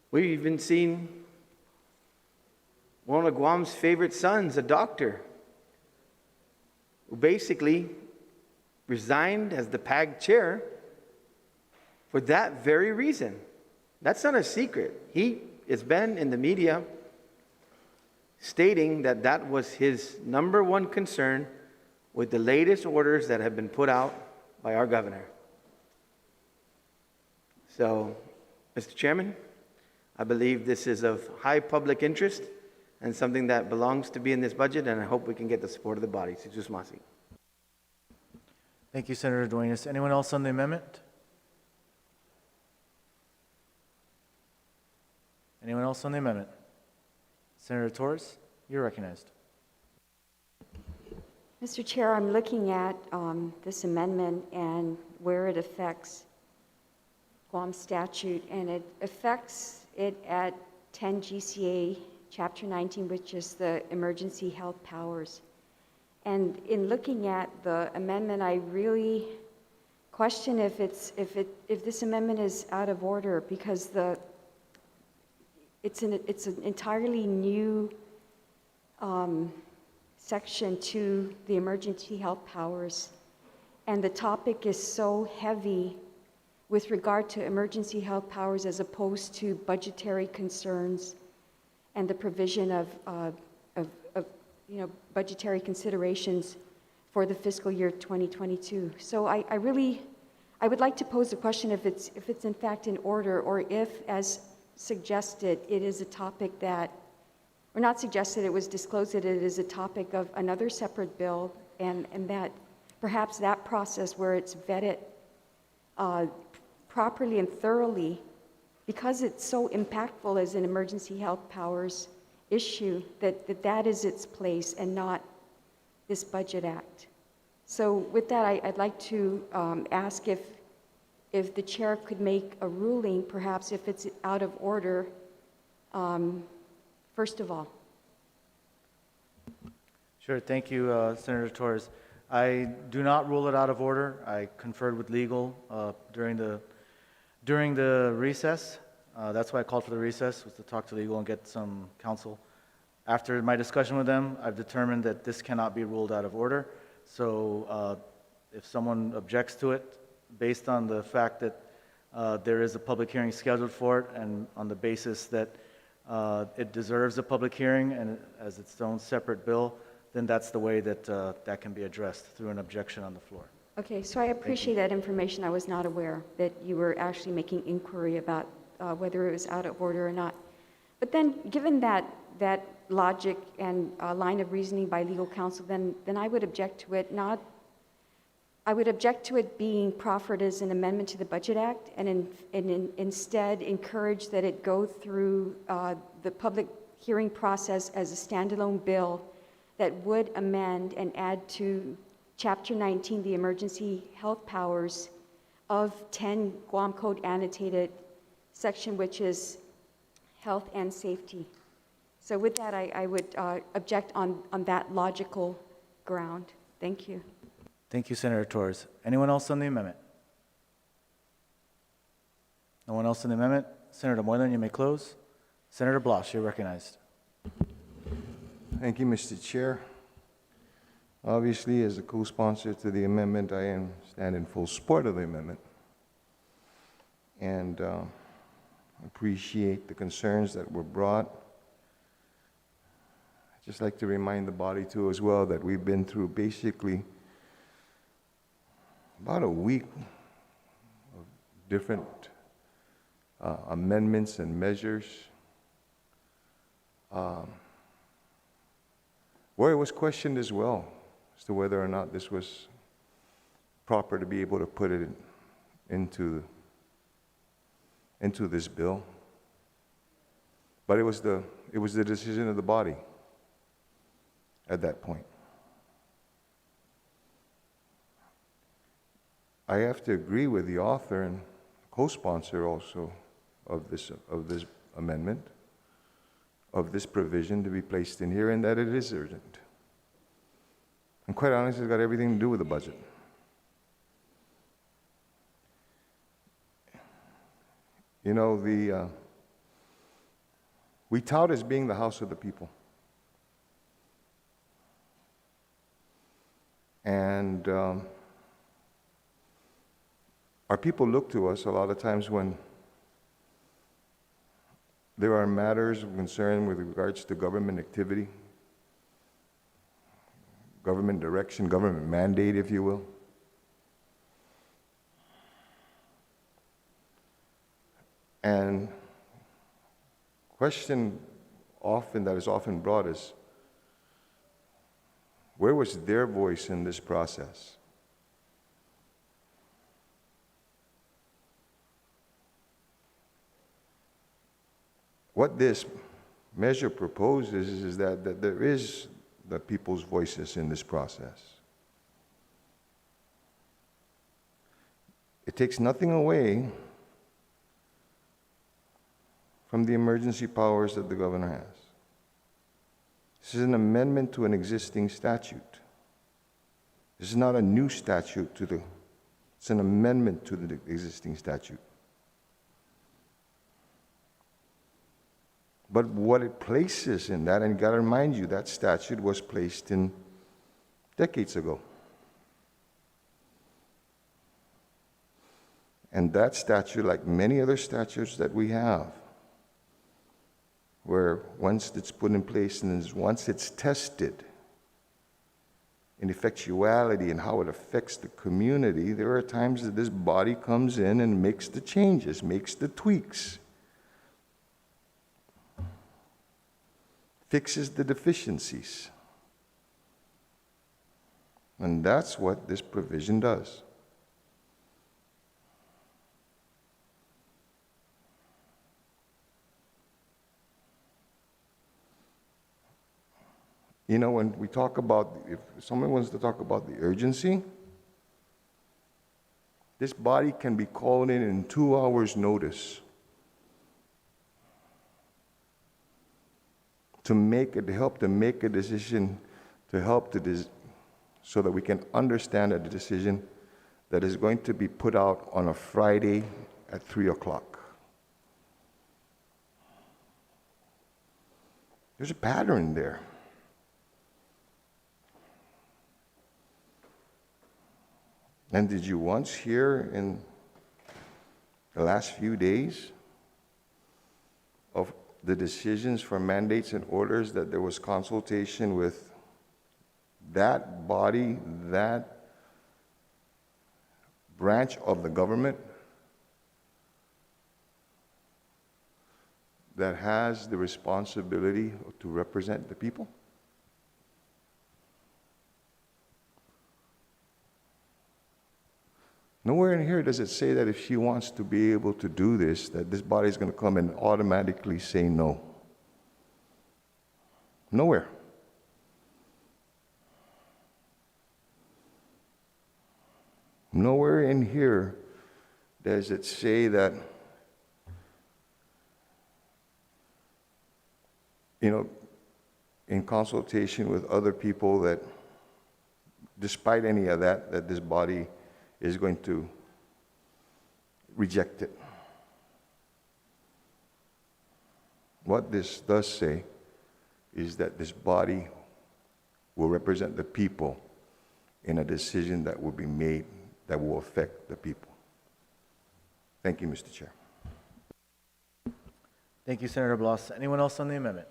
We've even seen one of Guam's favorite sons, a doctor, who basically resigned as the PAG chair for that very reason. That's not a secret. He has been in the media stating that that was his number one concern with the latest orders that have been put out by our governor. So, Mr. Chairman, I believe this is of high public interest and something that belongs to be in this budget, and I hope we can get the support of the body. Thank you, Senator Duenas. Anyone else on the amendment? Anyone else on the amendment? Senator Torres, you're recognized. Mr. Chair, I'm looking at this amendment and where it affects Guam statute, and it affects it at 10 GCA Chapter 19, which is the emergency health powers. And in looking at the amendment, I really question if this amendment is out of order, because it's an entirely new section to the emergency health powers. and the topic is so heavy with regard to emergency health powers as opposed to budgetary concerns and the provision of budgetary considerations for the fiscal year 2022. So I would like to pose the question if it's in fact in order, or if, as suggested, it is a topic that, or not suggested, it was disclosed that it is a topic of another separate bill, and that perhaps that process where it's vetted properly and thoroughly, because it's so impactful as an emergency health powers issue, that is its place and not this Budget Act. So with that, I'd like to ask if the chair could make a ruling, perhaps if it's out of order, first of all. Sure, thank you, Senator Torres. I do not rule it out of order. I conferred with legal during the recess. That's why I called for the recess, was to talk to legal and get some counsel. After my discussion with them, I've determined that this cannot be ruled out of order. So if someone objects to it, based on the fact that there is a public hearing scheduled for it, and on the basis that it deserves a public hearing and as its own separate bill, then that's the way that that can be addressed, through an objection on the floor. Okay, so I appreciate that information. I was not aware that you were actually making inquiry about whether it was out of order or not. But then, given that logic and line of reasoning by legal counsel, then I would object to it I would object to it being proffered as an amendment to the Budget Act, and instead encourage that it go through the public hearing process as a standalone bill that would amend and add to Chapter 19, the emergency health powers of 10 Guam Code annotated section, which is health and safety. So with that, I would object on that logical ground. Thank you. Thank you, Senator Torres. Anyone else on the amendment? No one else on the amendment? Senator Moylan, you may close. Senator Blas, you're recognized. Thank you, Mr. Chair. Obviously, as a co-sponsor to the amendment, I stand in full support of the amendment, and appreciate the concerns that were brought. I'd just like to remind the body, too, as well, that we've been through basically about a week of different amendments and measures, where it was questioned as well as to whether or not this was proper to be able to put it into this bill. But it was the decision of the body at that point. I have to agree with the author and co-sponsor also of this amendment, of this provision to be placed in here, and that it is urgent. And quite honestly, it's got everything to do with the budget. You know, we tout as being the house of the people. And our people look to us a lot of times when there are matters of concern with regards to government activity, government direction, government mandate, if you will. And question that is often brought is, where was their voice in this process? What this measure proposes is that there is the people's voices in this process. It takes nothing away from the emergency powers that the governor has. This is an amendment to an existing statute. This is not a new statute it's an amendment to the existing statute. But what it places in that, and you got to remind you, that statute was placed in decades ago. And that statute, like many other statutes that we have, where once it's put in place and once it's tested in effectuality and how it affects the community, there are times that this body comes in and makes the changes, makes the tweaks, fixes the deficiencies. And that's what this provision does. You know, when we talk about, if someone wants to talk about the urgency, this body can be called in 2 hours' notice to help to make a decision, so that we can understand that the decision that is going to be put out on a Friday at 3 o'clock. There's a pattern there. And did you once hear in the last few days of the decisions for mandates and orders that there was consultation with that body, that branch of the government that has the responsibility to represent the people? Nowhere in here does it say that if she wants to be able to do this, that this body is going to come and automatically say no. Nowhere. Nowhere in here does it say that, you know, in consultation with other people, that despite any of that, that this body is going to reject it. What this does say is that this body will represent the people in a decision that will be made that will affect the people. Thank you, Mr. Chair. Thank you, Senator Blas. Anyone else on the amendment?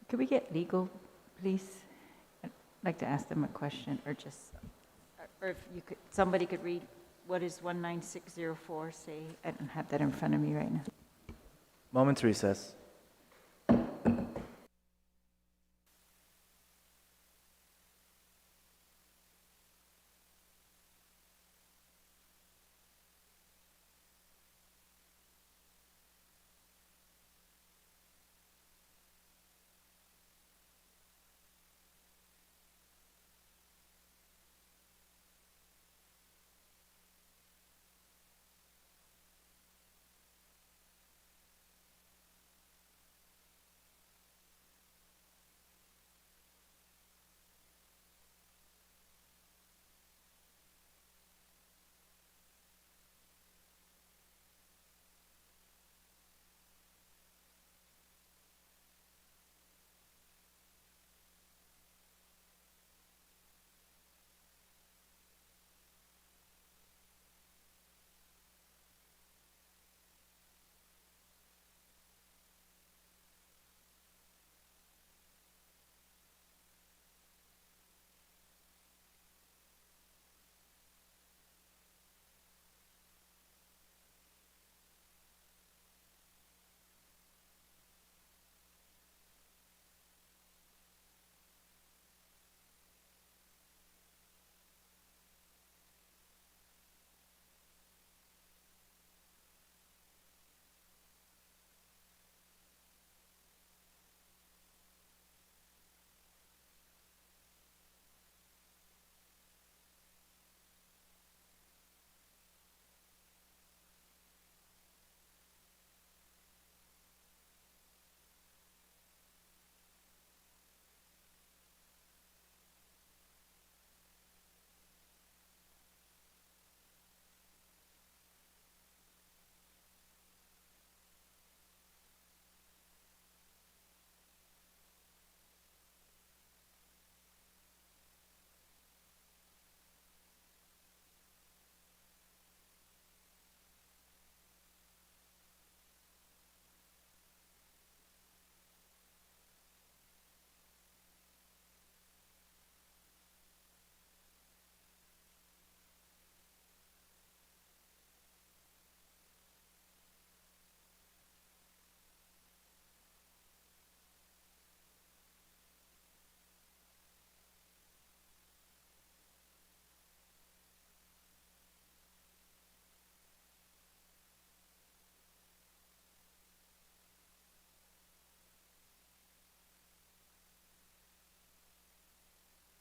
Could we get legal, please? I'd like to ask them a question, or if you could, somebody could read what is 19604 say? I don't have that in front of me right now. Moment's recess.